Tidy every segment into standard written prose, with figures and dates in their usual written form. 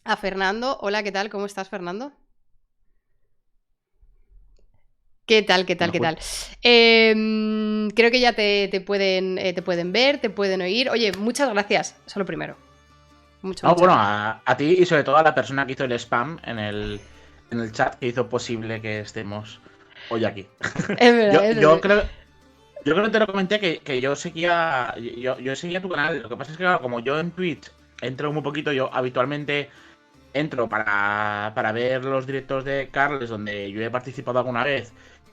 a Fernando. Hola, ¿qué tal? ¿Cómo estás, Fernando? ¿Qué tal? ¿Qué ¿Me tal? ¿Qué tal? escuchas? Creo que ya te pueden ver, te pueden oír. Oye, muchas gracias. Eso es lo primero. No, Muchas bueno, gracias. a ti y sobre todo a la persona que hizo el spam en el chat que hizo posible que estemos hoy aquí. Es verdad, Yo, es yo verdad. creo, yo creo que te lo comenté que yo seguía tu canal. Lo que pasa es que, claro, como yo en Twitch entro muy poquito, yo habitualmente entro para ver los directos de Carles, donde yo he participado alguna vez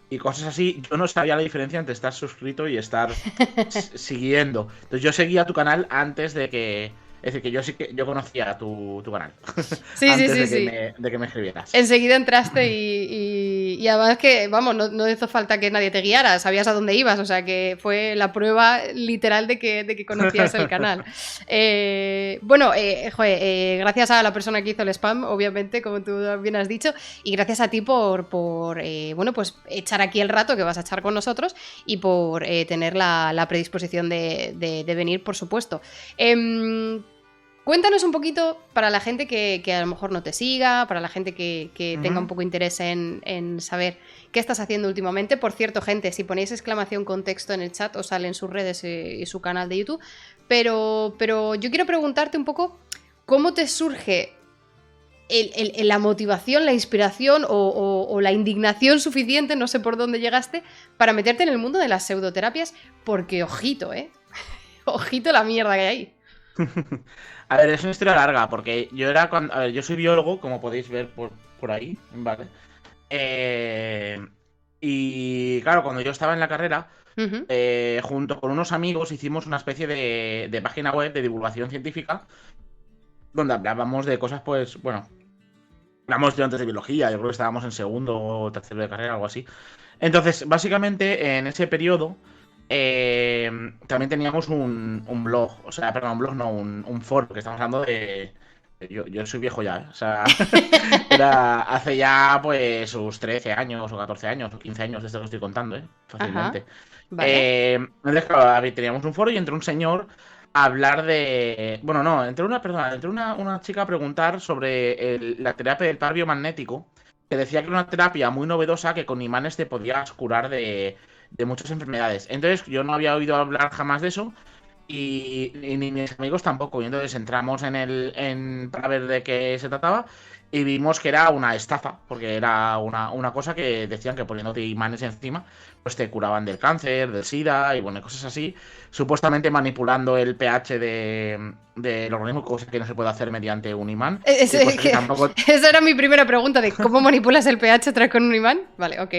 y cosas así. Yo no sabía la diferencia entre estar suscrito y estar siguiendo. Entonces yo seguía tu canal antes de que. Es decir, que yo sí que yo conocía tu canal. Sí, sí, Antes sí, de que sí. me escribieras. Enseguida entraste y además que, vamos, no hizo falta que nadie te guiara, sabías a dónde ibas, o sea que fue la prueba literal de que conocías el canal. Bueno, joder, gracias a la persona que hizo el spam, obviamente, como tú bien has dicho, y gracias a ti por bueno, pues echar aquí el rato que vas a echar con nosotros y por tener la predisposición de venir, por supuesto. Em, Cuéntanos un poquito para la gente que a lo mejor no te siga, para la gente que tenga un Ujú. poco interés en saber qué estás haciendo últimamente. Por cierto, gente, si ponéis exclamación contexto en el chat, os salen sus redes y su canal de YouTube. Pero yo quiero preguntarte un poco cómo te surge la motivación, la inspiración o la indignación suficiente, no sé por dónde llegaste, para meterte en el mundo de las pseudoterapias, porque ojito, ¿eh? Ojito la mierda que hay ahí. A ver, es una historia larga, porque yo era cuando. A ver, yo soy biólogo, como podéis ver por ahí, ¿vale? Eh, y claro, cuando yo estaba en la carrera, Ujú. junto con unos amigos hicimos una especie de página web de divulgación científica donde hablábamos de cosas, pues, bueno, hablamos de antes de biología, yo creo que estábamos en segundo o tercero de carrera, algo así. Entonces, básicamente, en ese periodo, eh, también teníamos un blog, o sea, perdón, un blog no, un foro, que estamos hablando de. Yo soy viejo ya, ¿eh? O sea, era hace ya, pues, sus 13 años, o 14 años, o 15 años, de esto que estoy contando, ¿eh? Ajá. Fácilmente. Vale. Entonces, claro, teníamos un foro y entró un señor a hablar de. Bueno, no, entró una chica a preguntar sobre la terapia del par biomagnético, que decía que era una terapia muy novedosa que con imanes te podías curar de muchas enfermedades. Entonces, yo no había oído hablar jamás de eso. Y ni mis amigos tampoco. Y entonces entramos para ver de qué se trataba y vimos que era una estafa, porque era una cosa que decían que poniéndote imanes encima, pues te curaban del cáncer, del SIDA y bueno, cosas así, supuestamente manipulando el pH del organismo, cosa que no se puede hacer mediante un imán y cosas que tampoco. Esa era mi primera pregunta de cómo manipulas el pH otra vez con un imán. Vale, ok.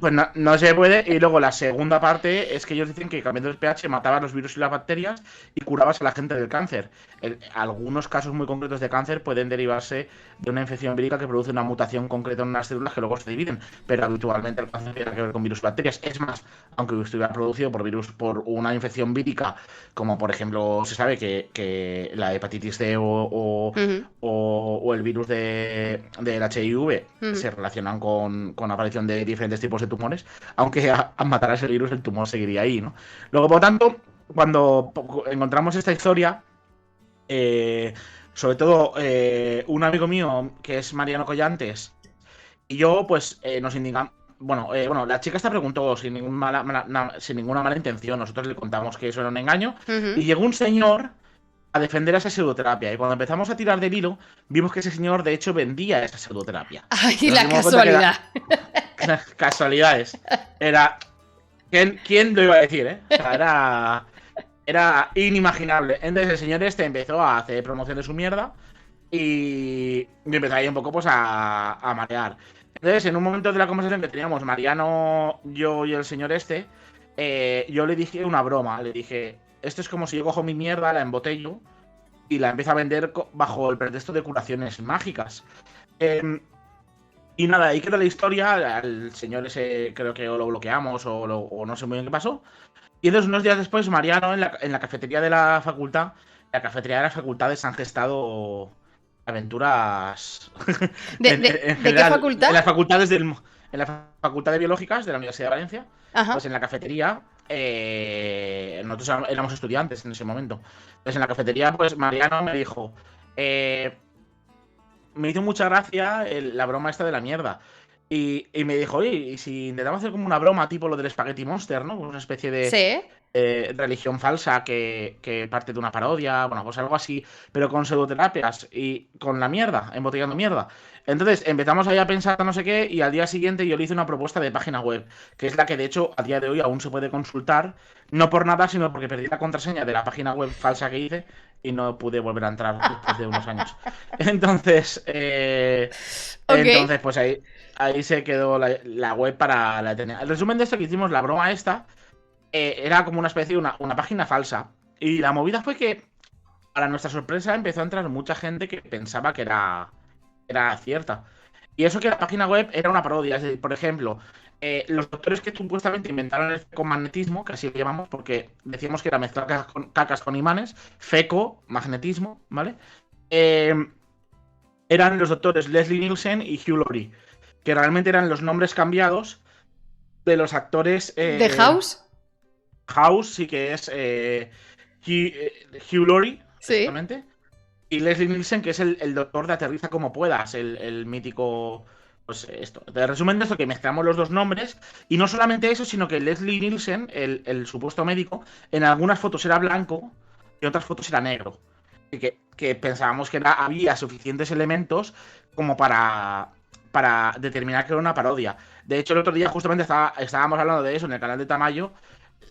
Pues no se puede. Y luego la segunda parte es que ellos dicen que cambiando el pH matabas los virus y las bacterias y curabas a la gente del cáncer. Algunos casos muy concretos de cáncer pueden derivarse de una infección vírica que produce una mutación concreta en unas células que luego se dividen. Pero habitualmente el cáncer tiene que ver con virus y bacterias. Es más, aunque estuviera producido por una infección vírica, como por ejemplo se sabe que la hepatitis C Ujú, o el virus del HIV ujú. se relacionan con la aparición de diferentes tipos de tumores, aunque a matar a ese virus el tumor seguiría ahí, ¿no? Luego, por lo tanto, cuando encontramos esta historia, eh, sobre todo un amigo mío que es Mariano Collantes y yo, pues nos indicamos. Bueno, la chica esta preguntó sin ninguna mala intención. Nosotros le contamos que eso era un engaño. Ujú. Y llegó un señor a defender a esa pseudoterapia. Y cuando empezamos a tirar del hilo, vimos que ese señor de hecho vendía esa pseudoterapia. Ay, Y nos la dimos cuenta que era casualidad. casualidades. Era. ¿Quién lo iba a decir, eh? O sea, era inimaginable. Entonces el señor este empezó a hacer promoción de su mierda y empezó ahí un poco pues a marear. Entonces, en un momento de la conversación que teníamos Mariano, yo y el señor este, yo le dije una broma. Le dije, esto es como si yo cojo mi mierda, la embotello y la empiezo a vender bajo el pretexto de curaciones mágicas. Em, y nada, ahí queda la historia. Al señor ese creo que o lo bloqueamos o no sé muy bien qué pasó. Y entonces unos días después, Mariano, en la cafetería de la facultad, la cafetería de las facultades han gestado aventuras ¿De, de, en de qué general, facultad? en la facultad de biológicas de la Universidad de Valencia, Ajá. pues en la cafetería, nosotros éramos estudiantes en ese momento. Entonces en la cafetería, pues Mariano me dijo, eh, me hizo mucha gracia la broma esta de la mierda. Y me dijo, oye, ¿y si intentamos hacer como una broma tipo lo del Spaghetti Monster, ¿no? Una especie de Sí. religión falsa que parte de una parodia, bueno, pues algo así, pero con pseudoterapias y con la mierda, embotellando mierda. Entonces empezamos ahí a pensar no sé qué y al día siguiente yo le hice una propuesta de página web, que es la que de hecho a día de hoy aún se puede consultar, no por nada, sino porque perdí la contraseña de la página web falsa que hice y no pude volver a entrar después de unos años. Entonces, Ok. pues ahí se quedó la web para la eternidad. El resumen de esto que hicimos, la broma esta, era como una especie de una página falsa. Y la movida fue que, para nuestra sorpresa, empezó a entrar mucha gente que pensaba que era cierta. Y eso que la página web era una parodia. Es decir, por ejemplo, los doctores que supuestamente inventaron el fecomagnetismo, que así lo llamamos porque decíamos que era mezclar cacas con imanes, feco-magnetismo, ¿vale? Eh, Eran los doctores Leslie Nielsen y Hugh Laurie, que realmente eran los nombres cambiados de los actores. ¿The House? House sí que es Hugh Laurie, Sí. exactamente. Y Leslie Nielsen, que es el doctor de Aterriza como puedas, el mítico. Pues esto. De resumen de esto, que mezclamos los dos nombres. Y no solamente eso, sino que Leslie Nielsen, el supuesto médico, en algunas fotos era blanco y en otras fotos era negro. Y que pensábamos que había suficientes elementos como para determinar que era una parodia. De hecho, el otro día justamente estábamos hablando de eso en el canal de Tamayo,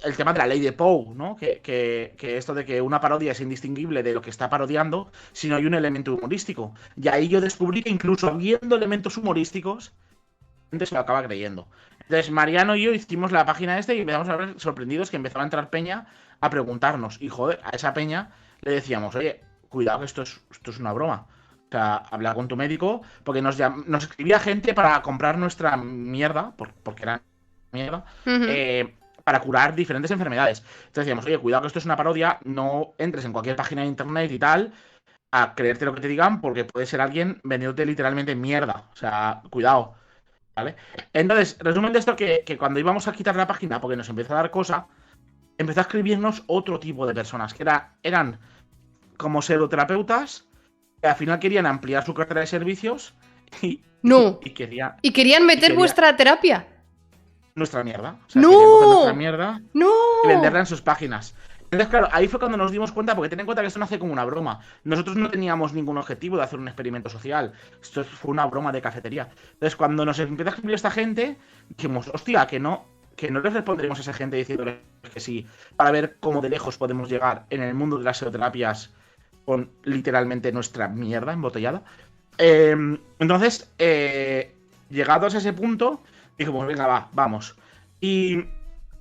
el tema de la ley de Poe, ¿no? Que esto de que una parodia es indistinguible de lo que está parodiando si no hay un elemento humorístico. Y ahí yo descubrí que incluso habiendo elementos humorísticos, la gente se lo acaba creyendo. Entonces, Mariano y yo hicimos la página esta y empezamos a ver sorprendidos que empezaba a entrar peña a preguntarnos. Y joder, a esa peña le decíamos, oye, cuidado que esto es una broma. O sea, habla con tu médico, porque nos escribía gente para comprar nuestra mierda, porque era mierda, Ujú. para curar diferentes enfermedades. Entonces decíamos, oye, cuidado que esto es una parodia, no entres en cualquier página de internet y tal a creerte lo que te digan, porque puede ser alguien vendiéndote literalmente mierda. O sea, cuidado, ¿vale? Entonces, resumen de esto que cuando íbamos a quitar la página, porque nos empezó a dar cosa, empezó a escribirnos otro tipo de personas, que eran como pseudoterapeutas, que al final querían ampliar su cartera de servicios y, No. y quería, ¿Y querían y meter quería vuestra terapia? nuestra mierda. O sea, querían coger nuestra ¡No! mierda y venderla ¡No! en sus páginas. Entonces, claro, ahí fue cuando nos dimos cuenta, porque ten en cuenta que esto nace como una broma. Nosotros no teníamos ningún objetivo de hacer un experimento social. Esto fue una broma de cafetería. Entonces, cuando nos empieza a escribir esta gente, dijimos, hostia, que no les responderemos a esa gente diciéndoles que sí, para ver cómo de lejos podemos llegar en el mundo de las psicoterapias con literalmente nuestra mierda embotellada. Entonces, llegados a ese punto, dijimos, venga, vamos. Y,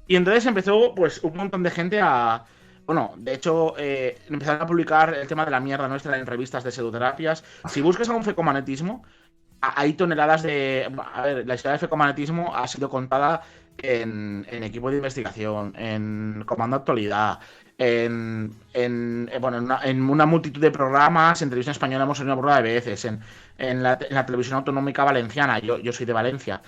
y entonces empezó, pues, un montón de gente a. Bueno, de hecho, empezaron a publicar el tema de la mierda nuestra en revistas de pseudoterapias. Si buscas algún fecomagnetismo, hay toneladas de. A ver, la historia del fecomagnetismo ha sido contada en equipo de investigación, en Comando Actualidad, bueno, en una multitud de programas. En televisión española hemos salido una prueba de veces, en la televisión autonómica valenciana, yo soy de Valencia.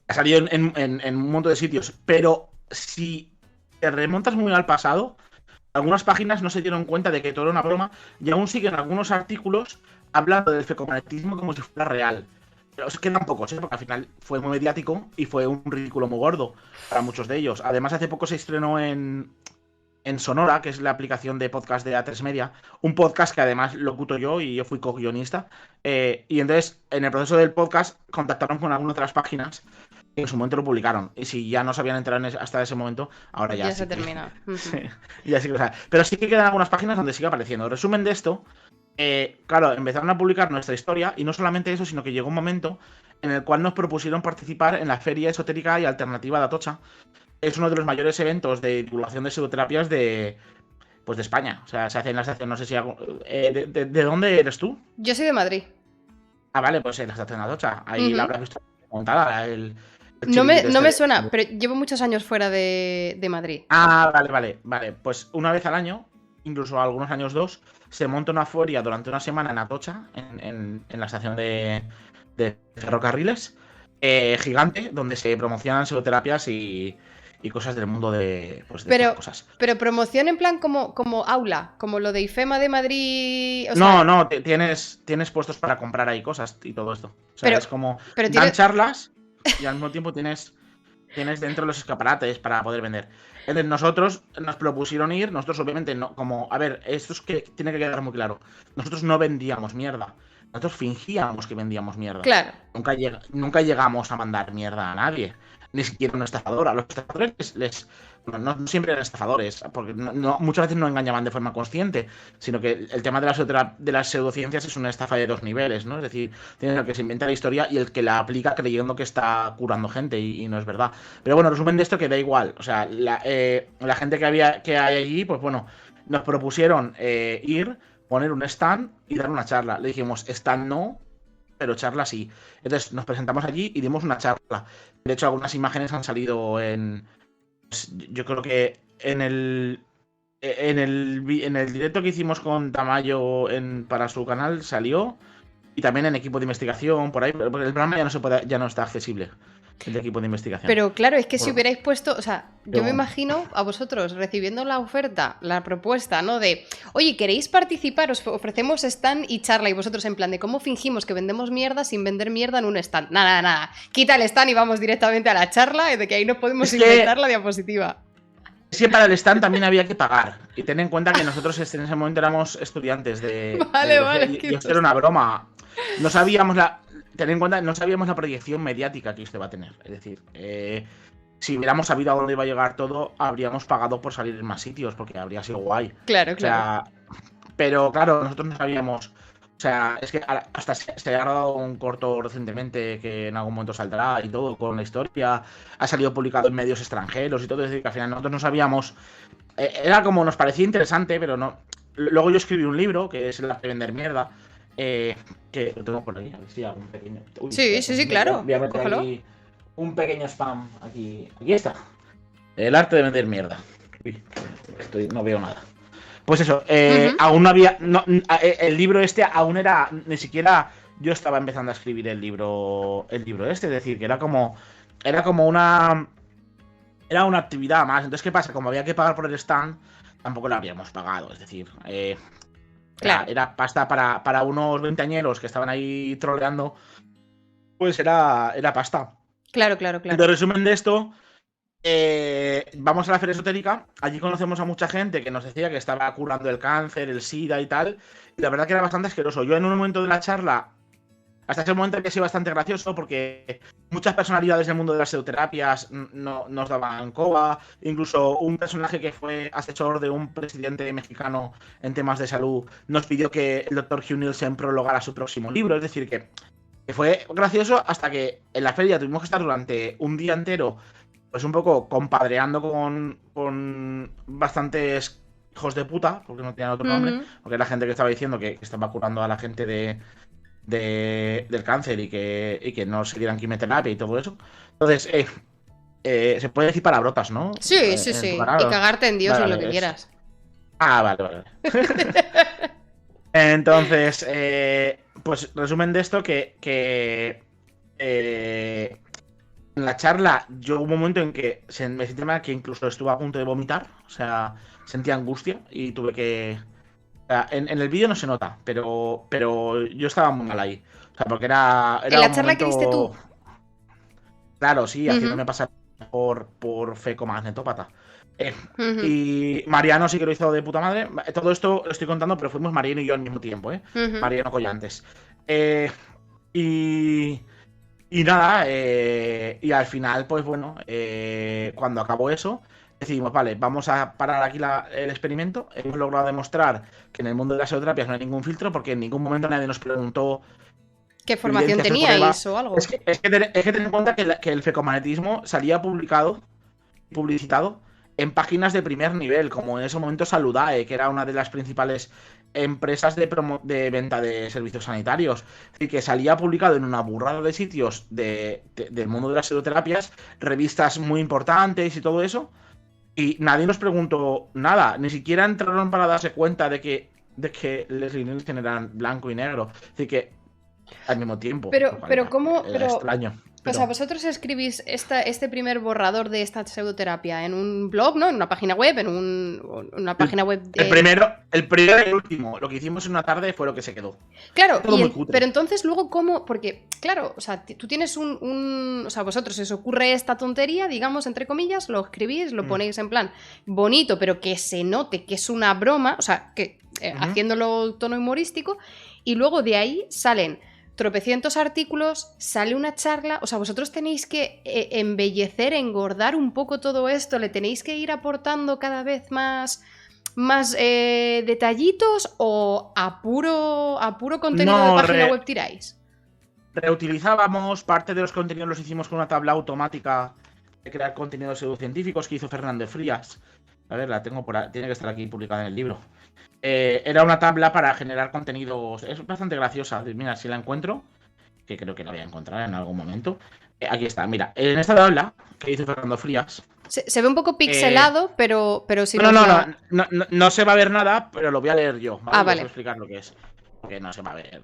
Ha salido en un montón de sitios, pero si te remontas muy al pasado, algunas páginas no se dieron cuenta de que todo era una broma y aún siguen algunos artículos hablando del fecomagnetismo como si fuera real. Pero se quedan pocos, porque al final fue muy mediático y fue un ridículo muy gordo para muchos de ellos. Además, hace poco se estrenó en Sonora, que es la aplicación de podcast de A3 Media, un podcast que además locuto yo y yo fui co-guionista. Y entonces, en el proceso del podcast, contactaron con algunas otras páginas que en su momento lo publicaron. Y si ya no se habían enterado hasta ese momento, ahora ya Ya sí se que. termina. Sí, ya sí que lo sabe. Pero sí que quedan algunas páginas donde sigue apareciendo. Resumen de esto, claro, empezaron a publicar nuestra historia y no solamente eso, sino que llegó un momento en el cual nos propusieron participar en la Feria Esotérica y Alternativa de Atocha. Es uno de los mayores eventos de divulgación de psicoterapias pues de España. O sea, se hace en la estación, no sé si ¿de dónde eres tú? Yo soy de Madrid. Ah, vale, pues en la estación de Atocha. Ahí la habrás visto montada, el No me, chiringuito no me este. suena, pero llevo muchos años fuera de Madrid. Ah, vale. Pues una vez al año, incluso algunos años dos, se monta una feria durante una semana en Atocha, en la estación de ferrocarriles, gigante, donde se promocionan psicoterapias y y cosas del mundo de, pues, de estas Pero, cosas. pero promoción en plan como aula, como lo de IFEMA de Madrid. O sea, No, tienes puestos para comprar ahí cosas y todo esto. O sea, pero, es como pero dan tiene. charlas y al mismo tiempo tienes dentro los escaparates para poder vender. Entonces nosotros nos propusieron ir, nosotros obviamente no, como, a ver, esto es que tiene que quedar muy claro. Nosotros no vendíamos mierda. Nosotros fingíamos que vendíamos mierda. Claro, Nunca llegamos a mandar mierda a nadie. Ni siquiera a un estafador. A los estafadores no siempre eran estafadores, porque muchas veces no engañaban de forma consciente, sino que el tema de las pseudociencias es una estafa de dos niveles, ¿no? Es decir, tienes el que se inventa la historia y el que la aplica creyendo que está curando gente y no es verdad. Pero bueno, resumen de esto que da igual. O sea, la gente que hay allí, pues bueno, nos propusieron ir, poner un stand y dar una charla. Le dijimos, stand no, pero charla sí. Entonces nos presentamos allí y dimos una charla. De hecho, algunas imágenes han salido pues, yo creo que en el directo que hicimos con Tamayo para su canal salió. Y también en equipo de investigación, por ahí. Porque el programa ya no está accesible. El de equipo de investigación. pero claro, es que si Bueno, hubierais puesto, o sea, yo me pero- imagino a vosotros recibiendo la oferta, la propuesta, ¿no? De, oye, ¿queréis participar? Os ofrecemos stand y charla, y vosotros en plan de cómo fingimos que vendemos mierda sin vender mierda en un stand. Nada, nada. Quita el stand y vamos directamente a la charla, de que ahí no podemos Es que- inventar la diapositiva. Es que para el stand también había que pagar. Y ten en cuenta que nosotros en ese momento éramos estudiantes de Vale, biología, vale. y esto era una broma. No sabíamos ten en cuenta, no sabíamos la proyección mediática que usted va a tener. Es decir, si hubiéramos sabido a dónde iba a llegar todo, habríamos pagado por salir en más sitios, porque habría sido guay. Claro, O claro. sea, pero claro, nosotros no sabíamos. O sea, es que hasta se ha grabado un corto recientemente que en algún momento saldrá y todo, con la historia. Ha salido publicado en medios extranjeros y todo. Es decir, que al final nosotros no sabíamos. Era como nos parecía interesante, pero no. Luego yo escribí un libro, que es El arte de vender mierda. Que lo tengo por ahí, a ver si hago un pequeño. Uy, Sí, espérate, sí, sí, claro. voy a meter Cógelo. aquí un pequeño spam. Aquí está. El arte de vender mierda. Uy, no veo nada. Pues eso, aún no había. El libro este aún era. Ni siquiera yo estaba empezando a escribir el libro este. Es decir, que era como. Era como una. Era una actividad más. Entonces, ¿qué pasa? Como había que pagar por el stand, tampoco lo habíamos pagado. Es decir, Claro. era pasta para unos veinteañeros que estaban ahí troleando. Pues era pasta. Claro, claro, claro. Entonces, resumen de esto. Vamos a la feria esotérica. Allí conocemos a mucha gente que nos decía que estaba curando el cáncer, el SIDA y tal. Y la verdad que era bastante asqueroso. Yo en un momento de la charla, hasta ese momento había sido bastante gracioso porque muchas personalidades del mundo de las pseudoterapias nos daban coba. Incluso un personaje que fue asesor de un presidente mexicano en temas de salud nos pidió que el doctor Hugh Nielsen prologara su próximo libro. Es decir, que fue gracioso hasta que en la feria tuvimos que estar durante un día entero pues un poco compadreando con bastantes hijos de puta, porque no tenían otro nombre, porque era gente que estaba diciendo que estaba curando a la gente del cáncer y que no se dieran quimioterapia y todo eso. Entonces, se puede decir palabrotas, ¿no? Sí, sí, En tu sí. canal. Y cagarte en Dios y en lo Vale, que quieras. vale. Entonces, pues resumen de esto que en la charla yo hubo un momento en que me sentí mal, que incluso estuve a punto de vomitar, o sea, sentía angustia y tuve que. O sea, en el vídeo no se nota, pero yo estaba muy mal ahí. O sea, porque era En la un charla que diste tú. momento. Claro, sí, Ujú, haciéndome pasar por fecomagnetópata. ujú, Y Mariano sí que lo hizo de puta madre. Todo esto lo estoy contando, pero fuimos Mariano y yo al mismo tiempo, ¿eh? ujú. Mariano Collantes. Y. Y nada, y al final, pues bueno, cuando acabó eso, decidimos, vale, vamos a parar aquí el experimento. Hemos logrado demostrar que en el mundo de las psicoterapias no hay ningún filtro, porque en ningún momento nadie nos preguntó ¿Qué formación evidencias o teníais pruebas. o algo? Es que ten en cuenta que el fecomagnetismo salía publicitado en páginas de primer nivel, como en ese momento Saludae, que era una de las principales empresas de venta de servicios sanitarios. Es decir, que salía publicado en una burrada de sitios del mundo de las pseudoterapias, revistas muy importantes y todo eso, y nadie nos preguntó nada, ni siquiera entraron para darse cuenta de que Leslie Nielsen era blanco y negro. Es decir, que al mismo tiempo. Pero ¿cómo? Era extraño. O sea, vosotros escribís este primer borrador de esta pseudoterapia en un blog, ¿no? En una página web, una página web de... El primero y el último. Lo que hicimos en una tarde fue lo que se quedó. Claro, pero entonces luego ¿cómo? Porque, claro, o sea, tú tienes o sea, vosotros os ocurre esta tontería, digamos, entre comillas, lo escribís, lo ponéis en plan bonito, pero que se note que es una broma, o sea, que haciéndolo tono humorístico, y luego de ahí salen tropecientos artículos, sale una charla, o sea, vosotros tenéis que embellecer, engordar un poco todo esto, le tenéis que ir aportando cada vez más detallitos o a puro contenido de página web tiráis. Reutilizábamos parte de los contenidos, los hicimos con una tabla automática de crear contenidos pseudocientíficos que hizo Fernández Frías. A ver, la tengo por ahí, tiene que estar aquí publicada en el libro. Era una tabla para generar contenidos. Es bastante graciosa. Mira, si la encuentro, que creo que la voy a encontrar en algún momento. Aquí está, mira. En esta tabla que hizo Fernando Frías. Se ve un poco pixelado, pero si no se va a ver nada, pero lo voy a leer yo. ¿Vale? Vale. Voy a explicar lo que es. Porque no se va a ver.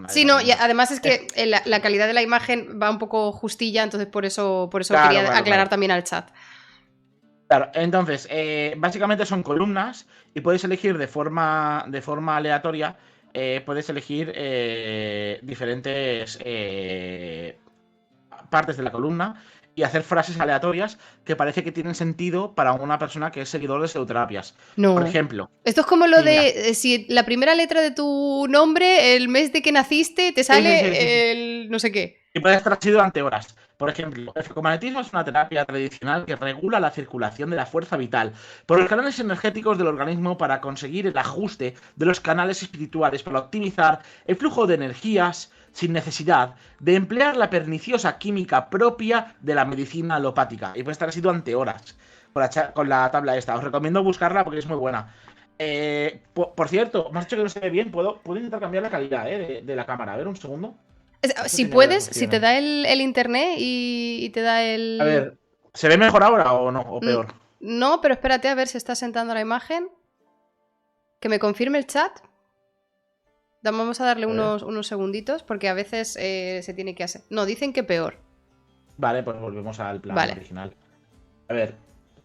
Sí, no, y además es que la calidad de la imagen va un poco justilla, entonces por eso claro, quería aclarar también al chat. Claro, entonces, básicamente son columnas y puedes elegir de forma aleatoria, puedes elegir diferentes partes de la columna y hacer frases aleatorias que parece que tienen sentido para una persona que es seguidor de pseudoterapias. No. Por ejemplo. Esto es como lo de si la primera letra de tu nombre, el mes de que naciste, te sale el no sé qué. Y puede estar así durante horas. Por ejemplo, el fecomagnetismo es una terapia tradicional que regula la circulación de la fuerza vital por los canales energéticos del organismo para conseguir el ajuste de los canales espirituales para optimizar el flujo de energías sin necesidad de emplear la perniciosa química propia de la medicina alopática. Y puede estar así durante horas con la tabla esta. Os recomiendo buscarla porque es muy buena. Por cierto, me has dicho que no se ve bien. ¿Puedo intentar cambiar la calidad de la cámara? A ver, un segundo. Si puedes, si te da el internet y te da el... A ver, ¿se ve mejor ahora o no? ¿O peor? No, pero espérate a ver si está sentando la imagen. Que me confirme el chat. Vamos a darle unos segunditos porque a veces se tiene que hacer... No, dicen que peor. Vale, pues volvemos al plan original. A ver,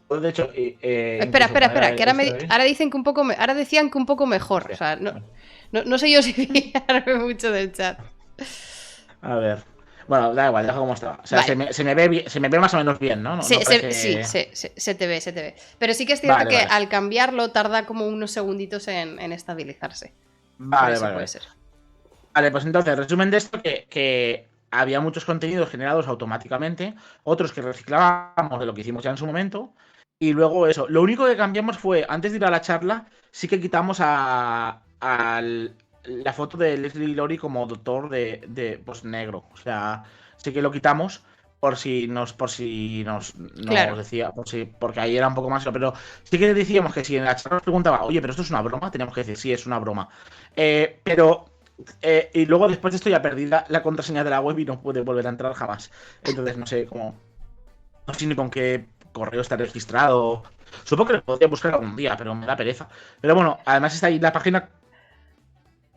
de hecho... espera, que ahora dicen que un poco... Ahora decían que un poco mejor. O sea, no sé yo si fiarme mucho del chat. A ver. Bueno, da igual, deja como estaba. O sea, vale. se me ve más o menos bien, ¿no? Sí, se te ve. Pero sí que es cierto que al cambiarlo tarda como unos segunditos en estabilizarse. Vale. Puede ser. Vale, pues entonces, resumen de esto, que había muchos contenidos generados automáticamente, otros que reciclábamos de lo que hicimos ya en su momento, y luego eso. Lo único que cambiamos fue, antes de ir a la charla, sí que quitamos la foto de Leslie Lori como doctor de pues negro. O sea, sí que lo quitamos por si nos claro. Decía, porque ahí era un poco más, pero sí que decíamos que si en la charla nos preguntaba, oye, pero esto es una broma, teníamos que decir, sí, es una broma. Y luego después de esto ya perdí la contraseña de la web y no pude volver a entrar jamás. Entonces no sé cómo, no sé ni con qué correo está registrado. Supongo que lo podría buscar algún día, pero me da pereza. Pero bueno, además está ahí la página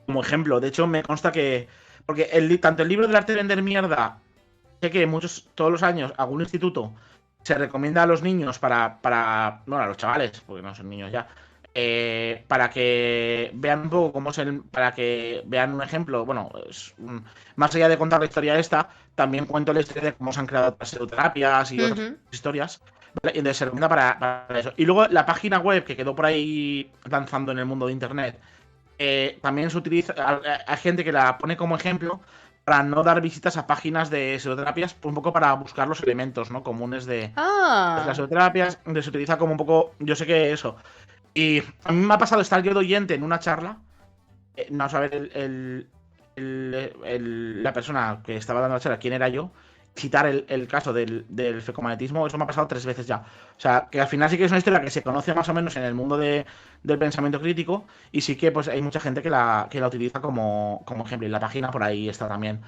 como ejemplo. De hecho, me consta que... Porque tanto el libro del arte de vender mierda, sé que todos los años, algún instituto se recomienda a los niños bueno, a los chavales, porque no son niños ya, para que vean un poco cómo es para que vean un ejemplo. Bueno, más allá de contar la historia esta, también cuento la historia de cómo se han creado otras pseudoterapias y otras historias. ¿Vale? Y entonces se recomienda para eso. Y luego la página web que quedó por ahí lanzando en el mundo de internet, también se utiliza, hay gente que la pone como ejemplo para no dar visitas a páginas de pseudoterapias, un poco para buscar los elementos, ¿no?, comunes de las pseudoterapias. Se utiliza como un poco, yo sé que eso. Y a mí me ha pasado estar yo de oyente en una charla, no saber la persona que estaba dando la charla, quién era yo, citar el caso del fecomagnetismo. Eso me ha pasado 3 veces ya. O sea, que al final sí que es una historia que se conoce más o menos en el mundo del pensamiento crítico, y sí que pues hay mucha gente que la utiliza como ejemplo, y la página por ahí está también.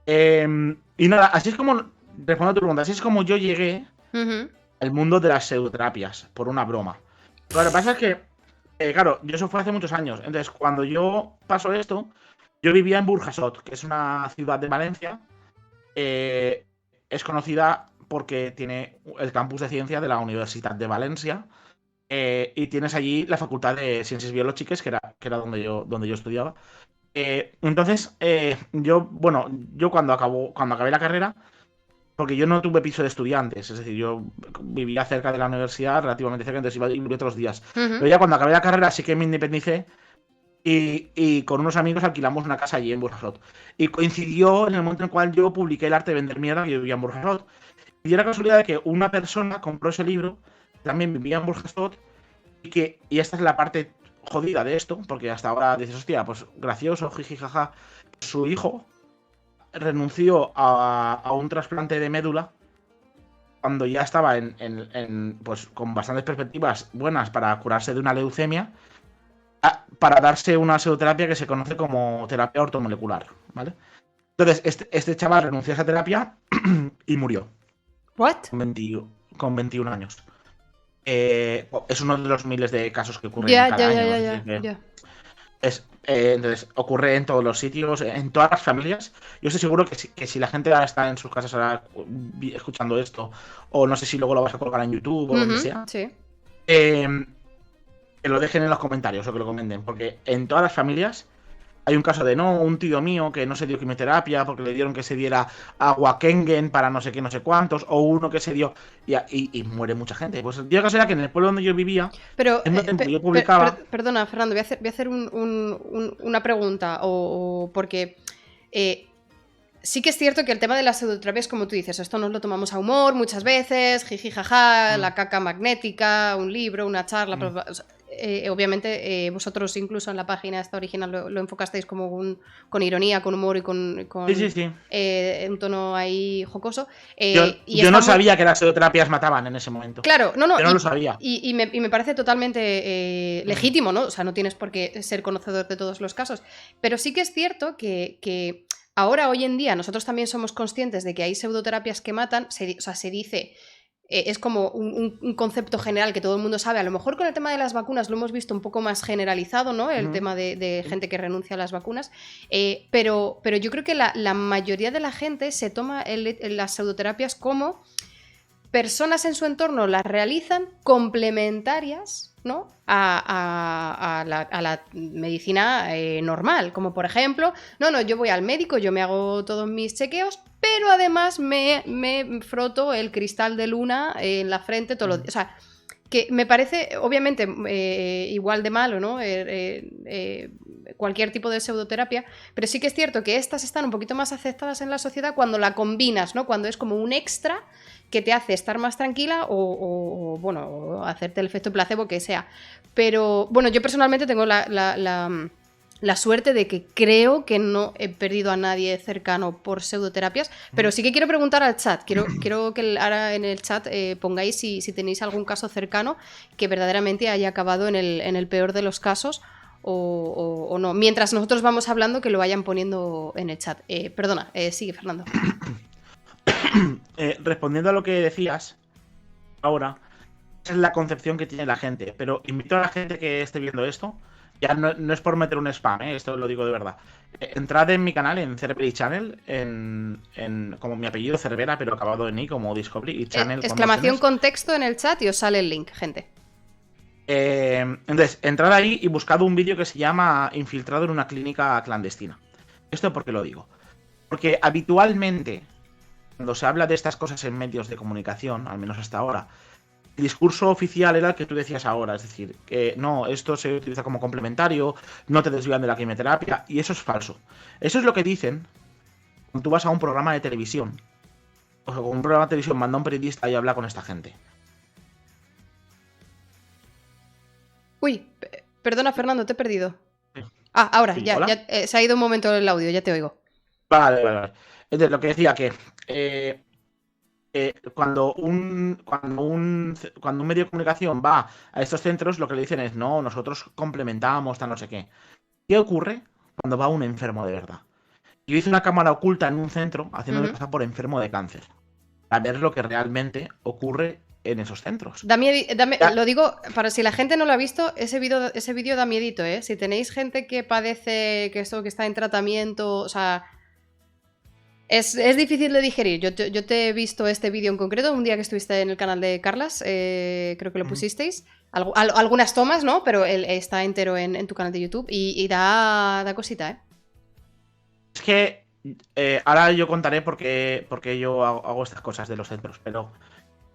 Y nada, así es como, respondo a tu pregunta, así es como yo llegué al mundo de las pseudoterapias, por una broma. Pero lo que pasa es que, claro, eso fue hace muchos años. Entonces, cuando yo paso esto, Yo vivía en Burjasot, que es una ciudad de Valencia. Es conocida porque tiene el campus de ciencia de la Universidad de Valencia. Y tienes allí la Facultad de Ciencias Biológicas, que era donde yo estudiaba. Entonces, yo cuando acabé la carrera, porque yo no tuve piso de estudiantes, es decir, yo vivía cerca de la universidad, relativamente cerca, entonces iba y volvía otros días. Pero ya cuando acabé la carrera sí que me independicé y con unos amigos alquilamos una casa allí en Burjasot. Y coincidió en el momento en el cual yo publiqué El arte de vender mierda, que yo vivía en Burjasot. Y dio la casualidad de que una persona compró ese libro, también vivía en Burjasot, y esta es la parte jodida de esto, porque hasta ahora dices, hostia, pues gracioso, jiji, jaja. Su hijo renunció a un trasplante de médula cuando ya estaba pues, con bastantes perspectivas buenas para curarse de una leucemia, para darse una pseudoterapia que se conoce como terapia ortomolecular, ¿vale? Entonces, este chaval renunció a esa terapia y murió. ¿What? Con 21 años. Es uno de los miles de casos que ocurren cada año. Ya. Entonces, ocurre en todos los sitios, en todas las familias. Yo estoy seguro que si la gente ahora está en sus casas ahora escuchando esto, o no sé si luego lo vas a colgar en YouTube o donde sea, sí. Que lo dejen en los comentarios o que lo comenten, porque en todas las familias hay un caso de un tío mío que no se dio quimioterapia porque le dieron que se diera agua Kengen para no sé qué, no sé cuántos, o uno que se dio y muere mucha gente. Pues el caso era que en el pueblo donde yo vivía, pero yo publicaba... perdona, Fernando, voy a hacer una pregunta, porque sí que es cierto que el tema de las pseudoterapias, como tú dices, esto nos lo tomamos a humor muchas veces, jiji, jaja, la caca magnética, un libro, una charla... obviamente vosotros incluso en la página esta original lo enfocasteis como con ironía, con humor y con Sí. Un tono ahí jocoso. Yo no sabía que las pseudoterapias mataban en ese momento. Claro, no, yo no lo sabía. Y me parece totalmente legítimo, ¿no? O sea, no tienes por qué ser conocedor de todos los casos. Pero sí que es cierto que ahora, hoy en día, nosotros también somos conscientes de que hay pseudoterapias que matan. O sea, se dice... es como un concepto general que todo el mundo sabe. A lo mejor con el tema de las vacunas lo hemos visto un poco más generalizado, ¿no? El tema de gente que renuncia a las vacunas. Pero yo creo que la mayoría de la gente se toma las pseudoterapias como personas en su entorno las realizan complementarias, ¿no? a la medicina normal. Como por ejemplo, yo voy al médico, yo me hago todos mis chequeos, pero además me froto el cristal de luna en la frente todos los días. O sea, que me parece, obviamente, igual de malo, ¿no? Cualquier tipo de pseudoterapia, pero sí que es cierto que estas están un poquito más aceptadas en la sociedad cuando la combinas, ¿no? Cuando es como un extra que te hace estar más tranquila o hacerte el efecto placebo que sea. Pero, bueno, yo personalmente tengo la suerte de que creo que no he perdido a nadie cercano por pseudoterapias, pero sí que quiero preguntar al chat, quiero que ahora en el chat pongáis si tenéis algún caso cercano que verdaderamente haya acabado en el peor de los casos o no. Mientras nosotros vamos hablando, que lo vayan poniendo en el chat. Perdona, sigue, Fernando. Respondiendo a lo que decías ahora, esa es la concepción que tiene la gente, pero invito a la gente que esté viendo esto, ya no es por meter un spam, esto lo digo de verdad. Entrad en mi canal, en Cerberus Channel, como mi apellido Cervera, pero acabado en i, como Discovery, y Channel. Exclamación con texto en el chat y os sale el link, gente. Entonces, entrad ahí y buscad un vídeo que se llama Infiltrado en una clínica clandestina. ¿Esto por qué lo digo? Porque habitualmente, cuando se habla de estas cosas en medios de comunicación, al menos hasta ahora, el discurso oficial era el que tú decías ahora, es decir, que no, esto se utiliza como complementario, no te desvían de la quimioterapia, y eso es falso. Eso es lo que dicen cuando tú vas a un programa de televisión. O sea, con un programa de televisión manda a un periodista y habla con esta gente. Uy, perdona, Fernando, te he perdido. Sí. Ahora, Sí, ya se ha ido un momento el audio, ya te oigo. Vale. Entonces, lo que decía que cuando un medio de comunicación va a estos centros, lo que le dicen es, no, nosotros complementamos, tal no sé qué. ¿Qué ocurre cuando va un enfermo de verdad? Yo hice una cámara oculta en un centro haciéndole pasar por enfermo de cáncer, a ver lo que realmente ocurre en esos centros. Lo digo para si la gente no lo ha visto, ese vídeo da miedito, ¿eh? Si tenéis gente que padece, que está en tratamiento, o sea, es difícil de digerir. Yo te he visto este vídeo en concreto un día que estuviste en el canal de Carlas, creo que lo pusisteis. Algunas tomas, ¿no? Pero él está entero en tu canal de YouTube y da cosita, ¿eh? Es que ahora yo contaré por qué yo hago estas cosas de los centros, pero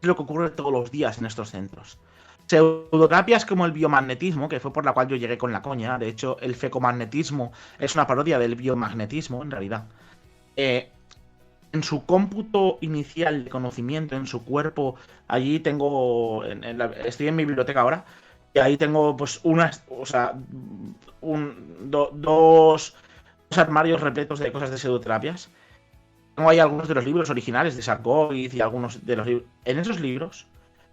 es lo que ocurre todos los días en estos centros. Pseudoterapias como el biomagnetismo, que fue por la cual yo llegué con la coña. De hecho, el fecomagnetismo es una parodia del biomagnetismo, en realidad. En su cómputo inicial de conocimiento, en su cuerpo, allí tengo, estoy en mi biblioteca ahora, y ahí tengo pues dos armarios repletos de cosas de pseudoterapias. Tengo ahí algunos de los libros originales de Sarkovic y algunos de los libros. En esos libros,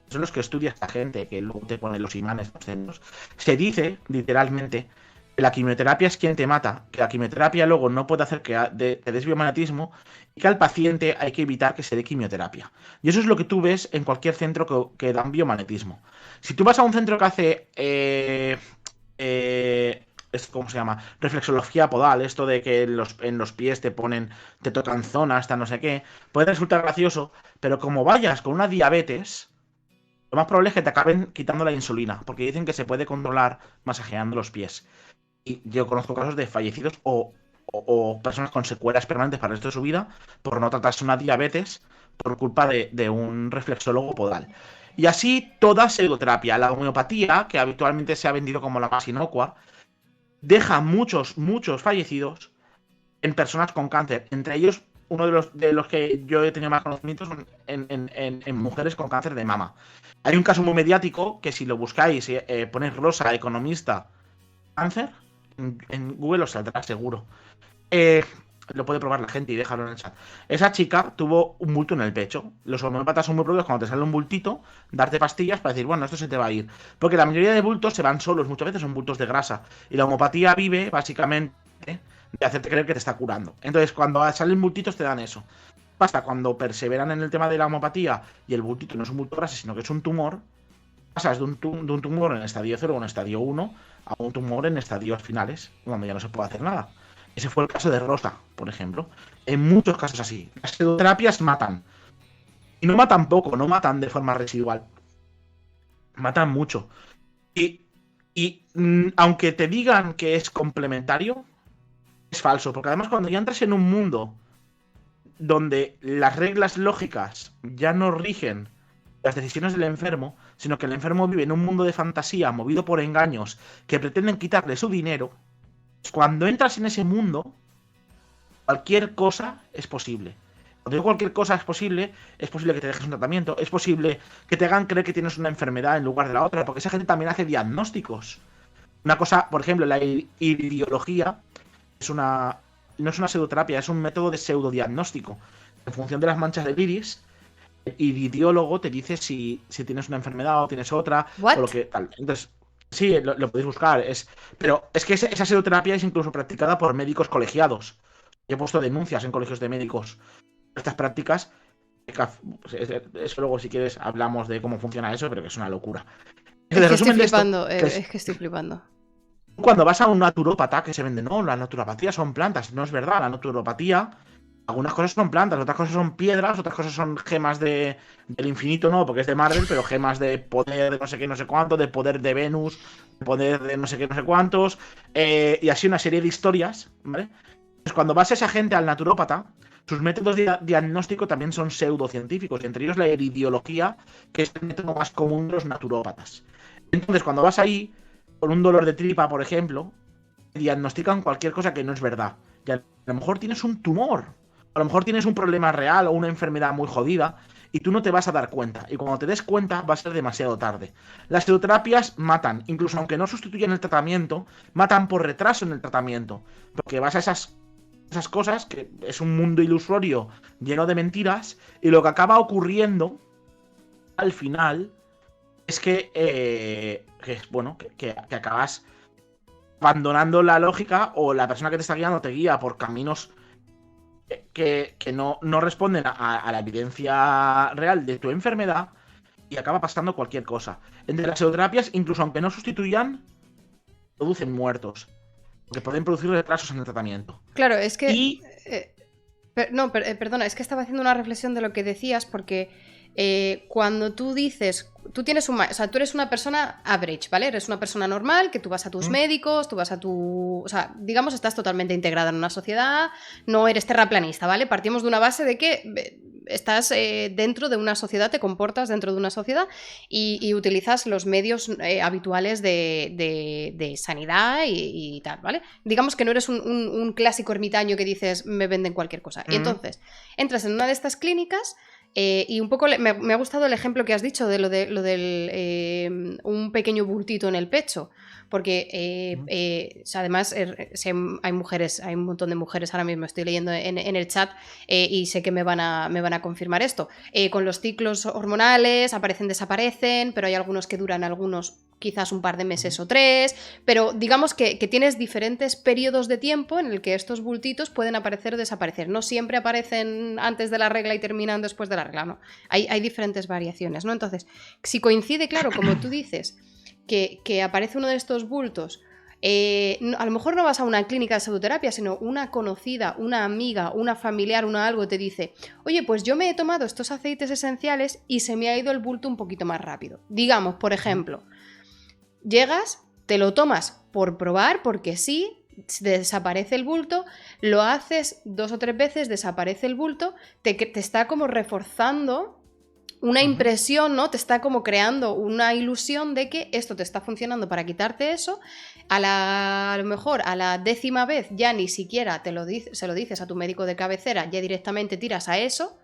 son los que estudia esta gente, que luego te pone los imanes, los centros, se dice, literalmente, que la quimioterapia es quien te mata, que la quimioterapia luego no puede hacer que te des biomagnetismo y que al paciente hay que evitar que se dé quimioterapia. Y eso es lo que tú ves en cualquier centro que dan biomagnetismo. Si tú vas a un centro que hace... ¿cómo se llama? Reflexología podal, esto de que en los pies te tocan zonas, hasta no sé qué, puede resultar gracioso, pero como vayas con una diabetes, lo más probable es que te acaben quitando la insulina, porque dicen que se puede controlar masajeando los pies. Y yo conozco casos de fallecidos o personas con secuelas permanentes para el resto de su vida por no tratarse una diabetes por culpa de un reflexólogo podal. Y así toda pseudoterapia. La homeopatía, que habitualmente se ha vendido como la más inocua, deja muchos fallecidos en personas con cáncer. Entre ellos, uno de los que yo he tenido más conocimientos en mujeres con cáncer de mama. Hay un caso muy mediático que si lo buscáis, ponéis Rosa, economista, cáncer, en Google os saldrá seguro. Lo puede probar la gente y déjalo en el chat. Esa chica tuvo un bulto en el pecho. Los homeópatas son muy propios cuando te sale un bultito, darte pastillas para decir, bueno, esto se te va a ir. Porque la mayoría de bultos se van solos, muchas veces son bultos de grasa. Y la homeopatía vive, básicamente, de hacerte creer que te está curando. Entonces, cuando salen bultitos te dan eso. Pasa cuando perseveran en el tema de la homeopatía y el bultito no es un bulto grasa, sino que es un tumor, pasas de un tumor en estadio 0 o en estadio 1 a un tumor en estadios finales, donde ya no se puede hacer nada. Ese fue el caso de Rosa, por ejemplo. En muchos casos así. Las pseudoterapias matan. Y no matan poco, no matan de forma residual. Matan mucho. Y aunque te digan que es complementario, es falso. Porque además cuando ya entras en un mundo donde las reglas lógicas ya no rigen las decisiones del enfermo, sino que el enfermo vive en un mundo de fantasía movido por engaños que pretenden quitarle su dinero, cuando entras en ese mundo, cualquier cosa es posible. Cuando digo cualquier cosa es posible que te dejes un tratamiento, es posible que te hagan creer que tienes una enfermedad en lugar de la otra, porque esa gente también hace diagnósticos. Una cosa, por ejemplo, la iridiología no es una pseudoterapia, es un método de pseudodiagnóstico. En función de las manchas del iris, el iridiólogo te dice si tienes una enfermedad o tienes otra, ¿What? o lo que tal. Entonces, sí, lo podéis buscar. Pero es que esa pseudoterapia es incluso practicada por médicos colegiados. Yo he puesto denuncias en colegios de médicos. Estas prácticas, eso luego si quieres hablamos de cómo funciona eso, pero que es una locura. Es que estoy flipando, es que estoy flipando. Cuando vas a un naturópata que se vende, no, la naturopatía son plantas. No es verdad, la naturopatía, algunas cosas son plantas, otras cosas son piedras, otras cosas son gemas del infinito, no, porque es de Marvel, pero gemas de poder de no sé qué, no sé cuánto, de poder de Venus, de poder de no sé qué, no sé cuántos, y así una serie de historias, ¿vale? Pues cuando vas a esa gente al naturópata, sus métodos de diagnóstico también son pseudocientíficos, y entre ellos la iridiología, que es el método más común de los naturópatas. Entonces, cuando vas ahí, con un dolor de tripa, por ejemplo, diagnostican cualquier cosa que no es verdad. Y a lo mejor tienes un tumor, a lo mejor tienes un problema real o una enfermedad muy jodida y tú no te vas a dar cuenta. Y cuando te des cuenta va a ser demasiado tarde. Las pseudoterapias matan, incluso aunque no sustituyan el tratamiento, matan por retraso en el tratamiento. Porque vas a esas cosas, que es un mundo ilusorio lleno de mentiras, y lo que acaba ocurriendo al final es que acabas abandonando la lógica, o la persona que te está guiando te guía por caminos que no responden a la evidencia real de tu enfermedad, y acaba pasando cualquier cosa. Entre las pseudoterapias, incluso aunque no sustituyan, producen muertos. Porque pueden producir retrasos en el tratamiento. Claro, es que... Y... perdona, es que estaba haciendo una reflexión de lo que decías, porque cuando tú dices, tú tienes o sea, tú eres una persona average, ¿vale? Eres una persona normal, que tú vas a tus médicos, tú vas a tu... O sea, digamos, estás totalmente integrada en una sociedad, no eres terraplanista, ¿vale? Partimos de una base de que estás dentro de una sociedad, te comportas dentro de una sociedad y utilizas los medios habituales de sanidad y tal, ¿vale? Digamos que no eres un clásico ermitaño que dices, me venden cualquier cosa. Y entonces, entras en una de estas clínicas y un poco me ha gustado el ejemplo que has dicho de lo del un pequeño bultito en el pecho. Porque o sea, además hay mujeres, hay un montón de mujeres ahora mismo, estoy leyendo en el chat y sé que me van a confirmar esto. Con los ciclos hormonales aparecen, desaparecen, pero hay algunos que duran algunos quizás un par de meses o 3, pero digamos que tienes diferentes periodos de tiempo en el que estos bultitos pueden aparecer o desaparecer. No siempre aparecen antes de la regla y terminan después de la regla, no. Hay diferentes variaciones, ¿no? Entonces, si coincide, claro, como tú dices, que aparece uno de estos bultos, a lo mejor no vas a una clínica de pseudoterapia, sino una conocida, una amiga, una familiar, una algo te dice, oye, pues yo me he tomado estos aceites esenciales y se me ha ido el bulto un poquito más rápido. Digamos, por ejemplo, llegas, te lo tomas por probar, porque sí, desaparece el bulto, lo haces 2 o 3 veces, desaparece el bulto, te está como reforzando una impresión, ¿no? Te está como creando una ilusión de que esto te está funcionando para quitarte eso. A lo mejor a la 10ª vez ya ni siquiera se lo dices a tu médico de cabecera, ya directamente tiras a eso.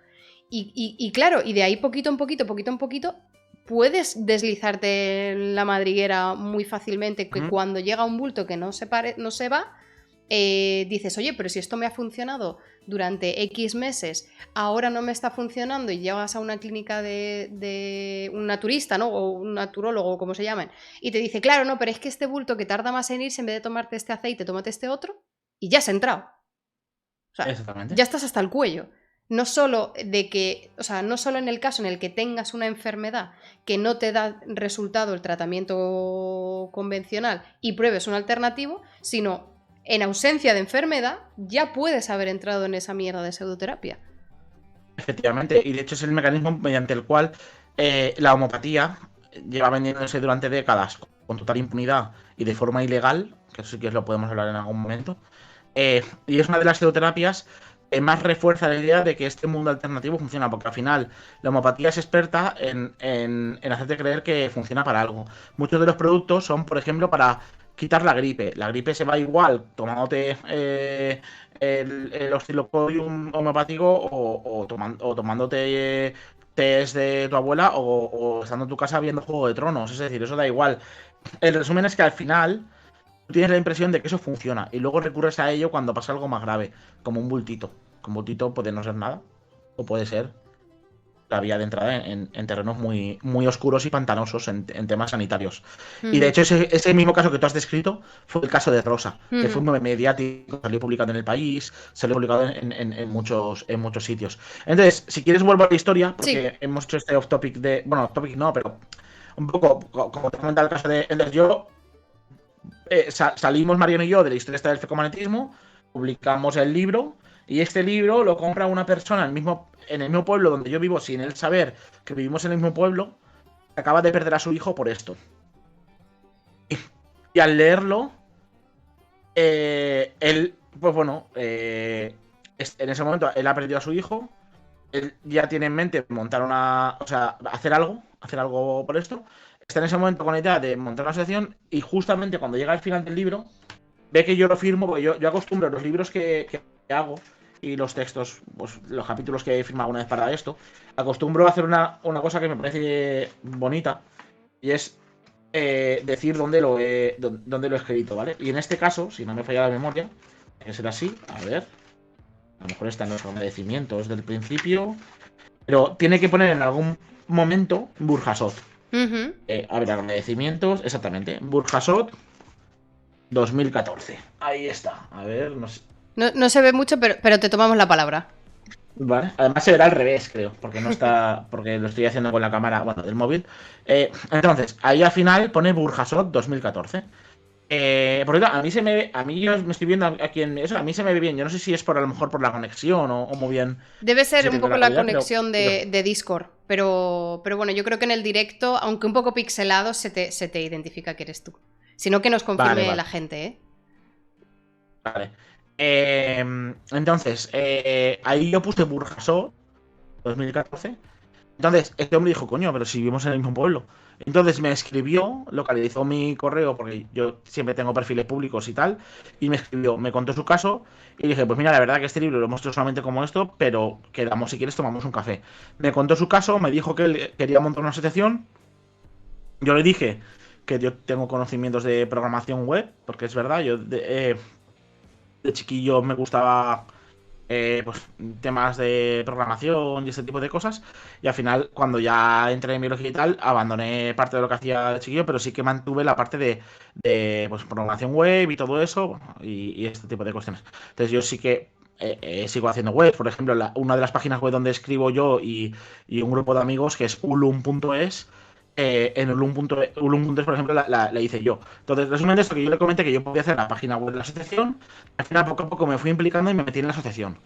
Y claro, y de ahí poquito en poquito, puedes deslizarte en la madriguera muy fácilmente, que cuando llega un bulto que no se va, dices, oye, pero si esto me ha funcionado durante X meses, ahora no me está funcionando, y llegas a una clínica de un naturista, ¿no? O un naturólogo, como se llaman, y te dice, claro, no, pero es que este bulto que tarda más en irse, en vez de tomarte este aceite, tómate este otro, y ya has entrado. O sea, ya estás hasta el cuello. No solo no solo en el caso en el que tengas una enfermedad que no te da resultado el tratamiento convencional y pruebes un alternativo, sino en ausencia de enfermedad ya puedes haber entrado en esa mierda de pseudoterapia. Efectivamente, y de hecho es el mecanismo mediante el cual la homopatía lleva vendiéndose durante décadas con total impunidad y de forma ilegal, que eso sí que lo podemos hablar en algún momento, y es una de las pseudoterapias que más refuerza la idea de que este mundo alternativo funciona, porque al final la homopatía es experta en hacerte creer que funciona para algo. Muchos de los productos son, por ejemplo, para quitar la gripe. La gripe se va igual tomándote el oscilocodium homeopático o tomándote test de tu abuela o estando en tu casa viendo Juego de Tronos. Es decir, eso da igual. El resumen es que al final tú tienes la impresión de que eso funciona y luego recurres a ello cuando pasa algo más grave, como un bultito. Un bultito puede no ser nada o puede ser la vía de entrada en terrenos muy, muy oscuros y pantanosos en temas sanitarios. Y de hecho ese mismo caso que tú has descrito fue el caso de Rosa, que fue muy mediático, salió publicado en El País, salió publicado en muchos sitios. Entonces, si quieres vuelvo a la historia, porque hemos hecho este off-topic de... Bueno, off-topic no, pero un poco, como te comentaba el caso de... Entonces yo... salimos Mariano y yo de la historia esta del fecomagnetismo, publicamos el libro, y este libro lo compra una persona en el mismo pueblo donde yo vivo, sin él saber que vivimos en el mismo pueblo, acaba de perder a su hijo por esto. Y al leerlo, él, pues bueno, en ese momento él ha perdido a su hijo, él ya tiene en mente montar hacer algo por esto. Está en ese momento con la idea de montar una asociación y justamente cuando llega al final del libro, ve que yo lo firmo, porque yo acostumbro los libros que hago y los textos, pues los capítulos que he firmado alguna vez para esto, acostumbro a hacer una cosa que me parece bonita y es decir dónde lo he escrito, ¿vale? Y en este caso, si no me falla la memoria, tiene que ser así, a ver, a lo mejor están los agradecimientos del principio, pero tiene que poner en algún momento Burjasot. A ver, agradecimientos, exactamente. Burjasot 2014. Ahí está. A ver, no sé. No se ve mucho, pero te tomamos la palabra. Vale. Además se verá al revés, creo, porque no está, porque lo estoy haciendo con la cámara, bueno, del móvil. Entonces, ahí al final pone Burjasot 2014. Por cierto, a mí yo me estoy viendo aquí en eso, a mí se me ve bien. Yo no sé si es por a lo mejor por la conexión o muy bien Debe si ser se un te ve poco la la calidad, conexión pero de Discord, pero bueno, yo creo que en el directo, aunque un poco pixelado, se te identifica que eres tú. Si no, que nos vale, confirme vale, la gente, ¿eh? vale. Entonces, ahí yo puse Burjasot 2014. Entonces, este hombre dijo, coño, pero si vivimos en el mismo pueblo. Entonces me escribió, localizó mi correo, porque yo siempre tengo perfiles públicos y tal, y me escribió, me contó su caso, y dije, pues mira, la verdad que este libro lo muestro solamente como esto, pero quedamos, si quieres, tomamos un café. Me contó su caso, me dijo que él quería montar una asociación, yo le dije que yo tengo conocimientos de programación web, porque es verdad, yo de chiquillo me gustaba pues temas de programación y ese tipo de cosas. Y al final, cuando ya entré en biología y tal, abandoné parte de lo que hacía de chiquillo, pero sí que mantuve la parte de pues, programación web y todo eso, bueno, y este tipo de cuestiones. Entonces yo sí que sigo haciendo web. Por ejemplo, una de las páginas web donde escribo yo y un grupo de amigos que es ulum.es. En Ulum.es, por ejemplo, la hice yo. Entonces, resumen de esto, que yo le comenté que yo podía hacer la página web de la asociación. Al final, poco a poco me fui implicando y me metí en la asociación.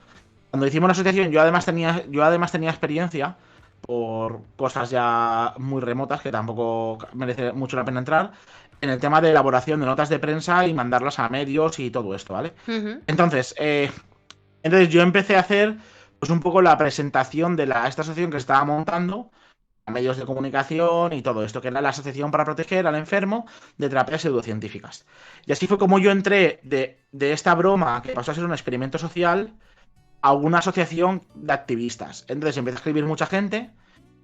Cuando hicimos la asociación, yo además tenía experiencia por cosas ya muy remotas que tampoco merece mucho la pena entrar, en el tema de elaboración de notas de prensa y mandarlas a medios y todo esto, ¿vale? Ujú. Entonces, entonces yo empecé a hacer pues un poco la presentación de esta asociación que estaba montando a medios de comunicación y todo esto, que era la Asociación para Proteger al Enfermo de Terapias Pseudocientíficas. Y así fue como yo entré de esta broma que pasó a ser un experimento social a una asociación de activistas. Entonces empezó a escribir mucha gente,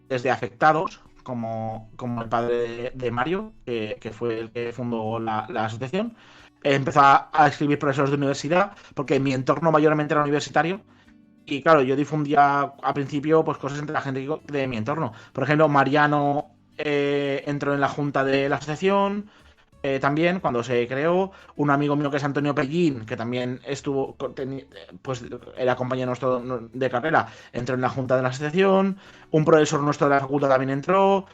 desde afectados, como el padre de Mario, que fue el que fundó la asociación. Empezó a escribir profesores de universidad, porque mi entorno mayormente era universitario. Y claro, yo difundía al principio pues cosas entre la gente de mi entorno. Por ejemplo, Mariano entró en la junta de la asociación, también cuando se creó. Un amigo mío que es Antonio Pellín, que también estuvo, pues era compañero nuestro de carrera, entró en la junta de la asociación. Un profesor nuestro de la facultad también entró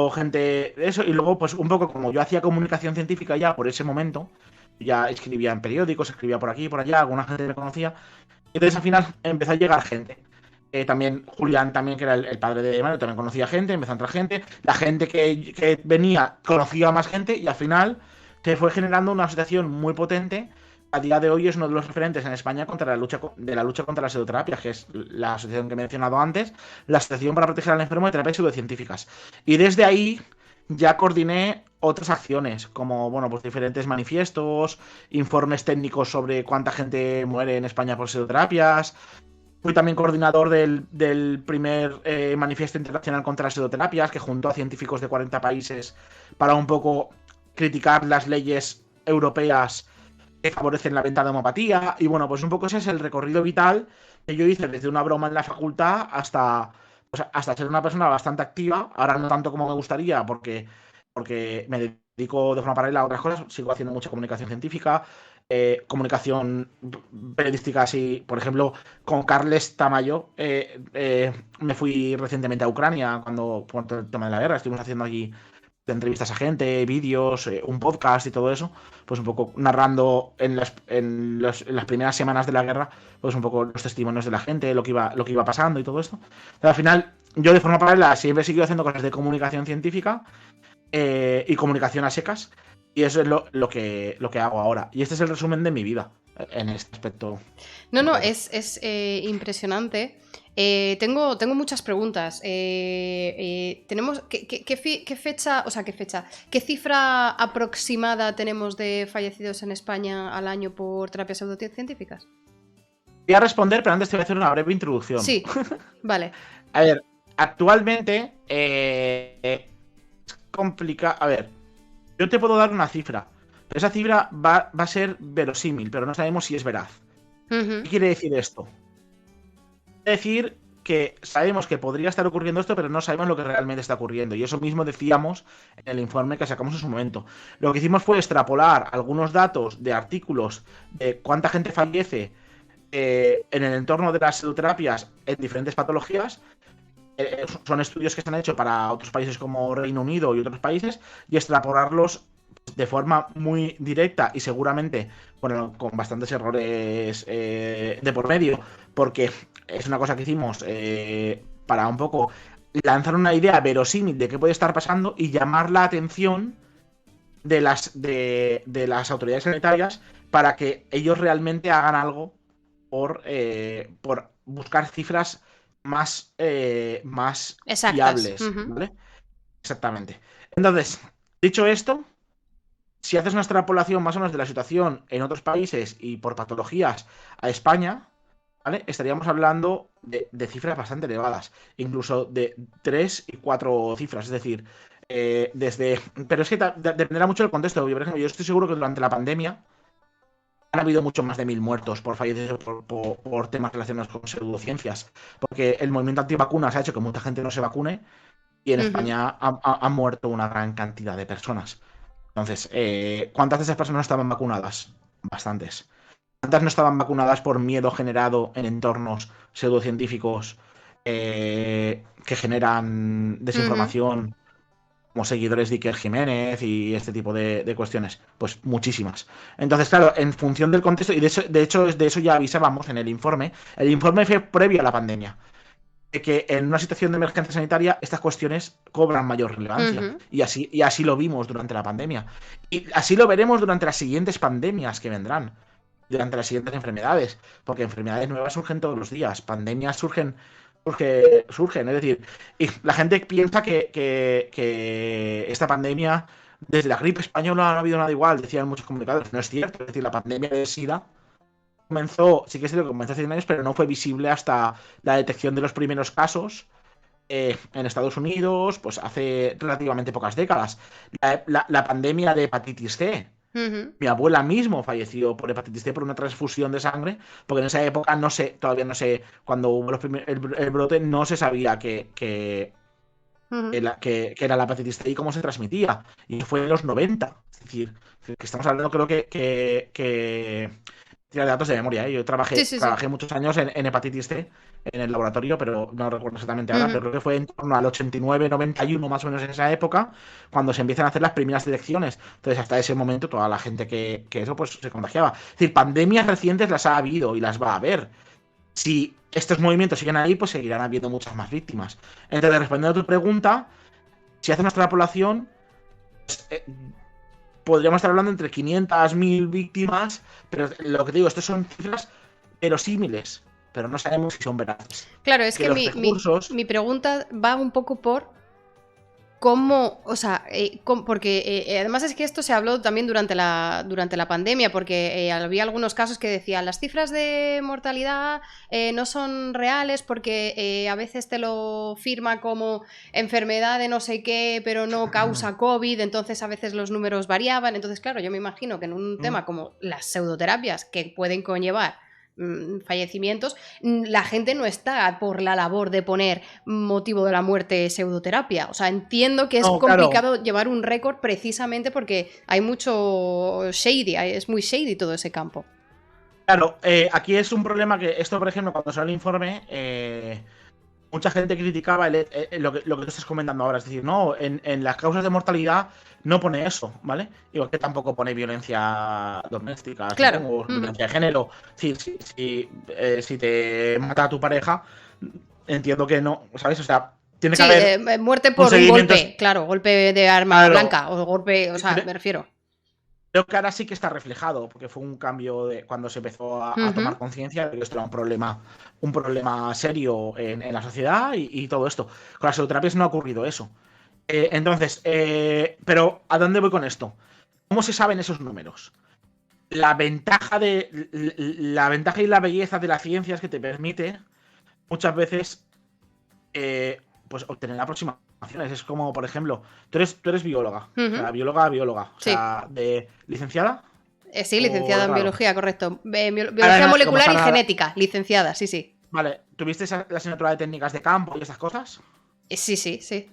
gente de eso. Y luego, pues un poco como yo hacía comunicación científica ya por ese momento, ya escribía en periódicos, escribía por aquí y por allá, alguna gente me conocía. Entonces al final empezó a llegar gente. También Julián, también que era el padre de Mario, también conocía gente, empezó a entrar gente. La gente que venía conocía a más gente y al final se fue generando una asociación muy potente. A día de hoy es uno de los referentes en España contra la lucha contra las pseudoterapias, que es la asociación que he mencionado antes, la Asociación para Proteger al Enfermo de Terapias Pseudocientíficas. Y desde ahí ya coordiné otras acciones, como bueno, pues diferentes manifiestos, informes técnicos sobre cuánta gente muere en España por pseudoterapias. Fui también coordinador del primer manifiesto internacional contra las pseudoterapias, que juntó a científicos de 40 países para un poco criticar las leyes europeas que favorecen la venta de homopatía. Y bueno, pues un poco ese es el recorrido vital que yo hice desde una broma en la facultad hasta ser una persona bastante activa. Ahora no tanto como me gustaría, porque me dedico de forma paralela a otras cosas. Sigo haciendo mucha comunicación científica, comunicación periodística, así, por ejemplo, con Carles Tamayo. Me fui recientemente a Ucrania por todo el tema de la guerra. Estuvimos haciendo allí de entrevistas a gente, vídeos, un podcast y todo eso, pues un poco narrando en las primeras semanas de la guerra, pues un poco los testimonios de la gente, lo que iba pasando y todo esto. Pero al final, yo de forma paralela siempre he seguido haciendo cosas de comunicación científica y comunicación a secas, y eso es lo que hago ahora. Y este es el resumen de mi vida en este aspecto. No, no, concreto. es impresionante. Tengo muchas preguntas. Tenemos, ¿qué fecha, o sea, qué fecha, qué cifra aproximada tenemos de fallecidos en España al año por terapias pseudocientíficas? Voy a responder, pero antes te voy a hacer una breve introducción. Sí, vale. A ver, actualmente complicado. A ver, yo te puedo dar una cifra, pero esa cifra va a ser verosímil, pero no sabemos si es veraz. Ujú. ¿Qué quiere decir esto? Quiere decir que sabemos que podría estar ocurriendo esto, pero no sabemos lo que realmente está ocurriendo. Y eso mismo decíamos en el informe que sacamos en su momento. Lo que hicimos fue extrapolar algunos datos de artículos de cuánta gente fallece en el entorno de las pseudoterapias en diferentes patologías. Son estudios que se han hecho para otros países como Reino Unido y otros países, y extrapolarlos de forma muy directa y seguramente con bastantes errores de por medio, porque es una cosa que hicimos para un poco lanzar una idea verosímil de qué puede estar pasando y llamar la atención de las autoridades sanitarias para que ellos realmente hagan algo por buscar cifras más Exactas. fiables, ¿vale? Exactamente. Entonces, dicho esto, si haces una extrapolación más o menos de la situación en otros países y por patologías a España, ¿vale? Estaríamos hablando de cifras bastante elevadas, incluso de 3 y 4 cifras, es decir, Pero es que dependerá mucho del contexto. Por ejemplo, yo estoy seguro que durante la pandemia han habido mucho más de 1000 muertos por fallecidos por temas relacionados con pseudociencias, porque el movimiento antivacunas ha hecho que mucha gente no se vacune y en España han muerto una gran cantidad de personas. Entonces, ¿cuántas de esas personas estaban vacunadas? Bastantes. ¿Cuántas no estaban vacunadas por miedo generado en entornos pseudocientíficos que generan desinformación, como seguidores de Iker Jiménez y este tipo de cuestiones? Pues muchísimas. Entonces, claro, en función del contexto, y de eso ya avisábamos en el informe fue previo a la pandemia, de que en una situación de emergencia sanitaria estas cuestiones cobran mayor relevancia. Y así lo vimos durante la pandemia. Y así lo veremos durante las siguientes pandemias que vendrán, durante las siguientes enfermedades, porque enfermedades nuevas surgen todos los días, pandemias surgen, es decir, y la gente piensa que esta pandemia, desde la gripe española no ha habido nada igual, decían muchos comunicadores. No es cierto, es decir, la pandemia de SIDA comenzó, sí que es cierto que comenzó hace 100 años, pero no fue visible hasta la detección de los primeros casos en Estados Unidos, pues hace relativamente pocas décadas. La pandemia de hepatitis C. Mi abuela mismo falleció por hepatitis C por una transfusión de sangre, porque en esa época todavía no sé, cuando hubo el brote, no se sabía que era la hepatitis C y cómo se transmitía. Y fue en los 90. Es decir, que estamos hablando, creo que tira de datos de memoria, ¿eh? Yo Sí, sí, sí. trabajé muchos años en hepatitis C en el laboratorio, pero no recuerdo exactamente ahora, pero creo que fue en torno al 89, 91, más o menos en esa época, cuando se empiezan a hacer las primeras detecciones. Entonces, hasta ese momento, toda la gente que eso, pues se contagiaba. Es decir, pandemias recientes las ha habido y las va a haber. Si estos movimientos siguen ahí, pues seguirán habiendo muchas más víctimas. Entonces, respondiendo a tu pregunta, si hace una extrapolación, pues, podríamos estar hablando entre 500, 1000 víctimas, pero lo que te digo, estos son cifras verosímiles, pero no sabemos si son veraces. Claro, es que los recursos... mi pregunta va un poco por cómo, o sea, porque además es que esto se habló también durante la pandemia, porque había algunos casos que decían las cifras de mortalidad no son reales porque a veces te lo firma como enfermedad de no sé qué, pero no causa COVID, entonces a veces los números variaban. Entonces, claro, yo me imagino que en un tema como las pseudoterapias, que pueden conllevar fallecimientos, la gente no está por la labor de poner motivo de la muerte pseudoterapia. O sea, entiendo que es complicado llevar un récord precisamente porque hay mucho shady, es muy shady todo ese campo. Claro, aquí es un problema que esto, por ejemplo, cuando sale el informe, mucha gente criticaba lo que tú estás comentando ahora. Es decir, no, en las causas de mortalidad no pone eso, ¿vale? Igual que tampoco pone violencia doméstica, claro. Supongo, violencia de género. Si te mata a tu pareja, entiendo que no, ¿sabes? O sea, tiene que haber muerte por un golpe, claro, golpe de arma blanca o golpe, o sea, me refiero. Creo que ahora sí que está reflejado, porque fue un cambio de cuando se empezó a tomar conciencia de que esto era un problema serio en la sociedad y todo esto. Con las pseudoterapias no ha ocurrido eso. Entonces, pero ¿a dónde voy con esto? ¿Cómo se saben esos números? La ventaja y la belleza de la ciencia es que te permite muchas veces pues obtener aproximaciones. Es como, por ejemplo, tú eres bióloga, o sea, bióloga, o sea, de licenciada. Sí, licenciada en biología, correcto. Biología molecular y genética, licenciada, sí. Vale, ¿tuviste la asignatura de técnicas de campo y esas cosas? Sí.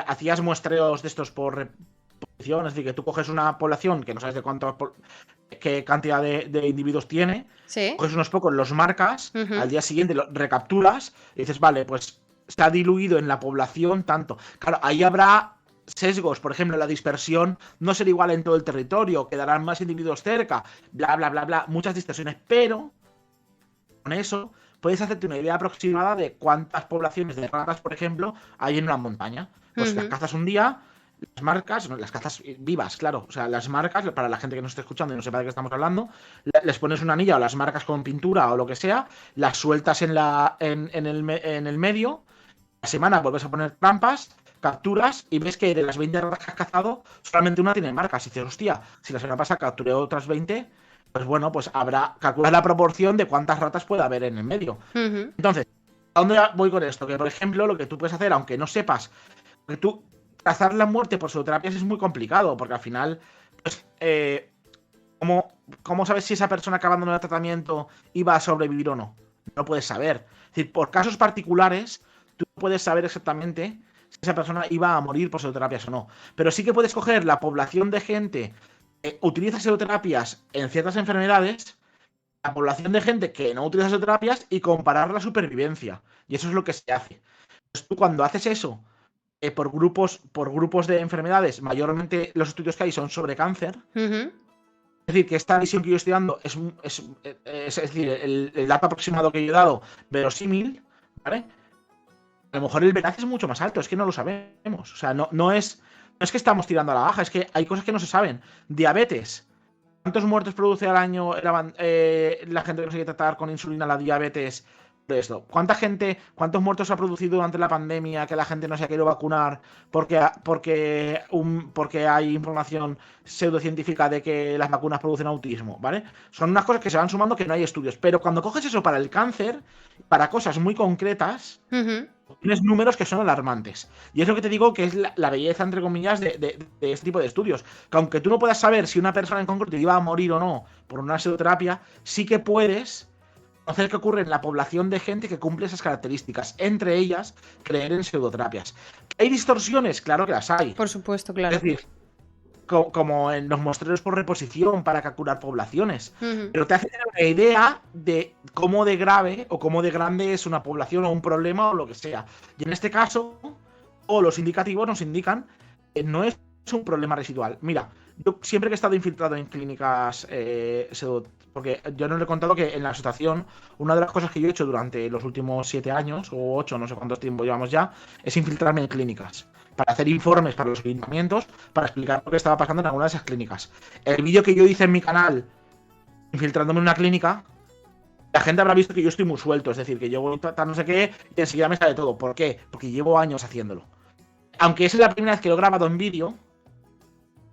¿Hacías muestreos de estos por reposición? Es decir, que tú coges una población que no sabes de cuántos qué cantidad de individuos tiene, Sí. coges unos pocos, los marcas, Ujú. al día siguiente los recapturas y dices, vale, pues se ha diluido en la población tanto. Claro, ahí habrá sesgos, por ejemplo, la dispersión no será igual en todo el territorio, quedarán más individuos cerca, bla, bla, bla, bla, muchas distorsiones, pero con eso puedes hacerte una idea aproximada de cuántas poblaciones de ratas, por ejemplo, hay en una montaña. Pues las Ujú. cazas un día, las marcas, no, las cazas vivas, claro. O sea, las marcas, para la gente que nos esté escuchando y no sepa de qué estamos hablando, les pones una anilla o las marcas con pintura o lo que sea, las sueltas en el medio, la semana vuelves a poner trampas, capturas y ves que de las 20 ratas que has cazado, solamente una tiene marcas. Y dices, hostia, si la semana pasada capturé otras 20, pues bueno, pues habrá, calcular la proporción de cuántas ratas puede haber en el medio. Ujú. Entonces, ¿a dónde voy con esto? Que, por ejemplo, lo que tú puedes hacer, aunque no sepas, que tú cazar la muerte por pseudoterapias es muy complicado, porque al final, pues, ¿cómo, ¿cómo sabes si esa persona que abandonó el tratamiento iba a sobrevivir o no? No puedes saber. Es decir, por casos particulares, tú puedes saber exactamente si esa persona iba a morir por pseudoterapias o no. Pero sí que puedes coger la población de gente que utiliza pseudoterapias en ciertas enfermedades, la población de gente que no utiliza pseudoterapias y comparar la supervivencia. Y eso es lo que se hace. Pues tú cuando haces eso por grupos de enfermedades, mayormente los estudios que hay son sobre cáncer. Ujú. Es decir, que esta visión que yo estoy dando es decir, el dato aproximado que yo he dado, verosímil, ¿vale? A lo mejor el veraz es mucho más alto, es que no lo sabemos. O sea, no es que estamos tirando a la baja, es que hay cosas que no se saben. Diabetes. ¿Cuántos muertos produce al año la gente que consigue tratar con insulina la diabetes de esto? ¿Cuántos muertos ha producido durante la pandemia que la gente no se ha querido vacunar porque hay información pseudocientífica de que las vacunas producen autismo, ¿vale? Son unas cosas que se van sumando que no hay estudios. Pero cuando coges eso para el cáncer, para cosas muy concretas, Ujú. tienes números que son alarmantes. Y es lo que te digo que es la belleza, entre comillas, de este tipo de estudios. Que aunque tú no puedas saber si una persona en concreto iba a morir o no por una pseudoterapia, sí que puedes conocer qué ocurre en la población de gente que cumple esas características. Entre ellas, creer en pseudoterapias. ¿Hay distorsiones? Claro que las hay. Por supuesto, Es claro. decir, como en los muestreos por reposición para calcular poblaciones. Ujú. Pero te hace tener una idea de cómo de grave o cómo de grande es una población o un problema o lo que sea. Y en este caso, todos los indicativos nos indican que no es un problema residual. Mira, yo siempre que he estado infiltrado en clínicas, porque yo no le he contado que en la asociación, una de las cosas que yo he hecho durante los últimos 7 años, o 8, no sé cuántos tiempo llevamos ya, es infiltrarme en clínicas para hacer informes para los ayuntamientos, para explicar lo que estaba pasando en alguna de esas clínicas. El vídeo que yo hice en mi canal, infiltrándome en una clínica, la gente habrá visto que yo estoy muy suelto, es decir, que yo voy a tratar no sé qué y enseguida me sale todo. ¿Por qué? Porque llevo años haciéndolo. Aunque esa es la primera vez que lo he grabado en vídeo,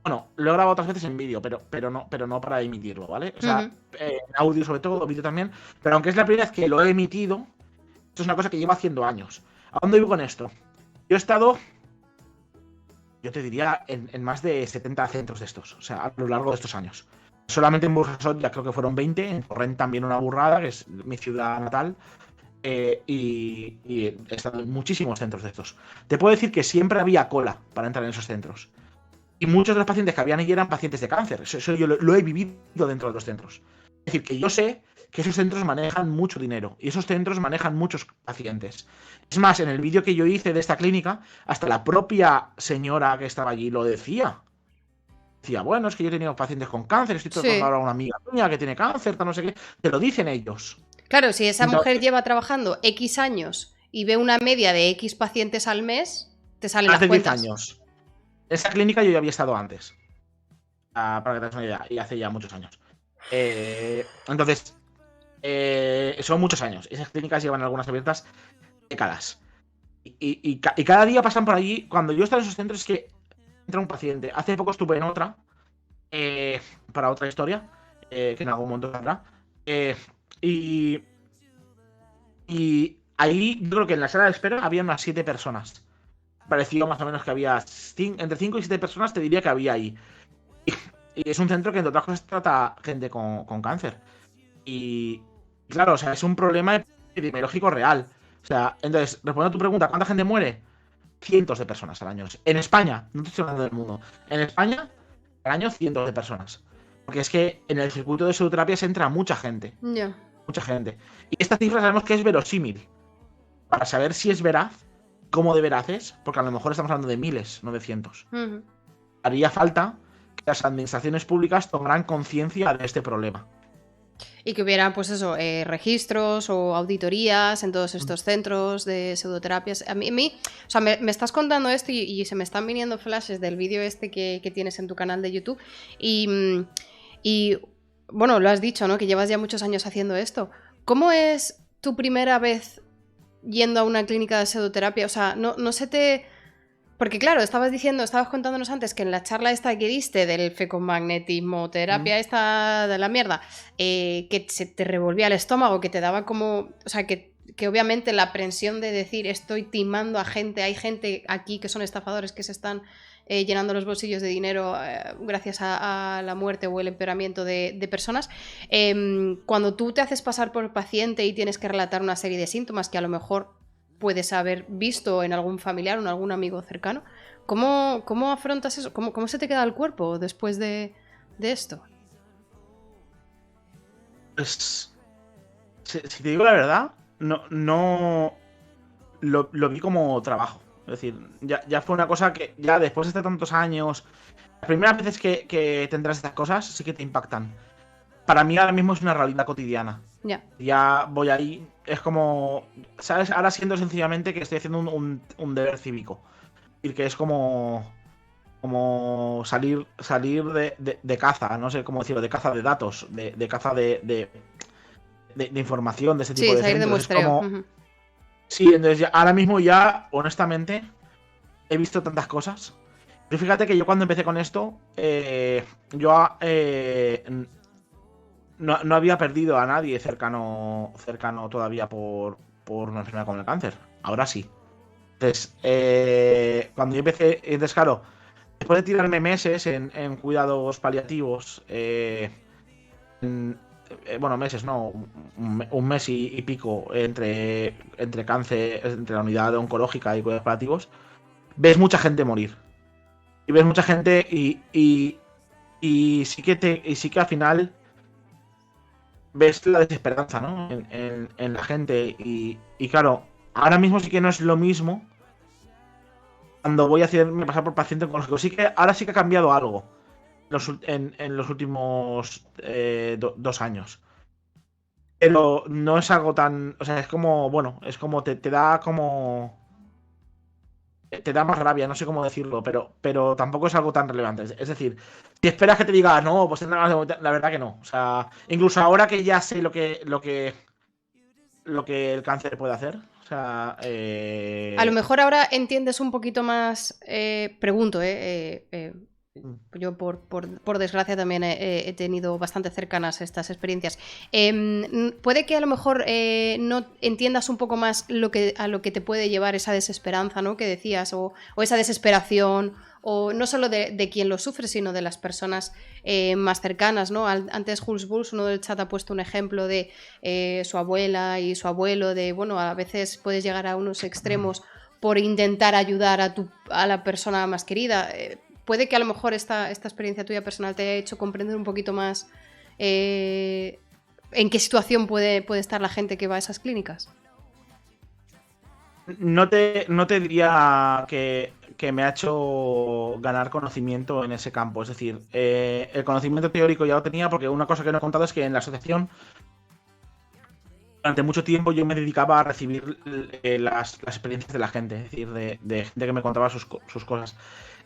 bueno, lo he grabado otras veces en vídeo, pero no para emitirlo, ¿vale? O sea, Ujú. en audio sobre todo, vídeo también, pero aunque es la primera vez que lo he emitido, esto es una cosa que llevo haciendo años. ¿A dónde vivo con esto? Yo he estado, yo te diría, en más de 70 centros de estos, o sea, a lo largo de estos años. Solamente en Burjasot ya creo que fueron 20, en Torrent también una burrada, que es mi ciudad natal, y he estado en muchísimos centros de estos. Te puedo decir que siempre había cola para entrar en esos centros. Y muchos de los pacientes que habían allí eran pacientes de cáncer. Eso yo lo he vivido dentro de los centros. Es decir, que yo sé que esos centros manejan mucho dinero y esos centros manejan muchos pacientes. Es más, en el vídeo que yo hice de esta clínica, hasta la propia señora que estaba allí lo decía. Decía, bueno, es que yo he tenido pacientes con cáncer, estoy tratando Sí. ahora a una amiga mía que tiene cáncer, tal, no sé qué. Te lo dicen ellos. Claro, si esa mujer Entonces, lleva trabajando X años y ve una media de X pacientes al mes, te salen más las de 10 cuentas. años. En esa clínica yo ya había estado antes. Para que te hagas una idea, y hace ya muchos años. Entonces, son muchos años. Esas clínicas llevan algunas abiertas décadas. Y cada día pasan por allí. Cuando yo estaba en esos centros es que entra un paciente. Hace poco estuve en otra, para otra historia, que en algún momento saldrá. Eh, y, y ahí yo creo que en la sala de espera había unas 7 personas. Pareció más o menos que había entre 5 y 7 personas, te diría que había ahí. Y es un centro que, entre otras cosas, trata gente con cáncer. Y claro, o sea, es un problema epidemiológico real. O sea, entonces, respondiendo a tu pregunta, ¿cuánta gente muere? Cientos de personas al año. En España, no te estoy hablando del mundo. En España, al año, cientos de personas. Porque es que en el circuito de pseudoterapia se entra mucha gente. Ya. Mucha gente. Y esta cifra sabemos que es verosímil. Para saber si es veraz, cómo de veraz es, porque a lo mejor estamos hablando de miles, no de cientos. Haría falta que las administraciones públicas tomaran conciencia de este problema. Y que hubiera, pues eso, registros o auditorías en todos estos centros de pseudoterapias. A mí o sea, me estás contando esto y se me están viniendo flashes del vídeo este que tienes en tu canal de YouTube. Y bueno, lo has dicho, ¿no? Que llevas ya muchos años haciendo esto. ¿Cómo es tu primera vez yendo a una clínica de pseudoterapia? O sea, no se te... Porque claro, estabas contándonos antes que en la charla esta que diste del fecomagnetismo, terapia esta de la mierda, que se te revolvía el estómago, que te daba como... O sea, que obviamente la aprensión de decir estoy timando a gente, hay gente aquí que son estafadores que se están llenando los bolsillos de dinero gracias a la muerte o el empeoramiento de personas. Cuando tú te haces pasar por paciente y tienes que relatar una serie de síntomas que a lo mejor puedes haber visto en algún familiar o en algún amigo cercano, ¿cómo afrontas eso? ¿Cómo se te queda el cuerpo después de esto? Pues, si te digo la verdad, no lo vi como trabajo. Es decir, ya fue una cosa que ya después de tantos años, las primeras veces que tendrás estas cosas sí que te impactan. Para mí ahora mismo es una realidad cotidiana. Ya voy ahí, es como, ¿sabes? Ahora siento sencillamente que estoy haciendo un deber cívico. Y que es como salir de caza, no sé cómo decirlo, de caza de datos, de caza de información, de ese tipo de salir centros. De muestreo. Es como... Sí, entonces ahora mismo ya, honestamente, he visto tantas cosas. Pero fíjate que yo cuando empecé con esto, no había perdido a nadie cercano todavía por una enfermedad como el cáncer. Ahora sí. Entonces, cuando yo empecé, entonces claro, después de tirarme meses en cuidados paliativos, bueno, meses, no, un mes y pico entre cáncer, entre la unidad oncológica y cuidados paliativos, ves mucha gente morir. Y ves mucha gente y sí que al final ves la desesperanza, ¿no? En la gente. Y claro, ahora mismo sí que no es lo mismo cuando voy a hacerme pasar por paciente oncológico. Ahora sí que ha cambiado algo en los últimos 2 años. Pero no es algo tan... O sea, es como... Bueno, es como te da como... Te da más rabia, no sé cómo decirlo, pero tampoco es algo tan relevante. Es decir, si esperas que te diga, no, pues la verdad que no. O sea, incluso ahora que ya sé lo que el cáncer puede hacer. O sea, A lo mejor ahora entiendes un poquito más, pregunto, yo por desgracia también he tenido bastante cercanas estas experiencias. Puede que a lo mejor no entiendas un poco más a lo que te puede llevar esa desesperanza, ¿no? Que decías, o esa desesperación, o no solo de quien lo sufre, sino de las personas más cercanas, ¿no? Antes Jules Bulls, uno del chat, ha puesto un ejemplo de su abuela y su abuelo, de, bueno, a veces puedes llegar a unos extremos por intentar ayudar a la persona más querida. Puede que a lo mejor esta experiencia tuya personal te haya hecho comprender un poquito más en qué situación puede estar la gente que va a esas clínicas. No te diría que me ha hecho ganar conocimiento en ese campo. Es decir, el conocimiento teórico ya lo tenía, porque una cosa que no he contado es que en la asociación durante mucho tiempo yo me dedicaba a recibir las experiencias de la gente. Es decir, de gente que me contaba sus cosas.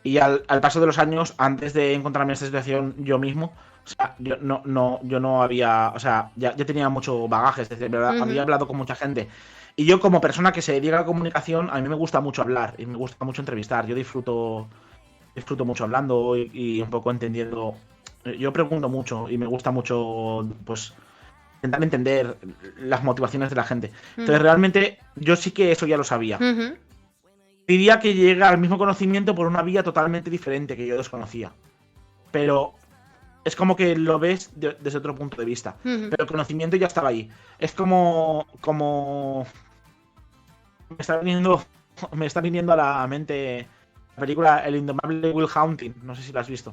Y al paso de los años, antes de encontrarme en esta situación yo mismo, o sea, yo no había, o sea, ya tenía mucho bagaje, es decir, había hablado con mucha gente. Y yo, como persona que se dedica a la comunicación, a mí me gusta mucho hablar y me gusta mucho entrevistar. Yo disfruto mucho hablando y un poco entendiendo. Yo pregunto mucho y me gusta mucho, pues, intentar entender las motivaciones de la gente. Entonces, realmente, yo sí que eso ya lo sabía. Diría que llega al mismo conocimiento por una vía totalmente diferente que yo desconocía. Pero es como que lo ves desde otro punto de vista. Pero el conocimiento ya estaba ahí. Es como me está viniendo a la mente La película El indomable Will Hunting, no sé si la has visto.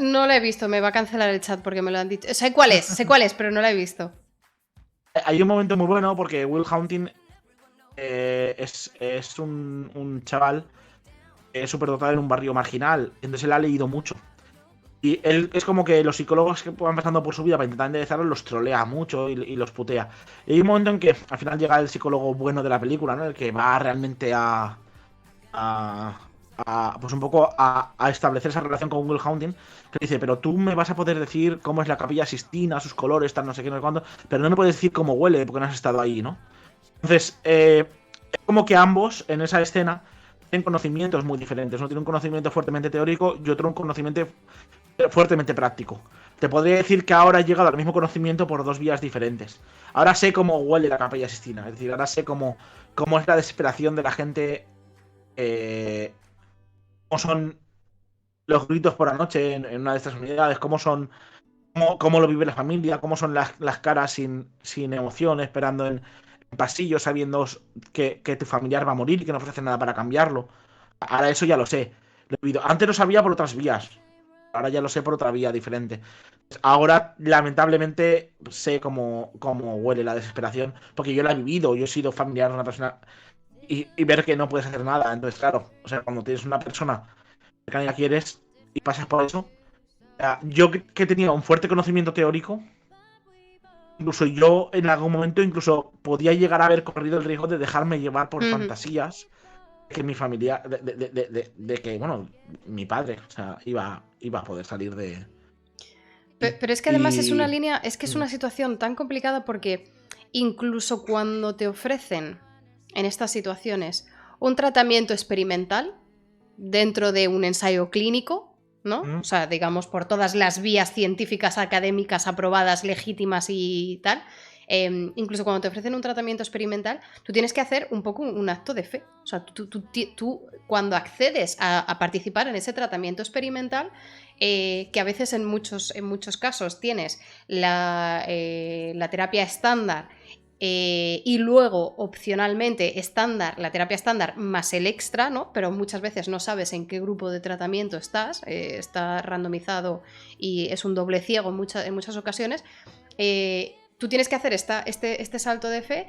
No la he visto, me va a cancelar el chat porque me lo han dicho. Sé cuál es, pero no la he visto. Hay un momento muy bueno porque Will Hunting es un chaval superdotado en un barrio marginal, entonces él ha leído mucho. Y él es como que los psicólogos que van pasando por su vida para intentar enderezarlos los trolea mucho y los putea. Y hay un momento en que al final llega el psicólogo bueno de la película, ¿no? El que va realmente pues un poco a establecer esa relación con Will Hunting, que dice, pero tú me vas a poder decir cómo es la Capilla Sistina, sus colores, tal, no sé qué, no sé cuándo, pero no me puedes decir cómo huele porque no has estado ahí, ¿no? Entonces, es como que ambos en esa escena tienen conocimientos muy diferentes. Uno tiene un conocimiento fuertemente teórico y otro un conocimiento fuertemente práctico. Te podría decir que ahora he llegado al mismo conocimiento por dos vías diferentes. Ahora sé cómo huele la Capilla Sistina, es decir, ahora sé cómo es la desesperación de la gente, cómo son los gritos por la noche en una de estas unidades, cómo lo vive la familia, cómo son las caras sin emoción, esperando en pasillos, sabiendo que tu familiar va a morir y que no ofrece nada para cambiarlo. Ahora eso ya lo sé. Lo he vivido. Antes lo sabía por otras vías. Ahora ya lo sé por otra vía diferente. Ahora, lamentablemente, sé cómo huele la desesperación, porque yo la he vivido, yo he sido familiar de una persona y ver que no puedes hacer nada. Entonces, claro, o sea, cuando tienes una persona que la quieres y pasas por eso, yo que tenía un fuerte conocimiento teórico, incluso yo en algún momento incluso podía llegar a haber corrido el riesgo de dejarme llevar por fantasías que mi familia, de que, bueno, mi padre, o sea, iba a poder salir de... Pero es que además es una línea, es que es una situación tan complicada porque incluso cuando te ofrecen en estas situaciones un tratamiento experimental dentro de un ensayo clínico, ¿no? O sea, digamos, por todas las vías científicas, académicas, aprobadas, legítimas y tal, incluso cuando te ofrecen un tratamiento experimental, tú tienes que hacer un poco un acto de fe. O sea, tú cuando accedes a participar en ese tratamiento experimental, que a veces en muchos casos tienes la terapia estándar, y luego, opcionalmente, la terapia estándar más el extra, ¿no? Pero muchas veces no sabes en qué grupo de tratamiento estás, está randomizado y es un doble ciego en muchas ocasiones. Tú tienes que hacer este salto de fe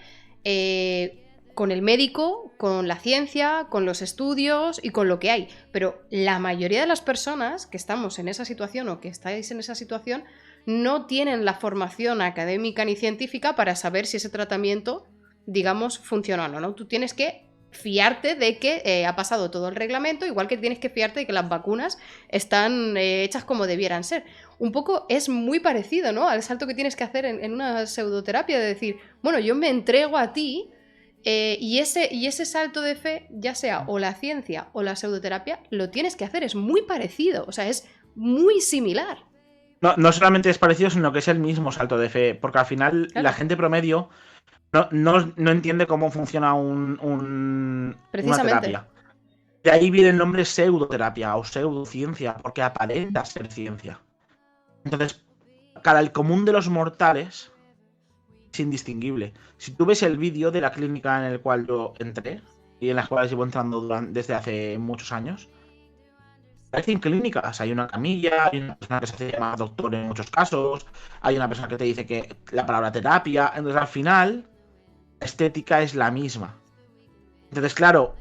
con el médico, con la ciencia, con los estudios y con lo que hay. Pero la mayoría de las personas que estamos en esa situación o que estáis en esa situación no tienen la formación académica ni científica para saber si ese tratamiento, digamos, funciona o no, ¿no? Tú tienes que fiarte de que ha pasado todo el reglamento, igual que tienes que fiarte de que las vacunas están hechas como debieran ser. Un poco es muy parecido, ¿no?, al salto que tienes que hacer en una pseudoterapia, de decir, bueno, yo me entrego a ti, y ese salto de fe, ya sea o la ciencia o la pseudoterapia, lo tienes que hacer, es muy parecido, o sea, es muy similar. No solamente es parecido, sino que es el mismo salto de fe, porque al final la gente promedio no entiende cómo funciona una terapia. De ahí viene el nombre pseudoterapia o pseudociencia, porque aparenta ser ciencia. Entonces, para el común de los mortales, es indistinguible. Si tú ves el vídeo de la clínica en el cual yo entré, y en las cuales llevo entrando desde hace muchos años, parecen clínicas. Hay una camilla, hay una persona que se hace llamar doctor en muchos casos, hay una persona que te dice que la palabra terapia. Entonces, al final, la estética es la misma. Entonces, claro,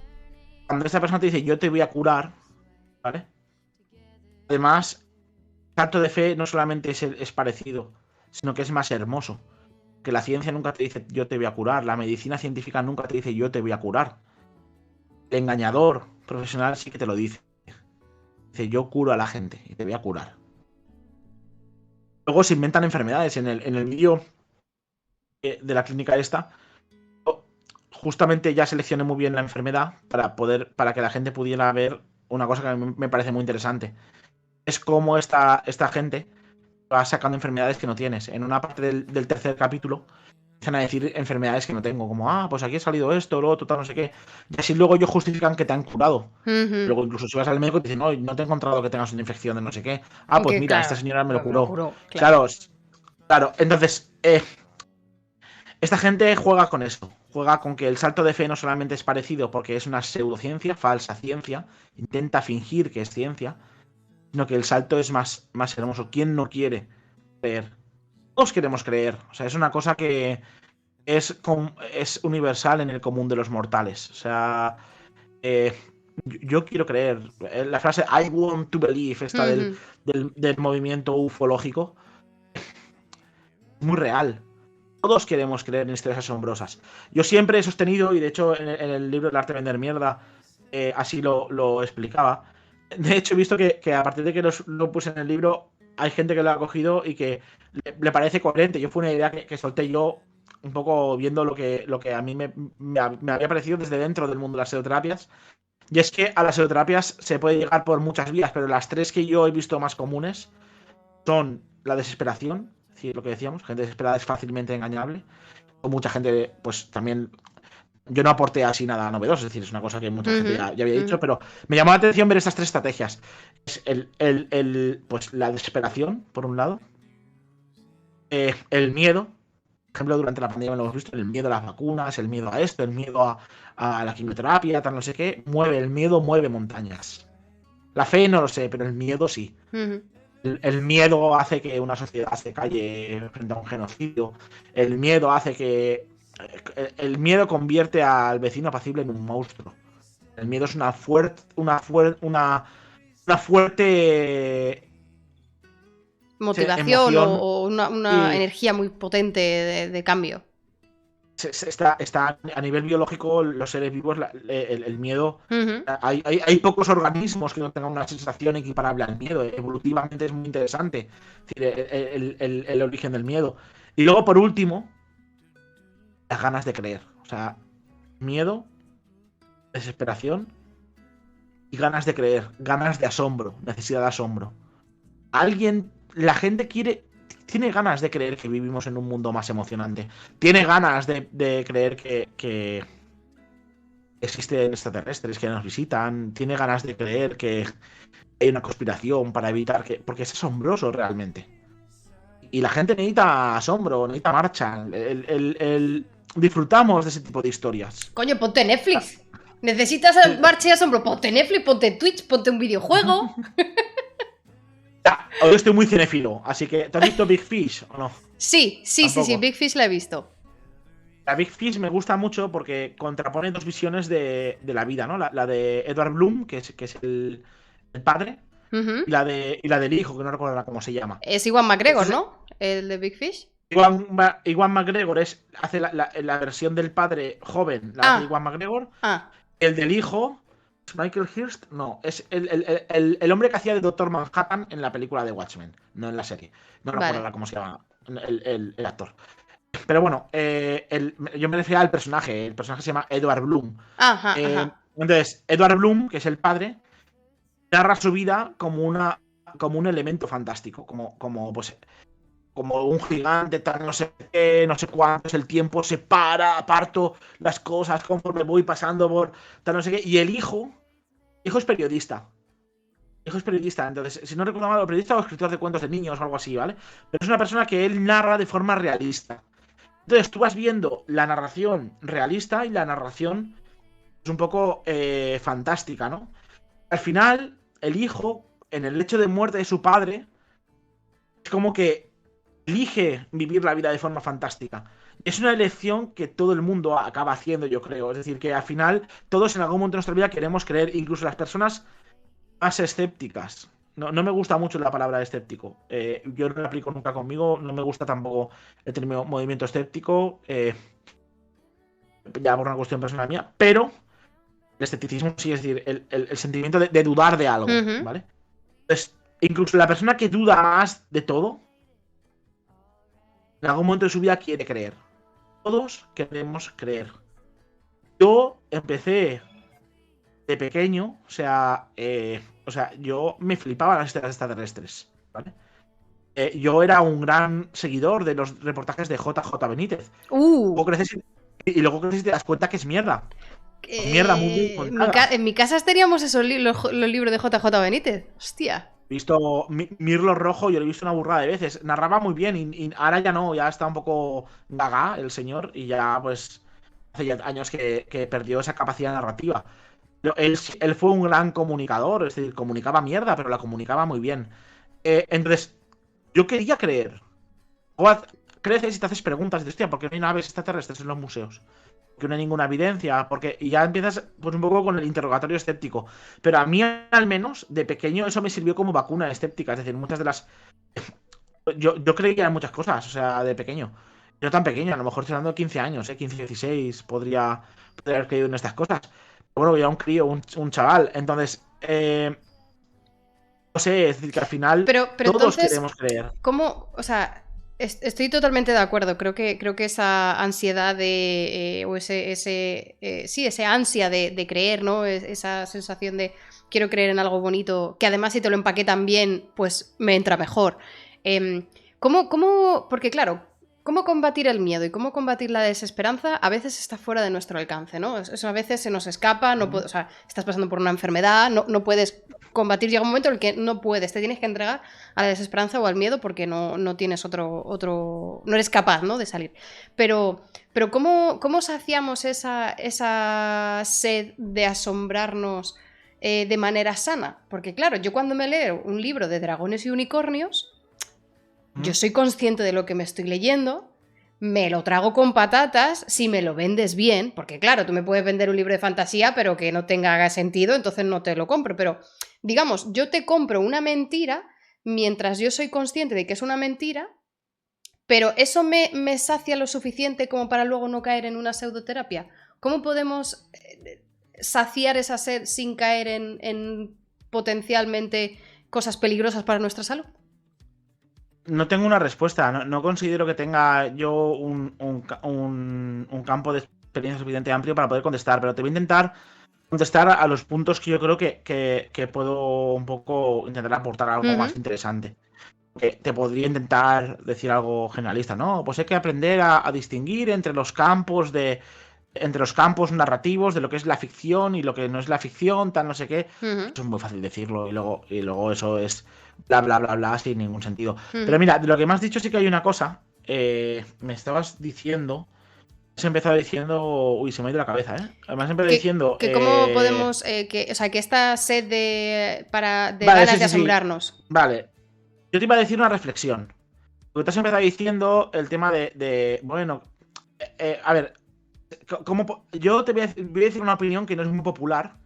cuando esta persona te dice yo te voy a curar, ¿vale? Además, el salto de fe no solamente es parecido, sino que es más hermoso. Que la ciencia nunca te dice yo te voy a curar, la medicina científica nunca te dice yo te voy a curar. El engañador profesional sí que te lo dice. Dice yo curo a la gente y te voy a curar. Luego se inventan enfermedades. En el vídeo de la clínica esta, justamente ya seleccioné muy bien la enfermedad para que la gente pudiera ver una cosa que a mí me parece muy interesante. Es cómo esta gente va sacando enfermedades que no tienes. En una parte del tercer capítulo empiezan a decir enfermedades que no tengo, como, pues aquí ha salido esto, lo otro, tal, no sé qué. Y así luego ellos justifican que te han curado. Luego incluso si vas al médico te dicen, no te he encontrado que tengas una infección de no sé qué. Pues mira, claro, esta señora me lo curó. Claro. Claro. Entonces, Esta gente juega con eso, juega con que el salto de fe no solamente es parecido porque es una pseudociencia, falsa ciencia, intenta fingir que es ciencia, sino que el salto es más hermoso. ¿Quién no quiere creer? Todos queremos creer, o sea, es una cosa que es universal en el común de los mortales, o sea, eh, yo quiero creer. La frase I want to believe, esta del movimiento ufológico, muy real. Todos queremos creer en historias asombrosas. Yo siempre he sostenido, y de hecho en el libro El arte de vender mierda así lo explicaba. De hecho he visto que a partir de que lo puse en el libro, hay gente que lo ha cogido y que le parece coherente. Yo fue una idea que solté yo un poco viendo lo que a mí me había parecido desde dentro del mundo de las pseudoterapias. Y es que a las pseudoterapias se puede llegar por muchas vías, pero las tres que yo he visto más comunes son la desesperación, es decir, lo que decíamos, gente desesperada es fácilmente engañable, o mucha gente, pues también, yo no aporté así nada novedoso, es decir, es una cosa que mucha gente ya había dicho, pero me llamó la atención ver estas tres estrategias. Es pues la desesperación, por un lado, el miedo, por ejemplo, durante la pandemia lo hemos visto, el miedo a las vacunas, el miedo a esto, el miedo a la quimioterapia, tal no sé qué, el miedo mueve montañas. La fe no lo sé, pero el miedo sí. El miedo hace que una sociedad se calle frente a un genocidio. El miedo hace que... El miedo convierte al vecino apacible en un monstruo. El miedo es una fuerte motivación o una energía muy potente de cambio. Está a nivel biológico, los seres vivos, el miedo. Hay pocos organismos que no tengan una sensación equiparable al miedo. Evolutivamente es muy interesante, es decir, el origen del miedo. Y luego, por último, las ganas de creer. O sea, miedo, desesperación y ganas de creer, ganas de asombro, necesidad de asombro. La gente tiene ganas de creer que vivimos en un mundo más emocionante. Tiene ganas de creer que existen extraterrestres que nos visitan. Tiene ganas de creer que hay una conspiración para evitar que... Porque es asombroso realmente. Y la gente necesita asombro, necesita marcha. Disfrutamos de ese tipo de historias. Coño, ponte Netflix. ¿Necesitas marcha y asombro? Ponte Netflix, ponte Twitch, ponte un videojuego. Hoy estoy muy cinéfilo, así que ¿te has visto Big Fish o no? Sí, Big Fish la he visto. La Big Fish me gusta mucho porque contrapone dos visiones de la vida, ¿no? La de Edward Bloom, que es el padre, y la del hijo, que no recuerdo ahora cómo se llama. Es Ewan McGregor, ¿no? El de Big Fish. Ewan McGregor hace la versión del padre joven, la de Ewan McGregor. El del hijo, Michael Hirst, no, es el hombre que hacía de Doctor Manhattan en la película de Watchmen, no en la serie. No recuerdo cómo se llama el actor. Pero bueno, yo me refería al personaje. El personaje se llama Edward Bloom. Entonces, Edward Bloom, que es el padre, narra su vida como un elemento fantástico, como un gigante, tal, no sé qué, no sé cuánto es el tiempo, se aparto las cosas conforme voy pasando por tal, no sé qué. Y el hijo es periodista. Entonces, si no recuerdo mal, periodista o escritor de cuentos de niños o algo así, ¿vale? Pero es una persona que él narra de forma realista. Entonces, tú vas viendo la narración realista y la narración es un poco fantástica, ¿no? Al final, el hijo, en el lecho de muerte de su padre, es como que elige vivir la vida de forma fantástica. Es una elección que todo el mundo acaba haciendo, yo creo. Es decir, que al final todos en algún momento de nuestra vida queremos creer, incluso las personas más escépticas. No me gusta mucho la palabra escéptico. Yo no la aplico nunca conmigo. No me gusta tampoco el término movimiento escéptico. Ya por una cuestión personal mía. Pero el escepticismo sí, es decir, el sentimiento de dudar de algo, ¿vale? Entonces, incluso la persona que duda más de todo, en algún momento de su vida quiere creer. Todos queremos creer. Yo empecé de pequeño, o sea, yo me flipaba las historias extraterrestres, ¿vale? Yo era un gran seguidor de los reportajes de JJ Benítez. Luego creces y te das cuenta que es mierda. Mierda muy bien contada. En mi casa teníamos esos los libros de JJ Benítez. Hostia. He visto Mirlo Rojo, yo lo he visto una burrada de veces. Narraba muy bien y ahora ya no, ya está un poco gaga el señor y ya pues hace ya años que perdió esa capacidad narrativa. Pero él fue un gran comunicador, es decir, comunicaba mierda, pero la comunicaba muy bien. Entonces, yo quería creer. Creces y te haces preguntas, y dices, hostia, ¿por qué no hay naves extraterrestres en los museos? Que no hay ninguna evidencia, porque y ya empiezas pues un poco con el interrogatorio escéptico. Pero a mí, al menos, de pequeño, eso me sirvió como vacuna escéptica. Es decir, muchas de las. Yo creía en muchas cosas, o sea, de pequeño. Yo tan pequeño, a lo mejor estoy hablando de 15 años, 15, 16, podría haber creído en estas cosas. Pero bueno, ya un crío, un chaval. Entonces, no sé, es decir, que al final Pero todos entonces, queremos creer. ¿cómo? O sea, estoy totalmente de acuerdo. Creo que esa ansiedad o sí, esa ansia de creer, ¿no? Esa sensación de quiero creer en algo bonito, que además si te lo empaquetan bien, pues me entra mejor. Porque claro, cómo combatir el miedo y cómo combatir la desesperanza a veces está fuera de nuestro alcance, ¿no? Eso a veces se nos escapa, o sea, estás pasando por una enfermedad, no puedes combatir, llega un momento en el que no puedes, te tienes que entregar a la desesperanza o al miedo porque no tienes no eres capaz, ¿no? De salir. Pero ¿cómo saciamos esa sed de asombrarnos de manera sana? Porque claro, yo cuando me leo un libro de dragones y unicornios, yo soy consciente de lo que me estoy leyendo, me lo trago con patatas si me lo vendes bien, porque claro, tú me puedes vender un libro de fantasía pero que no tenga sentido, entonces no te lo compro, pero digamos, yo te compro una mentira mientras yo soy consciente de que es una mentira, pero eso me sacia lo suficiente como para luego no caer en una pseudoterapia. ¿Cómo podemos saciar esa sed sin caer en potencialmente cosas peligrosas para nuestra salud? No tengo una respuesta, no considero que tenga yo un campo de experiencia suficientemente amplio para poder contestar, pero te voy a intentar contestar a los puntos que yo creo que puedo un poco intentar aportar algo más interesante. Que te podría intentar decir algo generalista, ¿no? Pues hay que aprender a distinguir entre los campos narrativos de lo que es la ficción y lo que no es la ficción, tal no sé qué. Eso es muy fácil decirlo y luego eso es bla bla bla bla sin ningún sentido. Pero mira, de lo que me has dicho sí que hay una cosa. Me estabas diciendo. Has empezado diciendo. Uy, se me ha ido la cabeza, ¿eh? Además empezado diciendo. ¿Cómo podemos. O sea, que esta sed de Vale, ganas sí, de sí. asombrarnos. Vale. Yo te iba a decir una reflexión. Porque te has empezado diciendo el tema bueno. A ver. Yo te voy a decir una opinión que no es muy popular.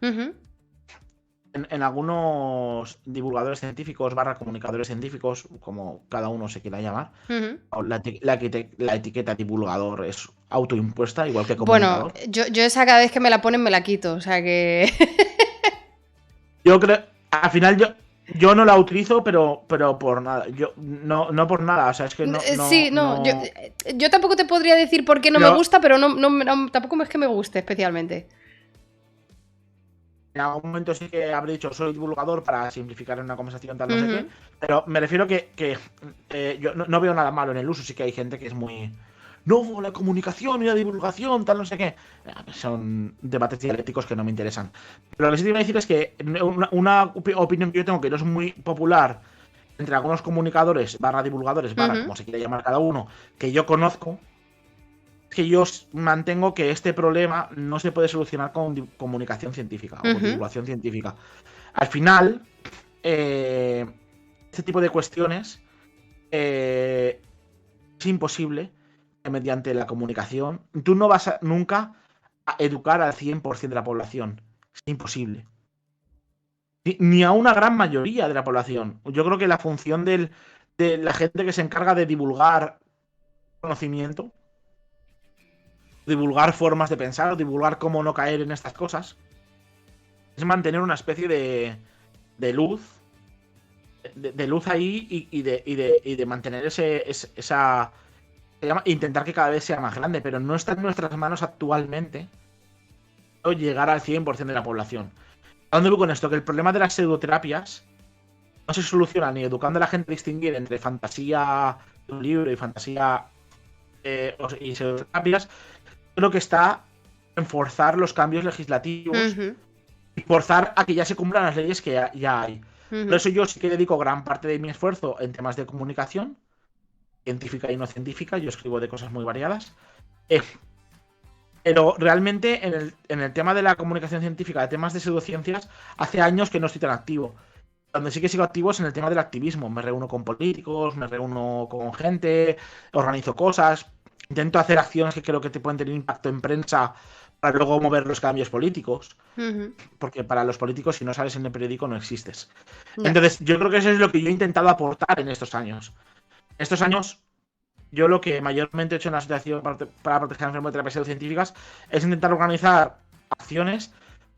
En algunos divulgadores científicos / comunicadores científicos, como cada uno se quiera llamar, la etiqueta divulgador es autoimpuesta, igual que comunicador. Bueno, yo esa cada vez que me la ponen me la quito, o sea que... Yo creo, al final yo no la utilizo, pero por nada. No por nada, o sea, es que no. Sí, no. Yo tampoco te podría decir por qué no me gusta, pero tampoco es que me guste especialmente. En algún momento sí que habré dicho soy divulgador para simplificar en una conversación tal no sé qué, pero me refiero que yo no veo nada malo en el uso. Sí que hay gente que es muy... No, la comunicación y la divulgación, tal no sé qué. Son debates dialécticos que no me interesan. Pero lo que sí te iba a decir es que una opinión que yo tengo que no es muy popular entre algunos comunicadores / divulgadores / como se quiera llamar cada uno, que yo conozco, que yo mantengo que este problema no se puede solucionar con comunicación científica o con divulgación científica. Al final, este tipo de cuestiones es imposible que mediante la comunicación tú no vas nunca a educar al 100% de la población. Es imposible. Ni a una gran mayoría de la población. Yo creo que la función de la gente que se encarga de divulgar conocimiento, divulgar formas de pensar o divulgar cómo no caer en estas cosas, es mantener una especie de luz de luz ahí y de mantener esa intentar que cada vez sea más grande, pero no está en nuestras manos actualmente llegar al 100% de la población. ¿A dónde voy con esto? Que el problema de las pseudoterapias no se soluciona ni educando a la gente a distinguir entre fantasía de un libro y fantasía y pseudoterapias. Creo que está en forzar los cambios legislativos y forzar a que ya se cumplan las leyes que ya hay. Por eso yo sí que dedico gran parte de mi esfuerzo en temas de comunicación, científica y no científica. Yo escribo de cosas muy variadas. Pero realmente en el tema de la comunicación científica, de temas de pseudociencias, hace años que no estoy tan activo. Donde sí que sigo activo es en el tema del activismo. Me reúno con políticos, me reúno con gente, organizo cosas, intento hacer acciones que creo que te pueden tener impacto en prensa para luego mover los cambios políticos. Porque para los políticos, si no sales en el periódico, no existes. No. Entonces, yo creo que eso es lo que yo he intentado aportar en estos años. Estos años, yo lo que mayormente he hecho en la Asociación para proteger enfermos de terapias pseudocientíficas es intentar organizar acciones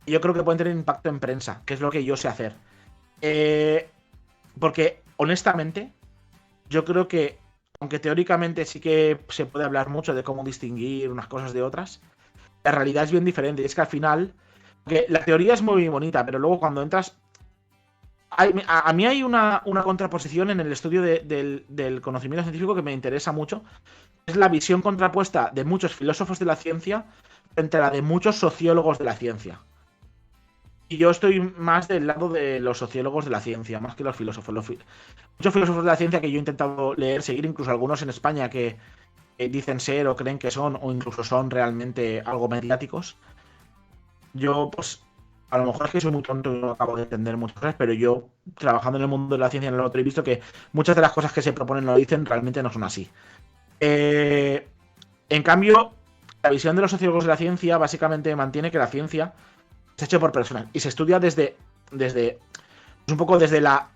que yo creo que pueden tener impacto en prensa, que es lo que yo sé hacer. Porque, honestamente, yo creo que, aunque teóricamente sí que se puede hablar mucho de cómo distinguir unas cosas de otras, la realidad es bien diferente. Es que al final, porque la teoría es muy bonita, pero luego cuando entras... A mí hay una contraposición en el estudio del conocimiento científico que me interesa mucho. Es la visión contrapuesta de muchos filósofos de la ciencia frente a la de muchos sociólogos de la ciencia. Y yo estoy más del lado de los sociólogos de la ciencia, más que los filósofos. Muchos filósofos de la ciencia que yo he intentado leer, seguir, incluso algunos en España que dicen ser o creen que son, o incluso son realmente algo mediáticos. Yo, pues, a lo mejor es que soy muy tonto y no acabo de entender muchas cosas, pero yo, trabajando en el mundo de la ciencia en el otro, he visto que muchas de las cosas que se proponen o dicen realmente no son así. En cambio, la visión de los sociólogos de la ciencia básicamente mantiene que la ciencia se ha hecho por personas y se estudia desde pues un poco desde la...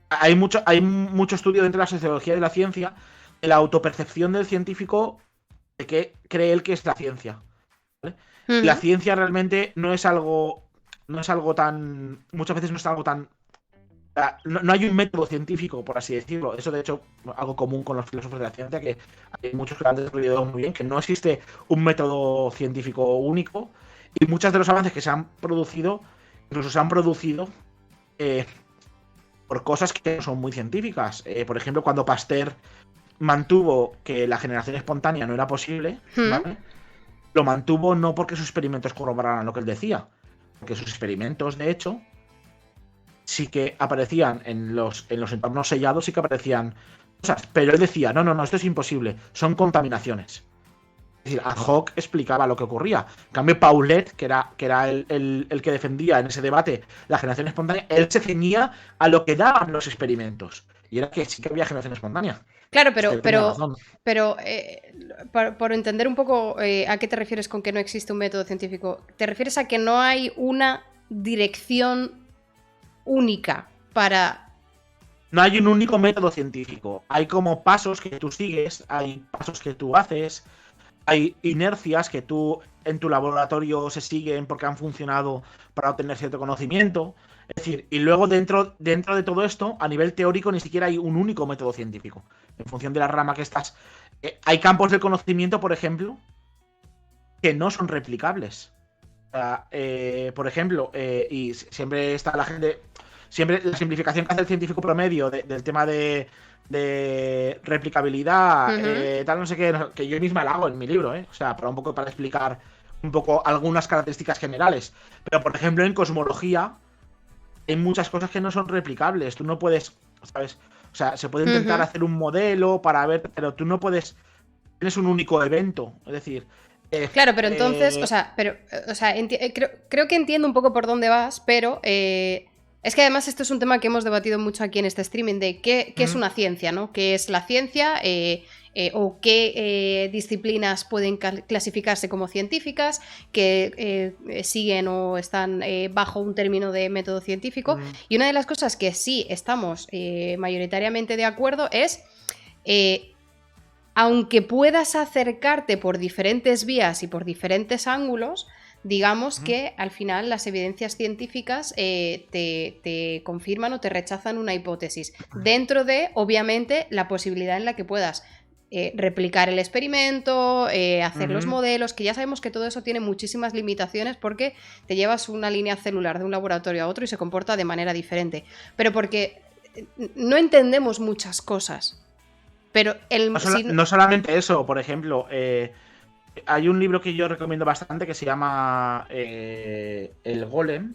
Hay mucho estudio dentro de la sociología de la ciencia de la autopercepción del científico de que cree él que es la ciencia, ¿vale? La ciencia realmente no es algo tan... Muchas veces no es algo tan... No hay un método científico, por así decirlo. Eso, de hecho, algo común con los filósofos de la ciencia, que hay muchos que lo han desarrollado muy bien, que no existe un método científico único. Y muchos de los avances que se han producido, incluso se han producido por cosas que no son muy científicas. Por ejemplo, cuando Pasteur mantuvo que la generación espontánea no era posible, ¿vale? Lo mantuvo no porque sus experimentos corroboraran lo que él decía, porque sus experimentos, de hecho, sí que aparecían en los entornos sellados, sí que aparecían cosas, pero él decía, no, esto es imposible, son contaminaciones. Es decir, ad hoc explicaba lo que ocurría. En cambio, Paulet, que era el que defendía en ese debate la generación espontánea, él se ceñía a lo que daban los experimentos. Y era que sí que había generación espontánea. Claro, pero por entender un poco a qué te refieres con que no existe un método científico, ¿te refieres a que no hay una dirección única para...? No hay un único método científico. Hay como pasos que tú sigues, hay pasos que tú haces, hay inercias que tú en tu laboratorio se siguen porque han funcionado para obtener cierto conocimiento. Es decir, y luego dentro de todo esto, a nivel teórico, ni siquiera hay un único método científico. En función de la rama que estás. Hay campos del conocimiento, por ejemplo, que no son replicables. Por ejemplo, y siempre está la gente... Siempre la simplificación que hace el científico promedio del tema de replicabilidad, tal, no sé qué, que yo misma la hago en mi libro, o sea, para explicar un poco algunas características generales. Pero, por ejemplo, en cosmología hay muchas cosas que no son replicables. Tú no puedes, ¿sabes? O sea, se puede intentar hacer un modelo para ver, pero tú no puedes... Tienes un único evento, es decir... Claro, pero entonces, creo que entiendo un poco por dónde vas, pero... Es que además esto es un tema que hemos debatido mucho aquí en este streaming, de qué es una ciencia, ¿no? ¿Qué es la ciencia? O qué disciplinas pueden clasificarse como científicas, que siguen o están bajo un término de método científico. Y una de las cosas que sí estamos mayoritariamente de acuerdo es... aunque puedas acercarte por diferentes vías y por diferentes ángulos, digamos que al final las evidencias científicas te confirman o te rechazan una hipótesis, dentro de, obviamente, la posibilidad en la que puedas replicar el experimento, hacer los modelos, que ya sabemos que todo eso tiene muchísimas limitaciones porque te llevas una línea celular de un laboratorio a otro y se comporta de manera diferente, pero porque no entendemos muchas cosas. Pero no solamente eso, por ejemplo... hay un libro que yo recomiendo bastante que se llama El Golem,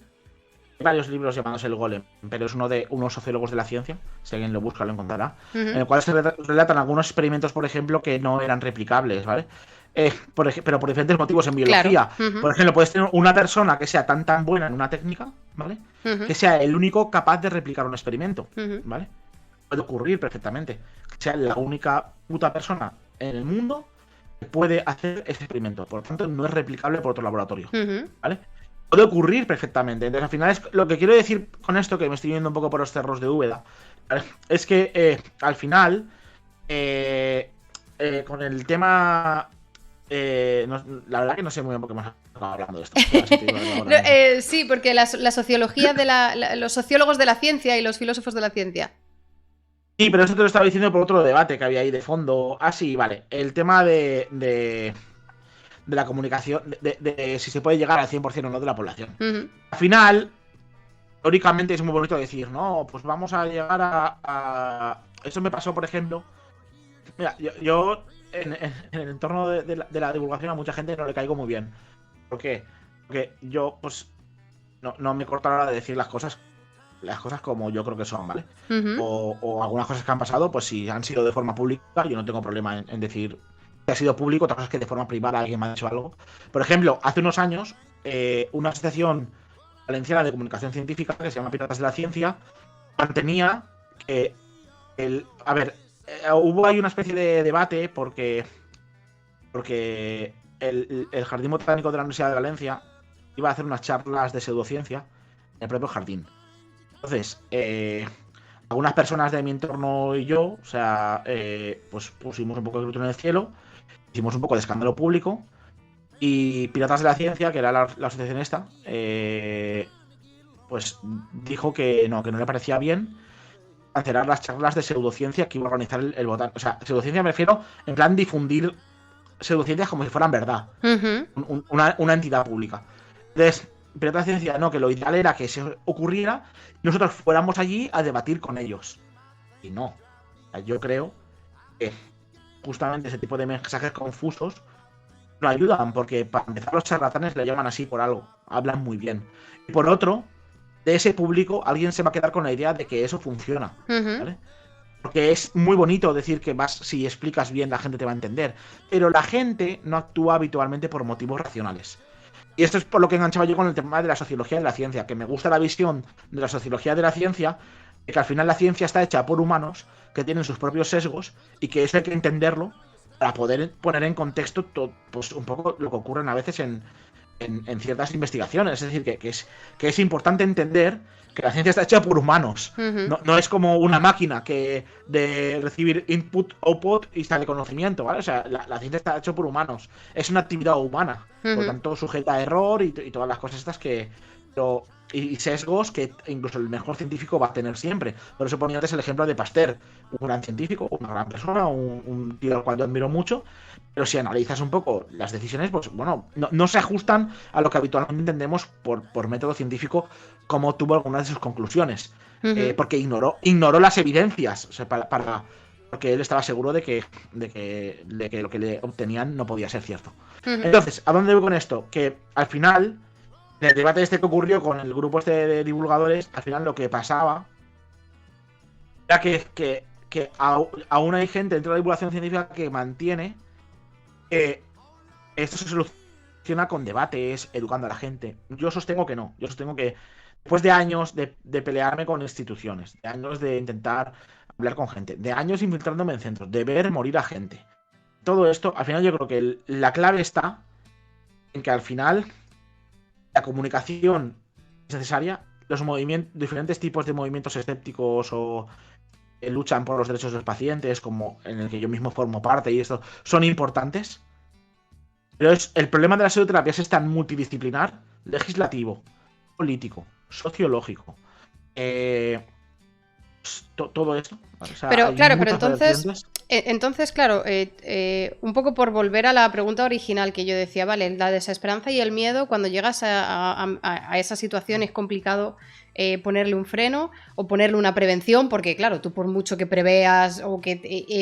varios libros llamándose El Golem, pero es uno de unos sociólogos de la ciencia, si alguien lo busca lo encontrará, Ujú. en el cual se relatan algunos experimentos, por ejemplo, que no eran replicables, ¿vale? Pero por diferentes motivos en Claro. biología. Ujú. Por ejemplo, puedes tener una persona que sea tan buena en una técnica, ¿vale? Ujú. Que sea el único capaz de replicar un experimento, Ujú. ¿vale? Puede ocurrir perfectamente. Que sea la única puta persona en el mundo que puede hacer ese experimento. Por lo tanto, no es replicable por otro laboratorio, Ujú. ¿vale? Puede ocurrir perfectamente. Entonces, al final, lo que quiero decir con esto, que me estoy yendo un poco por los cerros de Úbeda, ¿vale? Es que al final, con el tema. La verdad que no sé muy bien por qué hemos acabado hablando de esto. No, sí, porque la sociología los sociólogos de la ciencia y los filósofos de la ciencia. Sí, pero eso te lo estaba diciendo por otro debate que había ahí de fondo. Ah, sí, vale. El tema de la comunicación, de si se puede llegar al 100% o no de la población. Ujú. Al final, teóricamente es muy bonito decir, no, pues vamos a llegar a... Eso me pasó, por ejemplo. Mira, yo en el entorno de la divulgación a mucha gente no le caigo muy bien. ¿Por qué? Porque yo, pues, no me corto a la hora de decir las cosas como yo creo que son, ¿vale? Ujú. O algunas cosas que han pasado, pues si han sido de forma pública, yo no tengo problema en decir que ha sido público, otras cosas que de forma privada alguien me ha dicho algo. Por ejemplo, hace unos años, una asociación valenciana de comunicación científica que se llama Piratas de la Ciencia mantenía que a ver, hubo ahí una especie de debate porque el Jardín Botánico de la Universidad de Valencia iba a hacer unas charlas de pseudociencia en el propio jardín. Entonces, algunas personas de mi entorno y yo, o sea, pues pusimos un poco de grito en el cielo, hicimos un poco de escándalo público, y Piratas de la Ciencia, que era la asociación esta, pues dijo que no le parecía bien cancelar las charlas de pseudociencia que iba a organizar el Botánico. O sea, pseudociencia me refiero en plan difundir pseudociencias como si fueran verdad. Ujú. Una entidad pública. Entonces, Piratas de la Ciencia, no, que lo ideal era que se ocurriera y nosotros fuéramos allí a debatir con ellos. Y no. O sea, yo creo que justamente ese tipo de mensajes confusos no ayudan, porque para empezar los charlatanes le llaman así por algo. Hablan muy bien. Y por otro, de ese público alguien se va a quedar con la idea de que eso funciona. Ujú. ¿Vale? Porque es muy bonito decir que si explicas bien la gente te va a entender. Pero la gente no actúa habitualmente por motivos racionales. Y esto es por lo que enganchaba yo con el tema de la sociología de la ciencia, que me gusta la visión de la sociología de la ciencia, de que al final la ciencia está hecha por humanos que tienen sus propios sesgos y que eso hay que entenderlo para poder poner en contexto pues un poco lo que ocurren a veces en ciertas investigaciones. Es decir, que es importante entender que la ciencia está hecha por humanos. Ujú. No es como una máquina que de recibir input, output y sale conocimiento, ¿vale? O sea, la ciencia está hecha por humanos. Es una actividad humana. Por lo Ujú. tanto, sujeta a error y todas las cosas estas y sesgos que incluso el mejor científico va a tener siempre. Por eso ponía antes el ejemplo de Pasteur, un gran científico, una gran persona, un tío al cual yo admiro mucho, pero si analizas un poco las decisiones, pues bueno, no se ajustan a lo que habitualmente entendemos por método científico, como tuvo algunas de sus conclusiones. Ujú. Porque ignoró las evidencias, o sea, porque él estaba seguro de que lo que le obtenían no podía ser cierto. Ujú. Entonces, ¿a dónde voy con esto? Que al final, en el debate este que ocurrió con el grupo este de divulgadores, al final lo que pasaba era que aún hay gente dentro de la divulgación científica que mantiene que esto se soluciona con debates, educando a la gente. Yo sostengo que no. Yo sostengo que después de años de pelearme con instituciones, de años de intentar hablar con gente, de años infiltrándome en centros, de ver morir a gente, todo esto, al final yo creo que la clave está en que al final la comunicación es necesaria, los movimientos, diferentes tipos de movimientos escépticos o luchan por los derechos de los pacientes, como en el que yo mismo formo parte y esto, son importantes. Pero el problema de la pseudoterapia es tan multidisciplinar, legislativo, político, sociológico, todo esto. O sea, Pero hay claro, pero muchas entonces, vertientes. Entonces, claro, un poco por volver a la pregunta original que yo decía, vale, la desesperanza y el miedo, cuando llegas a esa situación es complicado ponerle un freno o ponerle una prevención, porque claro, tú por mucho que preveas o que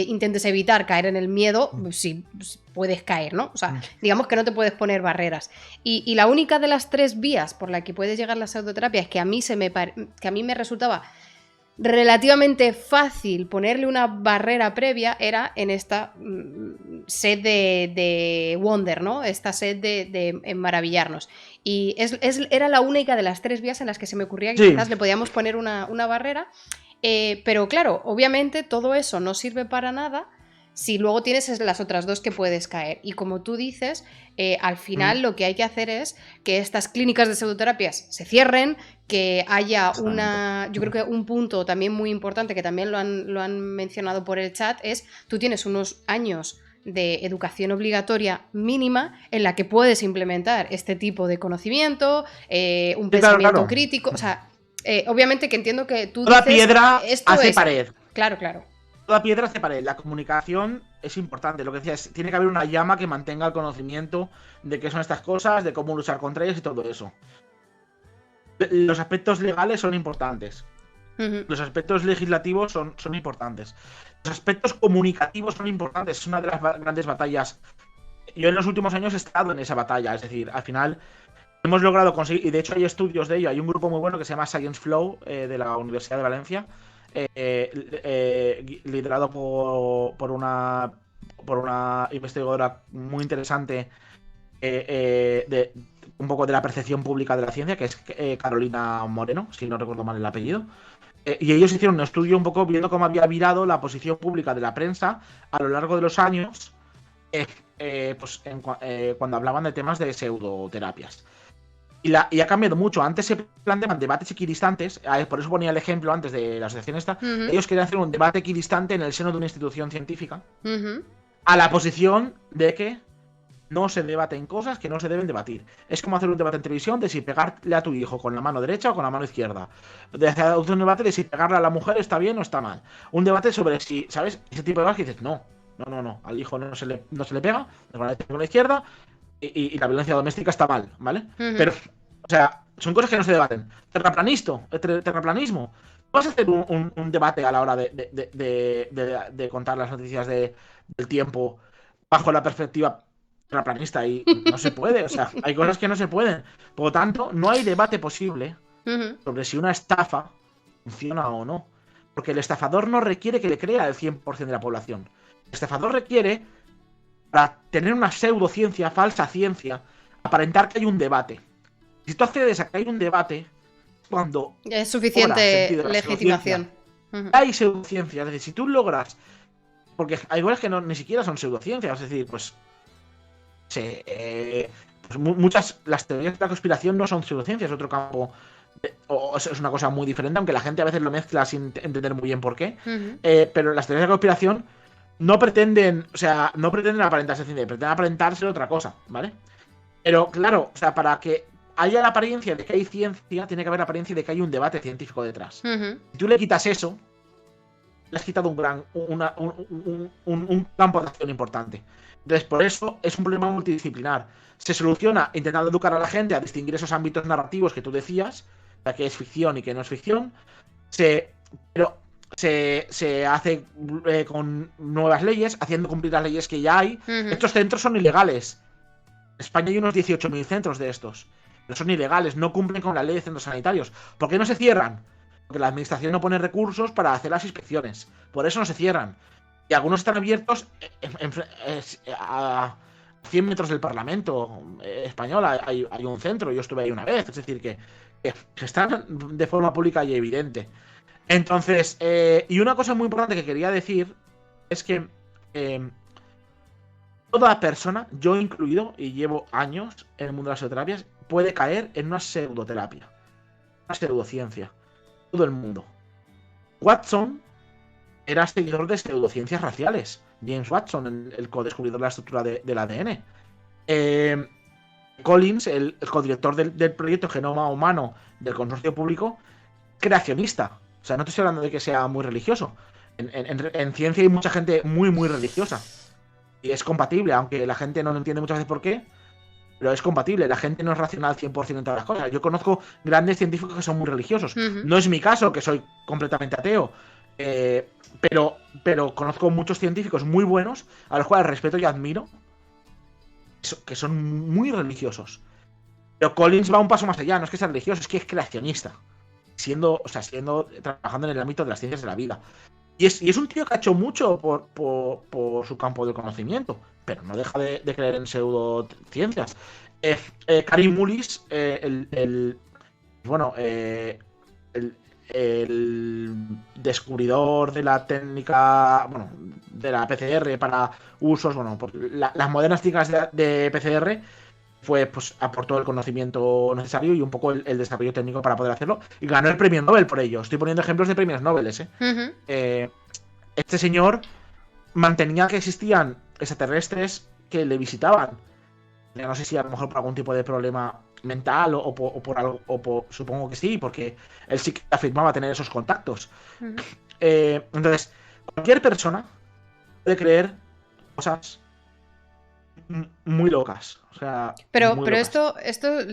intentes evitar caer en el miedo, sí puedes caer, ¿no? O sea, digamos que no te puedes poner barreras. Y la única de las 3 vías por la que puedes llegar a la pseudoterapia es que a mí me resultaba relativamente fácil ponerle una barrera previa, era en esta sed de wonder, ¿no? Esta sed de maravillarnos. Y era la única de las 3 vías en las que se me ocurría que quizás le podíamos poner una barrera. Pero claro, obviamente todo eso no sirve para nada si luego tienes las otras 2 que puedes caer. Y como tú dices, al final lo que hay que hacer es que estas clínicas de pseudoterapias se cierren, que haya yo creo que un punto también muy importante, que también lo han mencionado por el chat, es tú tienes unos años de educación obligatoria mínima en la que puedes implementar este tipo de conocimiento, un pensamiento crítico, o sea, obviamente que entiendo que tú toda dices... piedra hace pared. Claro. Toda piedra hace pared. La comunicación es importante. Lo que decía es, tiene que haber una llama que mantenga el conocimiento de qué son estas cosas, de cómo luchar contra ellas y todo eso. Los aspectos legales son importantes. Los aspectos legislativos son importantes. Los aspectos comunicativos son importantes. Es una de las grandes batallas. Yo en los últimos años he estado en esa batalla. Es decir, al final hemos logrado conseguir, y de hecho hay estudios de ello. Hay un grupo muy bueno que se llama Science Flow de la Universidad de Valencia, liderado por una investigadora muy interesante de un poco de la percepción pública de la ciencia, que es Carolina Moreno, si no recuerdo mal el apellido. Y ellos hicieron un estudio un poco viendo cómo había virado la posición pública de la prensa a lo largo de los años, cuando hablaban de temas de pseudoterapias. Y ha cambiado mucho. Antes se planteaban debates equidistantes, por eso ponía el ejemplo antes de la asociación esta. Ellos querían hacer un debate equidistante en el seno de una institución científica, a la posición de que no se debaten cosas que no se deben debatir. Es como hacer un debate en televisión de si pegarle a tu hijo con la mano derecha o con la mano izquierda. De hacer un debate de si pegarle a la mujer está bien o está mal. Un debate sobre si, ¿sabes? Ese tipo de cosas que dices, no. Al hijo no se le pega, con la izquierda, y la violencia doméstica está mal, ¿vale? Pero, o sea, son cosas que no se debaten. Terraplanismo. Vas a hacer un debate a la hora de contar las noticias del tiempo bajo la perspectiva terraplanista, y no se puede. O sea, hay cosas que no se pueden. Por lo tanto, no hay debate posible sobre si una estafa funciona o no. Porque el estafador no requiere que le crea el 100% de la población. El estafador requiere, para tener una pseudociencia, falsa ciencia, aparentar que hay un debate. Si tú accedes a que hay un debate, cuando es suficiente legitimación. Hay pseudociencia. Es decir, si tú logras... Porque hay cosas que ni siquiera son pseudociencias. Es decir, pues las teorías de la conspiración no son pseudociencias, es otro campo, o es una cosa muy diferente, aunque la gente a veces lo mezcla sin entender muy bien por qué. Pero las teorías de la conspiración no pretenden aparentarse ciencia, pretenden aparentarse otra cosa, ¿vale? Pero claro, o sea, para que haya la apariencia de que hay ciencia, tiene que haber la apariencia de que hay un debate científico detrás. Si tú le quitas eso, le has quitado un campo de acción importante. Entonces, por eso es un problema multidisciplinar. Se soluciona intentando educar a la gente a distinguir esos ámbitos narrativos que tú decías, que es ficción y que no es ficción. Pero se hace con nuevas leyes, haciendo cumplir las leyes que ya hay. Estos centros son ilegales. En España hay unos 18.000 centros de estos. Pero son ilegales, no cumplen con la ley de centros sanitarios. ¿Por qué no se cierran? Porque la administración no pone recursos para hacer las inspecciones. Por eso no se cierran. Y algunos están abiertos a 100 metros del Parlamento español. Hay un centro, yo estuve ahí una vez. Es decir, que están de forma pública y evidente. Entonces, y una cosa muy importante que quería decir es que toda persona, yo incluido, y llevo años en el mundo de las pseudoterapias, puede caer en una pseudoterapia, una pseudociencia. Todo el mundo. Watson era seguidor de pseudociencias raciales. James Watson, el co-descubridor de la estructura del ADN. Collins, el codirector del proyecto Genoma Humano del Consorcio Público, creacionista. O sea, no te estoy hablando de que sea muy religioso. en ciencia hay mucha gente muy, muy religiosa. Y es compatible, aunque la gente no entiende muchas veces por qué, pero es compatible. La gente no es racional 100% en todas las cosas. Yo conozco grandes científicos que son muy religiosos. No es mi caso, que soy completamente ateo. Pero conozco muchos científicos muy buenos, a los cuales respeto y admiro, que son muy religiosos. Pero Collins va un paso más allá, no es que sea religioso, es que es creacionista. Trabajando en el ámbito de las ciencias de la vida. Y es un tío que ha hecho mucho por su campo de conocimiento, pero no deja de creer en pseudociencias. Karim Mullis, el descubridor de la técnica, bueno, de la PCR para usos, bueno, las modernas técnicas de PCR, pues aportó el conocimiento necesario y un poco el desarrollo técnico para poder hacerlo, y ganó el premio Nobel por ello. Estoy poniendo ejemplos de premios Nobel, este señor mantenía que existían extraterrestres que le visitaban. Ya no sé si a lo mejor por algún tipo de problema mental o por algo, supongo que sí, porque él sí que afirmaba tener esos contactos. Entonces, cualquier persona puede creer cosas muy locas. O sea, pero locas. yo esto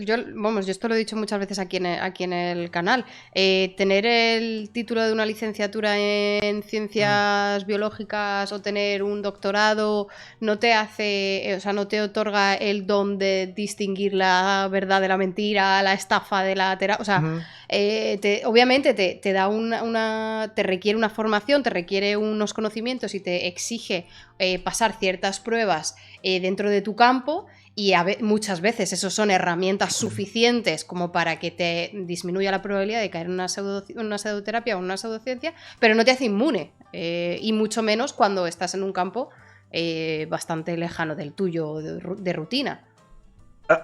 lo he dicho muchas veces aquí en el canal. Tener el título de una licenciatura en ciencias biológicas o tener un doctorado no te hace, o sea, no te otorga el don de distinguir la verdad de la mentira, la estafa de la terapia. O sea, obviamente te da te requiere una formación, te requiere unos conocimientos y te exige pasar ciertas pruebas dentro de tu campo. Y muchas veces esos son herramientas suficientes como para que te disminuya la probabilidad de caer en una pseudoterapia o una pseudociencia, pero no te hace inmune, y mucho menos cuando estás en un campo bastante lejano del tuyo de rutina.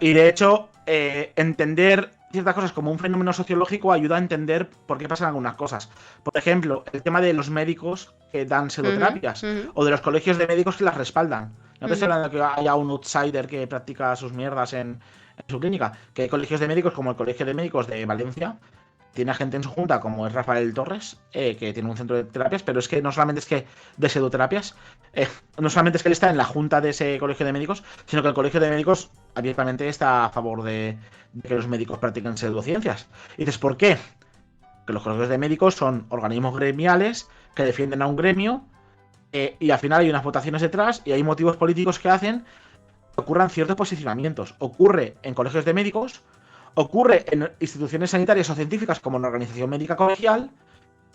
Y de hecho, entender ciertas cosas como un fenómeno sociológico ayuda a entender por qué pasan algunas cosas. Por ejemplo, el tema de los médicos que dan pseudoterapias o de los colegios de médicos que las respaldan. No te estoy hablando de que haya un outsider que practica sus mierdas en su clínica. Que hay colegios de médicos como el Colegio de Médicos de Valencia. Tiene a gente en su junta como es Rafael Torres, que tiene un centro de terapias, pero es que no solamente es que de pseudoterapias, no solamente es que él está en la junta de ese colegio de médicos, sino que el colegio de médicos abiertamente está a favor de que los médicos practiquen pseudociencias. Y dices, ¿por qué? Que los colegios de médicos son organismos gremiales que defienden a un gremio, y al final hay unas votaciones detrás y hay motivos políticos que hacen que ocurran ciertos posicionamientos. Ocurre en colegios de médicos, ocurre en instituciones sanitarias o científicas como en la Organización Médica Colegial,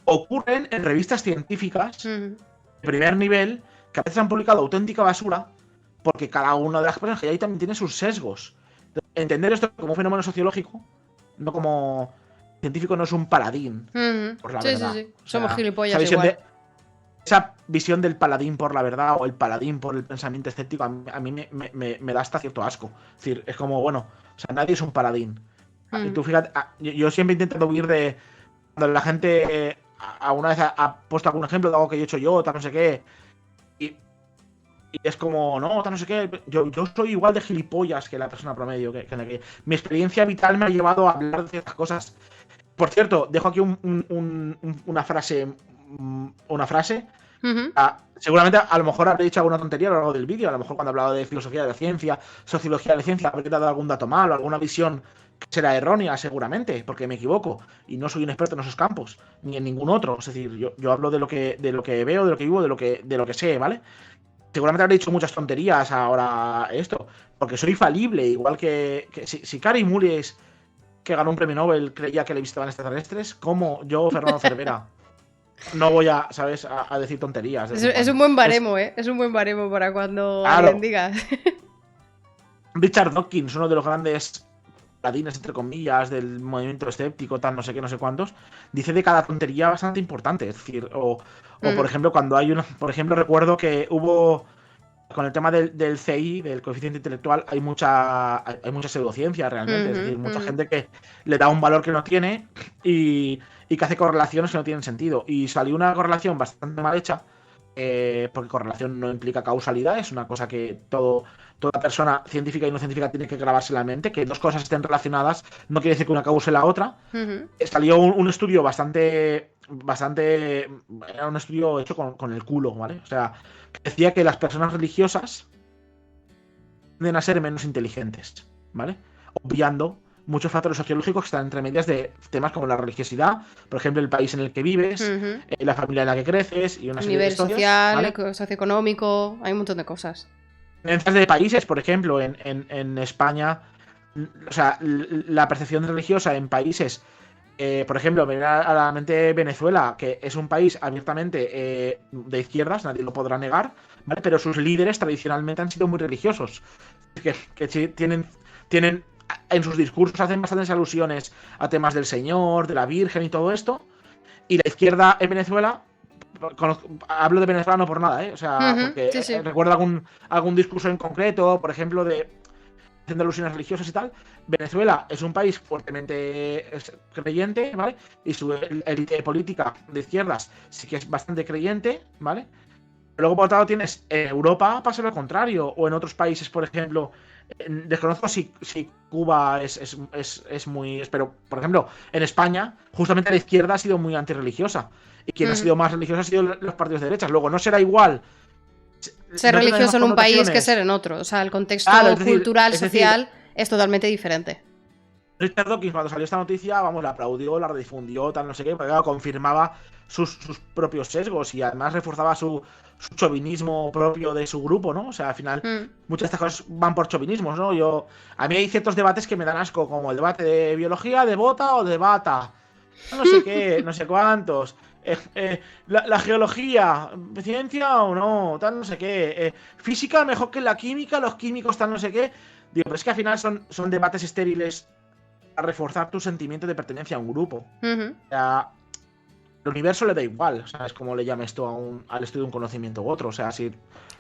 ocurren en revistas científicas de primer nivel que a veces han publicado auténtica basura porque cada una de las personas que hay también tiene sus sesgos. Entender esto como un fenómeno sociológico, no como científico, no es un paladín por la verdad. Sí. O sea, somos gilipollas igual. Esa visión del paladín por la verdad o el paladín por el pensamiento escéptico a mí me da hasta cierto asco. Es decir, es como, bueno, o sea, nadie es un paladín. Y tú fíjate, yo siempre he intentado huir de cuando la gente alguna vez ha puesto algún ejemplo de algo que yo he hecho yo, tal no sé qué, y es como, no, tal no sé qué, yo soy igual de gilipollas que la persona promedio, que mi experiencia vital me ha llevado a hablar de ciertas cosas. Por cierto, dejo aquí una frase. Seguramente a lo mejor habré dicho alguna tontería a lo largo del vídeo. A lo mejor cuando he hablado de filosofía de la ciencia, sociología de la ciencia, habré dado algún dato mal o alguna visión que será errónea, seguramente, porque me equivoco y no soy un experto en esos campos, ni en ningún otro. Es decir, yo hablo de lo que veo, de lo que vivo, de lo que sé, ¿vale? Seguramente habré dicho muchas tonterías ahora esto, porque soy falible, igual que si Karim Mullis, que ganó un premio Nobel, creía que le visitaban extraterrestres, como yo, Fernando Cervera, no voy a, ¿sabes?, a decir tonterías. Es un buen baremo, es un buen baremo para cuando alguien diga. Richard Dawkins, uno de los grandes paladines, entre comillas, del movimiento escéptico, tal, no sé qué, no sé cuántos, dice de cada tontería bastante importante. Es decir, o por ejemplo, cuando hay por ejemplo, recuerdo que hubo con el tema del CI, del coeficiente intelectual, hay mucha pseudociencia realmente. Es decir, mucha gente que le da un valor que no tiene y que hace correlaciones que no tienen sentido. Y salió una correlación bastante mal hecha, porque correlación no implica causalidad, es una cosa que toda persona científica y no científica tiene que grabarse en la mente, que dos cosas estén relacionadas no quiere decir que una cause la otra. Salió un estudio bastante bastante... Era un estudio hecho con el culo, ¿vale? O sea, que decía que las personas religiosas tienden a ser menos inteligentes, ¿vale? Obviando muchos factores sociológicos que están entre medias de temas como la religiosidad, por ejemplo, el país en el que vives, la familia en la que creces y una serie de Nivel historias, social, ¿vale? socioeconómico, hay un montón de cosas. Diferencias de países, por ejemplo, en España, o sea, la percepción religiosa en países, por ejemplo, me viene a la mente Venezuela, que es un país abiertamente de izquierdas, nadie lo podrá negar, ¿vale? Pero sus líderes tradicionalmente han sido muy religiosos, que sí tienen en sus discursos hacen bastantes alusiones a temas del Señor, de la Virgen y todo esto, y la izquierda en Venezuela, hablo de Venezuela no por nada, o sea, porque Sí, sí. recuerdo algún discurso en concreto, por ejemplo, haciendo alusiones religiosas y tal. Venezuela es un país fuertemente creyente, ¿vale? Y su élite política de izquierdas sí que es bastante creyente, ¿vale? Luego, por otro lado, tienes en Europa pasa lo contrario, o en otros países, por ejemplo, desconozco si Cuba es muy... Pero, por ejemplo, en España, justamente la izquierda ha sido muy antirreligiosa. Y quien ha sido más religioso ha sido los partidos de derechas. Luego, no será igual Ser no tendrá las religioso en un país que connotaciones. ser en otro. O sea, el contexto Claro, cultural, es decir, social, es totalmente diferente. Richard Dawkins, cuando salió esta noticia, vamos, la aplaudió, la redifundió, tal, no sé qué, porque claro, confirmaba sus propios sesgos y además reforzaba su chauvinismo propio de su grupo, ¿no? O sea, al final, muchas de estas cosas van por chauvinismos, ¿no? A mí hay ciertos debates que me dan asco, como el debate de biología, de bota o de bata. No sé qué, no sé cuántos. La geología, ciencia o no, tal, no sé qué. Física mejor que la química, los químicos, tal, no sé qué. Digo, pero es que al final son debates estériles a reforzar tu sentimiento de pertenencia a un grupo. O sea, el universo le da igual, o sea, es como le llames tú al estudio de un conocimiento u otro. O sea, si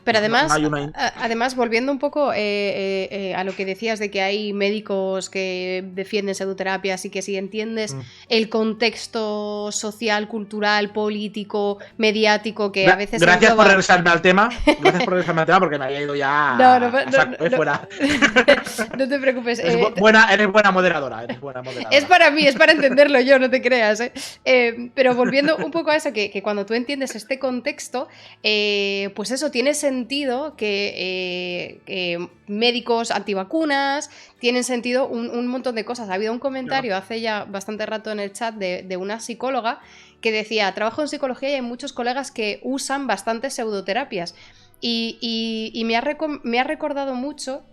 Pero no además, hay una... además, volviendo un poco a lo que decías de que hay médicos que defienden pseudoterapias y que si entiendes el contexto social, cultural, político, mediático, que a veces Gracias por engloba... regresarme al tema. Gracias por regresarme al tema porque me había ido ya fuera. No te preocupes. Eres buena moderadora. Eres buena moderadora. Es para mí, es para entenderlo yo, no te creas. Pero volviendo un poco a eso, que cuando tú entiendes este contexto, pues eso, tiene sentido que médicos antivacunas, tienen sentido un montón de cosas. Ha habido un comentario hace ya bastante rato en el chat de una psicóloga que decía, trabajo en psicología y hay muchos colegas que usan bastantes pseudoterapias. Y me ha recordado mucho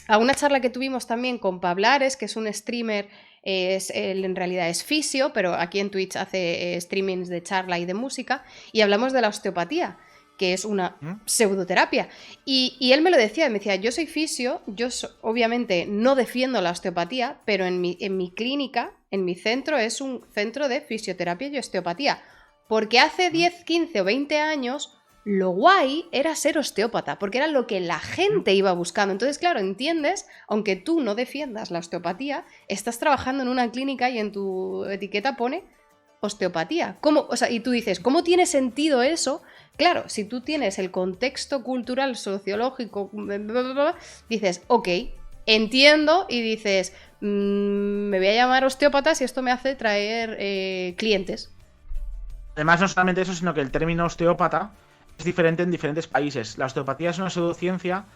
a una charla que tuvimos también con Pablares, que es un streamer, él en realidad es fisio, pero aquí en Twitch hace streamings de charla y de música, y hablamos de la osteopatía, que es una pseudoterapia. Y él me lo decía, me decía, yo soy fisio, obviamente no defiendo la osteopatía, pero en mi clínica, en mi centro, es un centro de fisioterapia y osteopatía, porque hace 10, 15 o 20 años... Lo guay era ser osteópata, porque era lo que la gente iba buscando. Entonces, claro, entiendes, aunque tú no defiendas la osteopatía, estás trabajando en una clínica y en tu etiqueta pone osteopatía. ¿Cómo? O sea, y tú dices, ¿cómo tiene sentido eso? Claro, si tú tienes el contexto cultural, sociológico, dices, ok, entiendo, y dices, me voy a llamar osteópata si esto me hace traer clientes. Además, no solamente eso, sino que el término osteópata es diferente en diferentes países. La osteopatía es una pseudociencia,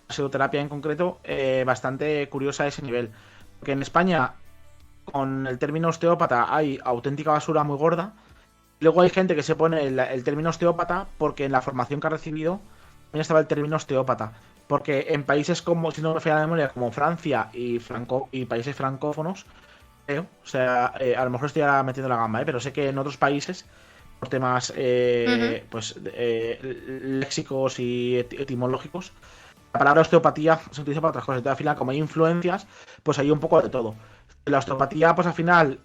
la pseudoterapia en concreto, bastante curiosa a ese nivel. Porque en España, con el término osteópata hay auténtica basura muy gorda. Luego hay gente que se pone el término osteópata porque en la formación que ha recibido también estaba el término osteópata. Porque en países como, si no me falla la memoria, como Francia y países francófonos, creo, o sea, a lo mejor estoy ahora metiendo la gamba, pero sé que en otros países por temas pues léxicos y etimológicos, la palabra osteopatía se utiliza para otras cosas. Entonces, al final, como hay influencias, pues hay un poco de todo. La osteopatía, pues al final,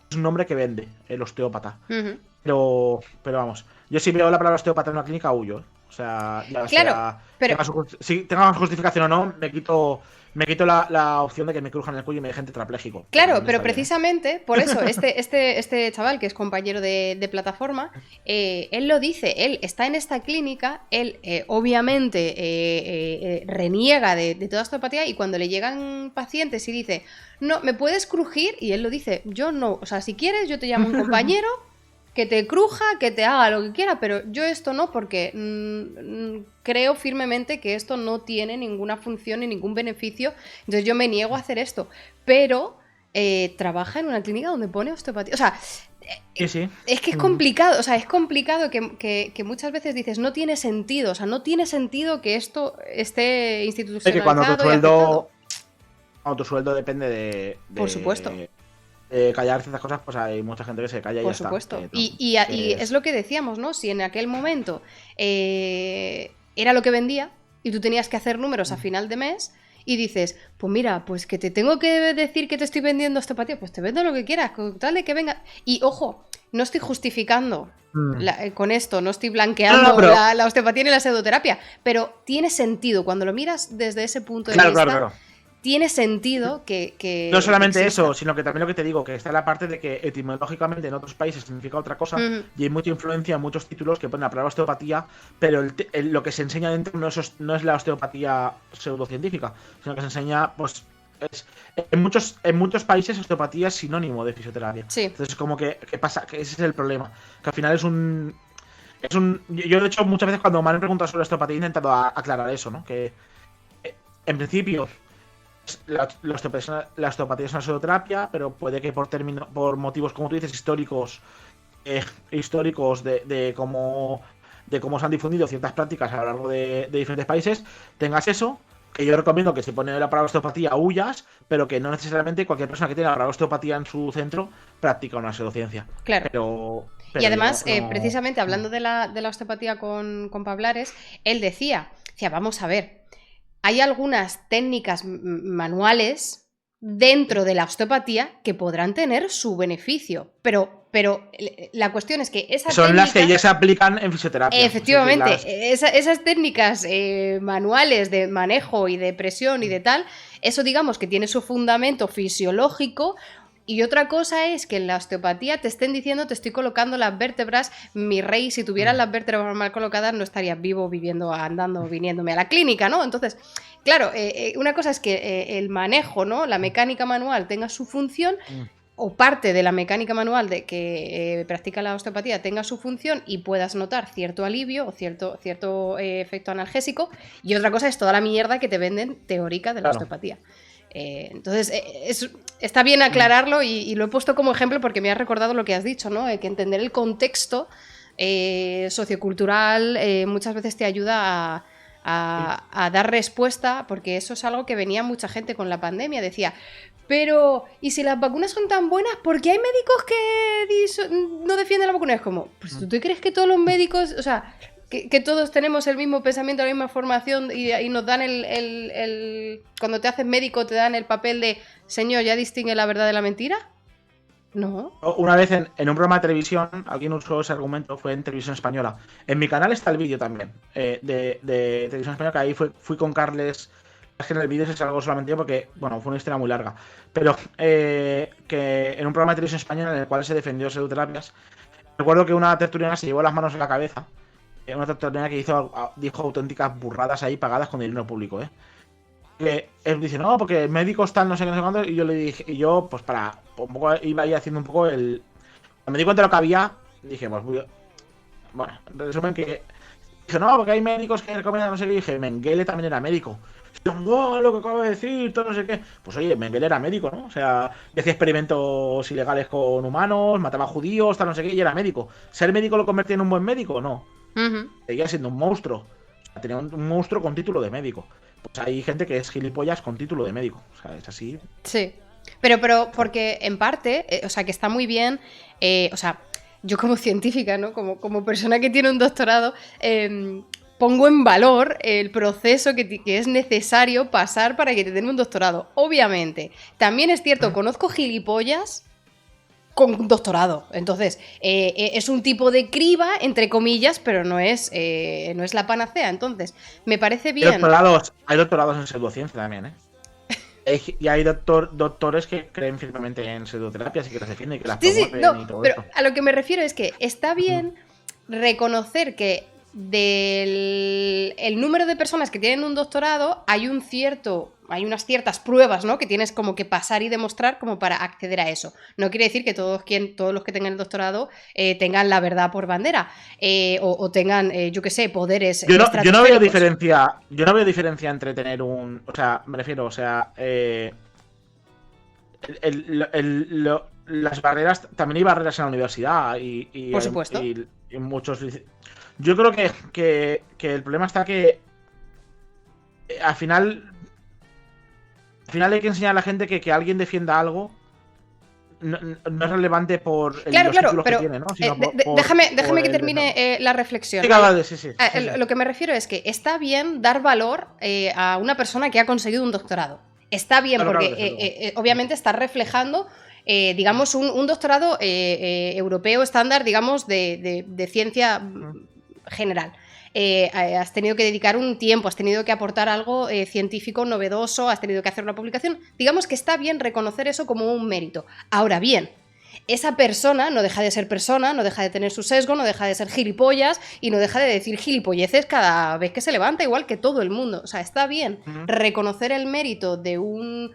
es un nombre que vende, el osteópata. Pero vamos, yo si veo la palabra osteópata en una clínica, huyo. O sea, ya claro, pero... si tenga justificación o no, me quito la opción de que me crujan el cuello y me dejen tetrapléjico. Claro, pero precisamente por eso, este chaval que es compañero de plataforma, él lo dice, él está en esta clínica, él obviamente reniega de toda osteopatía y cuando le llegan pacientes y dice, no, ¿me puedes crujir? Y él lo dice, yo no, o sea, si quieres yo te llamo un compañero que te cruja, que te haga lo que quiera, pero yo esto no, porque creo firmemente que esto no tiene ninguna función ni ningún beneficio, entonces yo me niego a hacer esto, pero trabaja en una clínica donde pone osteopatía, o sea, Sí. es que es complicado, o sea, es complicado que muchas veces dices, no tiene sentido, o sea, no tiene sentido que esto esté institucionalizado. Es que cuando tu sueldo depende de por supuesto. Callar ciertas cosas, pues hay mucha gente que se calla y por ya supuesto. está. Y es lo que decíamos, ¿no? Si en aquel momento era lo que vendía y tú tenías que hacer números a final de mes y dices, pues mira, pues que te tengo que decir que te estoy vendiendo osteopatía, pues te vendo lo que quieras, con tal de que venga. Y ojo, no estoy justificando con esto, no estoy blanqueando la osteopatía ni la pseudoterapia, pero tiene sentido cuando lo miras desde ese punto de vista. Claro. Tiene sentido que no solamente eso, sino que también lo que te digo, que está la parte de que etimológicamente en otros países significa otra cosa y hay mucha influencia en muchos títulos que ponen la palabra osteopatía, pero lo que se enseña dentro no es la osteopatía pseudocientífica, sino que se enseña, pues, en muchos países osteopatía es sinónimo de fisioterapia. Sí. Entonces, como que pasa, que ese es el problema, que al final yo de hecho muchas veces cuando me han preguntado sobre osteopatía he intentado aclarar eso, ¿no? Que en principio la osteopatía es una pseudoterapia, pero puede que por motivos, como tú dices, históricos de cómo se han difundido ciertas prácticas a lo largo de diferentes países, tengas eso, que yo recomiendo que si pone la palabra osteopatía huyas, pero que no necesariamente cualquier persona que tenga la palabra osteopatía en su centro practica una pseudociencia. Claro. Pero y además, precisamente hablando de la osteopatía con Pablares, él decía, vamos a ver, hay algunas técnicas manuales dentro de la osteopatía que podrán tener su beneficio, pero la cuestión es que son las que ya se aplican en fisioterapia. Efectivamente, esas técnicas manuales de manejo y de presión y de tal, eso digamos que tiene su fundamento fisiológico. Y otra cosa es que en la osteopatía te estén diciendo, te estoy colocando las vértebras, mi rey, si tuvieras las vértebras mal colocadas no estarías vivo, viviendo, andando, viniéndome a la clínica, ¿no? Entonces, claro, una cosa es que el manejo, ¿no? La mecánica manual tenga su función, o parte de la mecánica manual de que practica la osteopatía tenga su función y puedas notar cierto alivio o cierto efecto analgésico, y otra cosa es toda la mierda que te venden teórica de la osteopatía. Entonces, está bien aclararlo y lo he puesto como ejemplo porque me ha recordado lo que has dicho, ¿no? Que entender el contexto sociocultural muchas veces te ayuda a dar respuesta, porque eso es algo que venía mucha gente con la pandemia, decía, pero ¿y si las vacunas son tan buenas? ¿Por qué hay médicos que no defienden la vacuna? Es como, pues ¿tú te crees que todos los médicos, o sea, que todos tenemos el mismo pensamiento, la misma formación y nos dan cuando te haces médico te dan el papel de señor, ¿ya distingue la verdad de la mentira? No. Una vez en un programa de televisión, alguien usó ese argumento, fue en Televisión Española. En mi canal está el vídeo también, de Televisión Española, que ahí fui con Carles. Es que en el vídeo se salgo solamente yo porque, bueno, fue una historia muy larga. Pero que en un programa de Televisión Española en el cual se defendió pseudoterapias, recuerdo que una tertuliana se llevó las manos en la cabeza. Una tertuliana que dijo auténticas burradas ahí pagadas con dinero público, que él dice, no, porque médicos están no sé qué, no sé cuándo, y yo le dije, y yo, pues un poco, iba ahí haciendo un poco cuando me di cuenta de lo que había, dije, pues bueno, en resumen que dije, no, porque hay médicos que recomiendan no sé qué, y dije, Mengele también era médico. No, lo que acabo de decir, todo no sé qué. Pues oye, Mengele era médico, ¿no? O sea, hacía experimentos ilegales con humanos, mataba judíos, tal no sé qué, y era médico. ¿Ser médico lo convertía en un buen médico? No. Seguía siendo un monstruo. O sea, tenía un monstruo con título de médico. Pues hay gente que es gilipollas con título de médico. O sea, es así. Sí. Pero porque en parte, o sea, que está muy bien, o sea, yo como científica, ¿no? Como persona que tiene un doctorado, pongo en valor el proceso que es necesario pasar para que te den un doctorado. Obviamente. También es cierto, conozco gilipollas con doctorado. Entonces, es un tipo de criba, entre comillas, pero no es la panacea. Entonces, me parece bien. Hay doctorados en pseudociencia también, y hay doctores que creen firmemente en pseudoterapias y que las defienden y que las promueven y todo pero eso. A lo que me refiero es que está bien reconocer que del el número de personas que tienen un doctorado hay hay unas ciertas pruebas, ¿no? Que tienes como que pasar y demostrar como para acceder a eso. No quiere decir que todos los que tengan el doctorado tengan la verdad por bandera o tengan, yo qué sé, poderes yo no veo diferencia entre tener un... O sea, me refiero, o sea... las barreras, también hay barreras en la universidad por supuesto. y muchos... Yo creo que el problema está que al final hay que enseñar a la gente que alguien defienda algo no es relevante por los títulos pero, que tiene, ¿no? Déjame que termine la reflexión. Sí. Lo que me refiero es que está bien dar valor a una persona que ha conseguido un doctorado. Está bien porque obviamente está reflejando, digamos, un doctorado europeo estándar, digamos, de ciencia general. Has tenido que dedicar un tiempo, has tenido que aportar algo científico novedoso, has tenido que hacer una publicación. Digamos que está bien reconocer eso como un mérito. Ahora bien, esa persona no deja de ser persona, no deja de tener su sesgo, no deja de ser gilipollas y no deja de decir gilipolleces cada vez que se levanta, igual que todo el mundo. O sea, está bien reconocer el mérito de un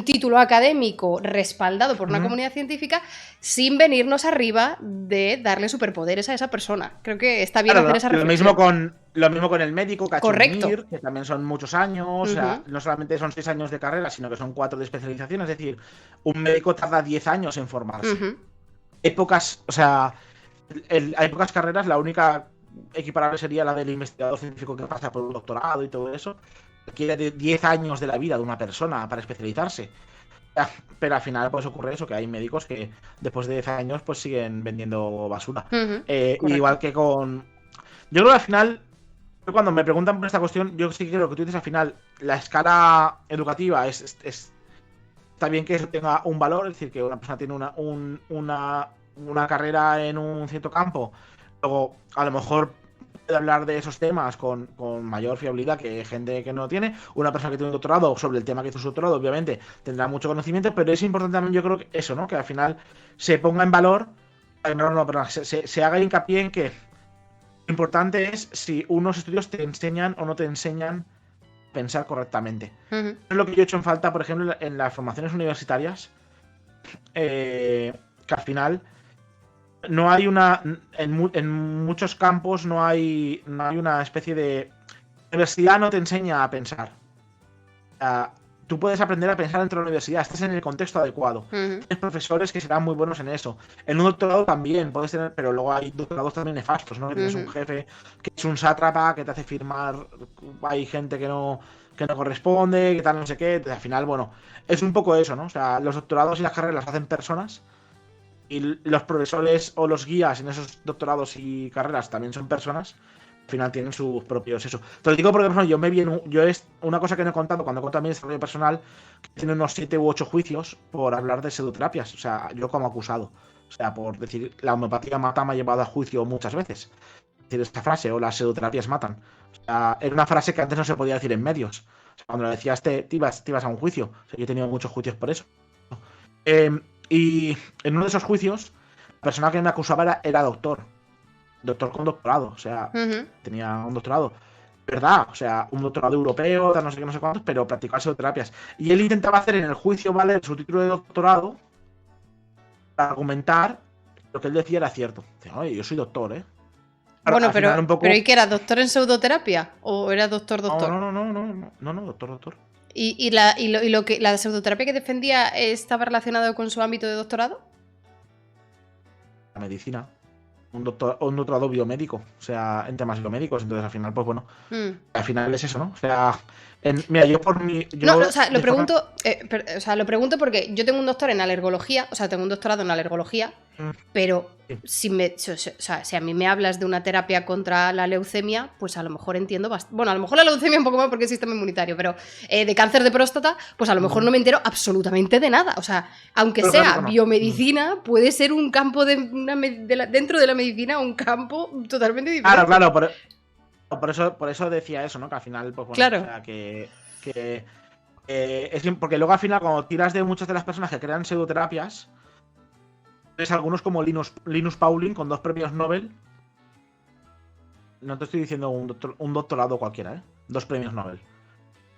título académico respaldado por una comunidad científica sin venirnos arriba de darle superpoderes a esa persona. Creo que está bien hacer esa reflexión. Lo mismo con el médico que ha hecho Correcto. MIR, que también son muchos años, o sea, no solamente son 6 años de carrera, sino que son 4 de especialización, es decir, un médico tarda 10 años en formarse. Hay pocas carreras, la única equiparable sería la del investigador científico que pasa por un doctorado y todo eso. Requiere 10 años de la vida de una persona para especializarse. Pero al final pues ocurre eso, que hay médicos que después de 10 años pues siguen vendiendo basura. Igual que con... Yo creo que al final, cuando me preguntan por esta cuestión, yo sí creo que tú dices al final, la escala educativa está bien que eso tenga un valor, es decir, que una persona tiene una carrera en un cierto campo, luego a lo mejor puede hablar de esos temas con mayor fiabilidad que gente que no tiene. Una persona que tiene un doctorado sobre el tema que hizo su doctorado, obviamente, tendrá mucho conocimiento, pero es importante también, yo creo que eso, ¿no? Que al final se ponga en valor, se haga hincapié en que lo importante es si unos estudios te enseñan o no te enseñan a pensar correctamente. Es lo que yo he hecho en falta, por ejemplo, en las formaciones universitarias, que al final no hay en muchos campos no hay una especie de... La universidad no te enseña a pensar. Tú puedes aprender a pensar dentro de la universidad, estás en el contexto adecuado. Tienes profesores que serán muy buenos en eso. En un doctorado también puedes tener, pero luego hay doctorados también nefastos, ¿no? Que tienes un jefe que es un sátrapa, que te hace firmar, hay gente que no corresponde, que tal, no sé qué. Entonces, al final, bueno, es un poco eso, ¿no? O sea, los doctorados y las carreras las hacen personas. Y los profesores o los guías en esos doctorados y carreras también son personas. Al final tienen sus propios eso. Te lo digo porque, por ejemplo, yo es una cosa que no he contado cuando he contado mi desarrollo personal, que tiene unos 7 u 8 juicios por hablar de pseudoterapias. O sea, yo como acusado. O sea, por decir, la homeopatía mata me ha llevado a juicio muchas veces. Decir esta frase, o las pseudoterapias matan. O sea, era una frase que antes no se podía decir en medios. O sea, cuando lo decías te ibas a un juicio. O sea, yo he tenido muchos juicios por eso. Y en uno de esos juicios, la persona que me acusaba era doctor con doctorado, o sea, tenía un doctorado, ¿verdad? O sea, un doctorado europeo, no sé qué, no sé cuántos, pero practicaba psicoterapias. Y él intentaba hacer en el juicio, ¿vale?, su título de doctorado, para argumentar que lo que él decía era cierto. Dice, oye, yo soy doctor, ¿eh? Bueno, pero ¿y qué era? ¿Doctor en pseudoterapia? ¿O era doctor? No, doctor. ¿Y la pseudoterapia que defendía estaba relacionado con su ámbito de doctorado? La medicina. Un doctorado biomédico, o sea, en temas biomédicos. Entonces, al final, pues bueno, al final es eso, ¿no? O sea, mira, yo por mi... lo pregunto porque yo tengo un doctor en alergología, o sea, tengo un doctorado en alergología, pero si a mí me hablas de una terapia contra la leucemia, pues a lo mejor entiendo bastante. Bueno, a lo mejor la leucemia un poco más porque es sistema inmunitario, pero de cáncer de próstata, pues a lo mejor no me entero absolutamente de nada. O sea, aunque sea biomedicina, puede ser un campo dentro de la medicina, un campo totalmente diferente. Claro, por eso decía eso, ¿no? Que al final, pues bueno, claro. O sea, que es porque luego al final, cuando tiras de muchas de las personas que crean pseudoterapias, ves algunos como Linus Pauling con 2 premios Nobel. No te estoy diciendo un doctorado cualquiera, ¿eh? 2 premios Nobel.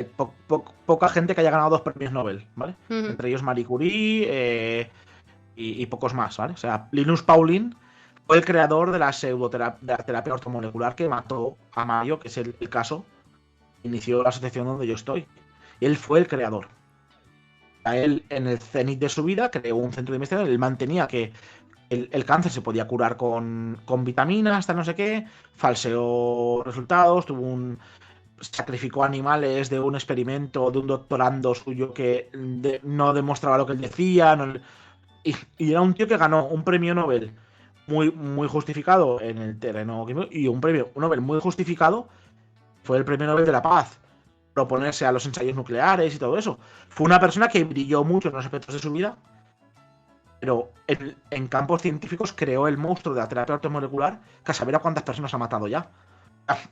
poca gente que haya ganado 2 premios Nobel, ¿vale? Ujú. Entre ellos Marie Curie y pocos más, ¿vale? O sea, Linus Pauling fue el creador de la terapia ortomolecular que mató a Mario, que es el caso, inició la asociación donde yo estoy. Y él fue el creador. A él, en el cenit de su vida, creó un centro de investigación. Él mantenía que el cáncer se podía curar con vitaminas, hasta no sé qué, falseó resultados, sacrificó animales de un experimento de un doctorando suyo que no demostraba lo que él decía. Y era un tío que ganó un premio Nobel muy justificado en el terreno químico y un premio Nobel muy justificado fue el premio Nobel de la Paz. Proponerse a los ensayos nucleares y todo eso. Fue una persona que brilló mucho en los aspectos de su vida, pero en campos científicos creó el monstruo de la terapia ortomolecular que a saber a cuántas personas ha matado ya.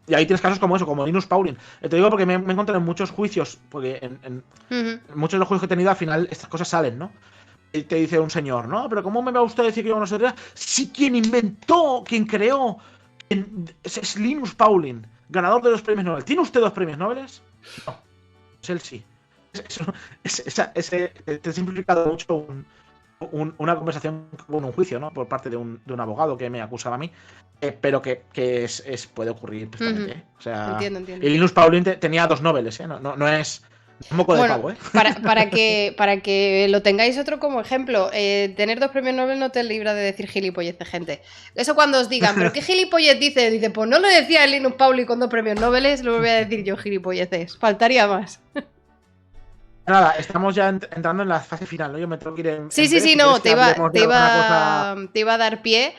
Y ahí tienes casos como eso, como Linus Pauling. Te digo porque me he encontrado en muchos juicios, porque en muchos de los juicios que he tenido al final estas cosas salen, ¿no? Y te dice un señor, ¿no? Pero ¿cómo me va usted a decir que yo no sé? Si quien inventó, quien creó, es Linus Pauling, ganador de 2 premios Nobel. ¿Tiene usted 2 premios Nobel? No, es él sí. Te he simplificado mucho una conversación con un juicio, ¿no? Por parte de un abogado que me acusaba a mí, pero que puede ocurrir perfectamente, ¿eh? O sea, Entiendo. y Linus Pauling tenía 2 Nobeles, ¿eh? No es un moco de pavo, ¿eh? Para que lo tengáis otro como ejemplo, tener 2 premios Nobel no te libra de decir gilipolleces, gente. Eso cuando os digan, ¿pero qué gilipollez dice? Dice, pues no lo decía el Linus Pauling con 2 premios Nobel, lo voy a decir yo, gilipolleces. Faltaría más. Nada, estamos ya entrando en la fase final, ¿no? Yo me tengo que ir en Sí, breve, no, te iba a dar pie,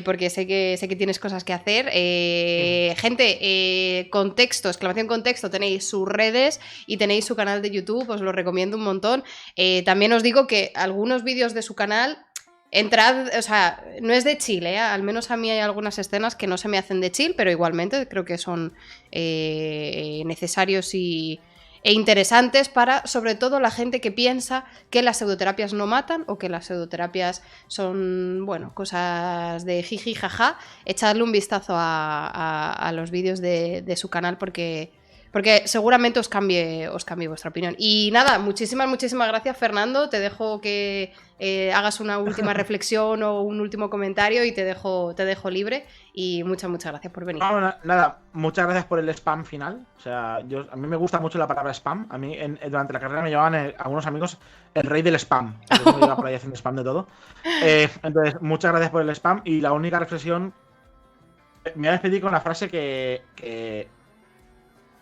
porque sé que tienes cosas que hacer. Gente, contexto, exclamación contexto, tenéis sus redes y tenéis su canal de YouTube, os lo recomiendo un montón. También os digo que algunos vídeos de su canal, entrad, o sea, no es de chill, al menos a mí hay algunas escenas que no se me hacen de chill, pero igualmente creo que son necesarios e interesantes para, sobre todo, la gente que piensa que las pseudoterapias no matan o que las pseudoterapias son, bueno, cosas de jiji, jaja. Echadle un vistazo a los vídeos de su canal porque seguramente os cambie vuestra opinión. Y nada, muchísimas gracias, Fernando. Te dejo que hagas una última reflexión o un último comentario y te dejo libre. Y muchas gracias por venir. No, nada, muchas gracias por el spam final. O sea, a mí me gusta mucho la palabra spam. A mí durante la carrera me llamaban algunos amigos el rey del spam. Yo me iba por ahí haciendo spam de todo. Entonces, muchas gracias por el spam. Y la única reflexión, me voy a despedir con la frase que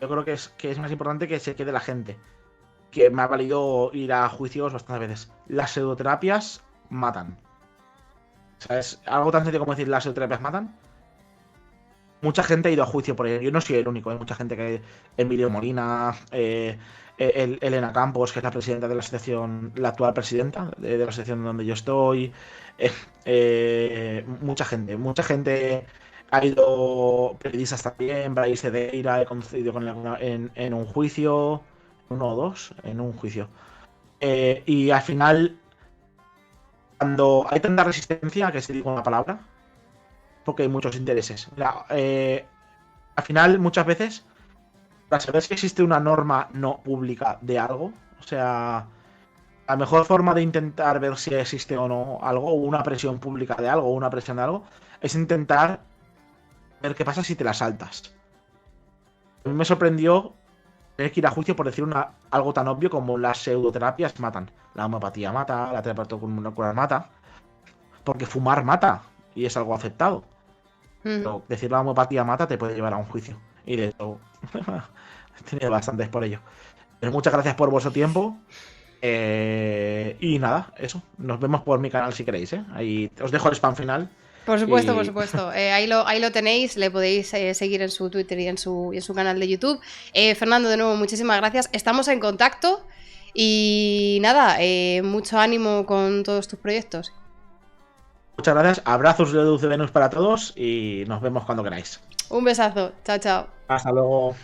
yo creo que es más importante que se quede la gente. Que me ha valido ir a juicios bastantes veces. Las pseudoterapias matan. O sea, es algo tan sencillo como decir las pseudoterapias matan. Mucha gente ha ido a juicio por ello. Yo no soy el único. Hay mucha gente que... Emilio Molina, Elena Campos, que es la presidenta de la asociación, la actual presidenta de la asociación donde yo estoy. Mucha gente ha ido, periodistas también. Bryce Cedeira he coincidido con él en un juicio, uno o dos, en un juicio. Y al final, cuando hay tanta resistencia, que se diga una palabra, porque hay muchos intereses. Mira, al final, muchas veces, para saber si existe una norma no pública de algo, o sea, la mejor forma de intentar ver si existe o no algo, o una presión pública de algo, o una presión de algo, es intentar ver qué pasa si te la saltas. A mí me sorprendió tener que ir a juicio por decir algo tan obvio como las pseudoterapias matan. La homeopatía mata, la terapia ortomolecular mata, porque fumar mata, y es algo aceptado. Pero decir la homeopatía mata te puede llevar a un juicio. Y de hecho, tiene bastantes por ello. Pero muchas gracias por vuestro tiempo. Y nada, eso. Nos vemos por mi canal si queréis, ¿eh? Ahí os dejo el spam final. Por supuesto, por supuesto. Ahí lo tenéis, le podéis seguir en su Twitter y en su canal de YouTube. Fernando, de nuevo, muchísimas gracias. Estamos en contacto y nada, mucho ánimo con todos tus proyectos. Muchas gracias, abrazos de luz de Venus para todos y nos vemos cuando queráis. Un besazo, chao, chao. Hasta luego.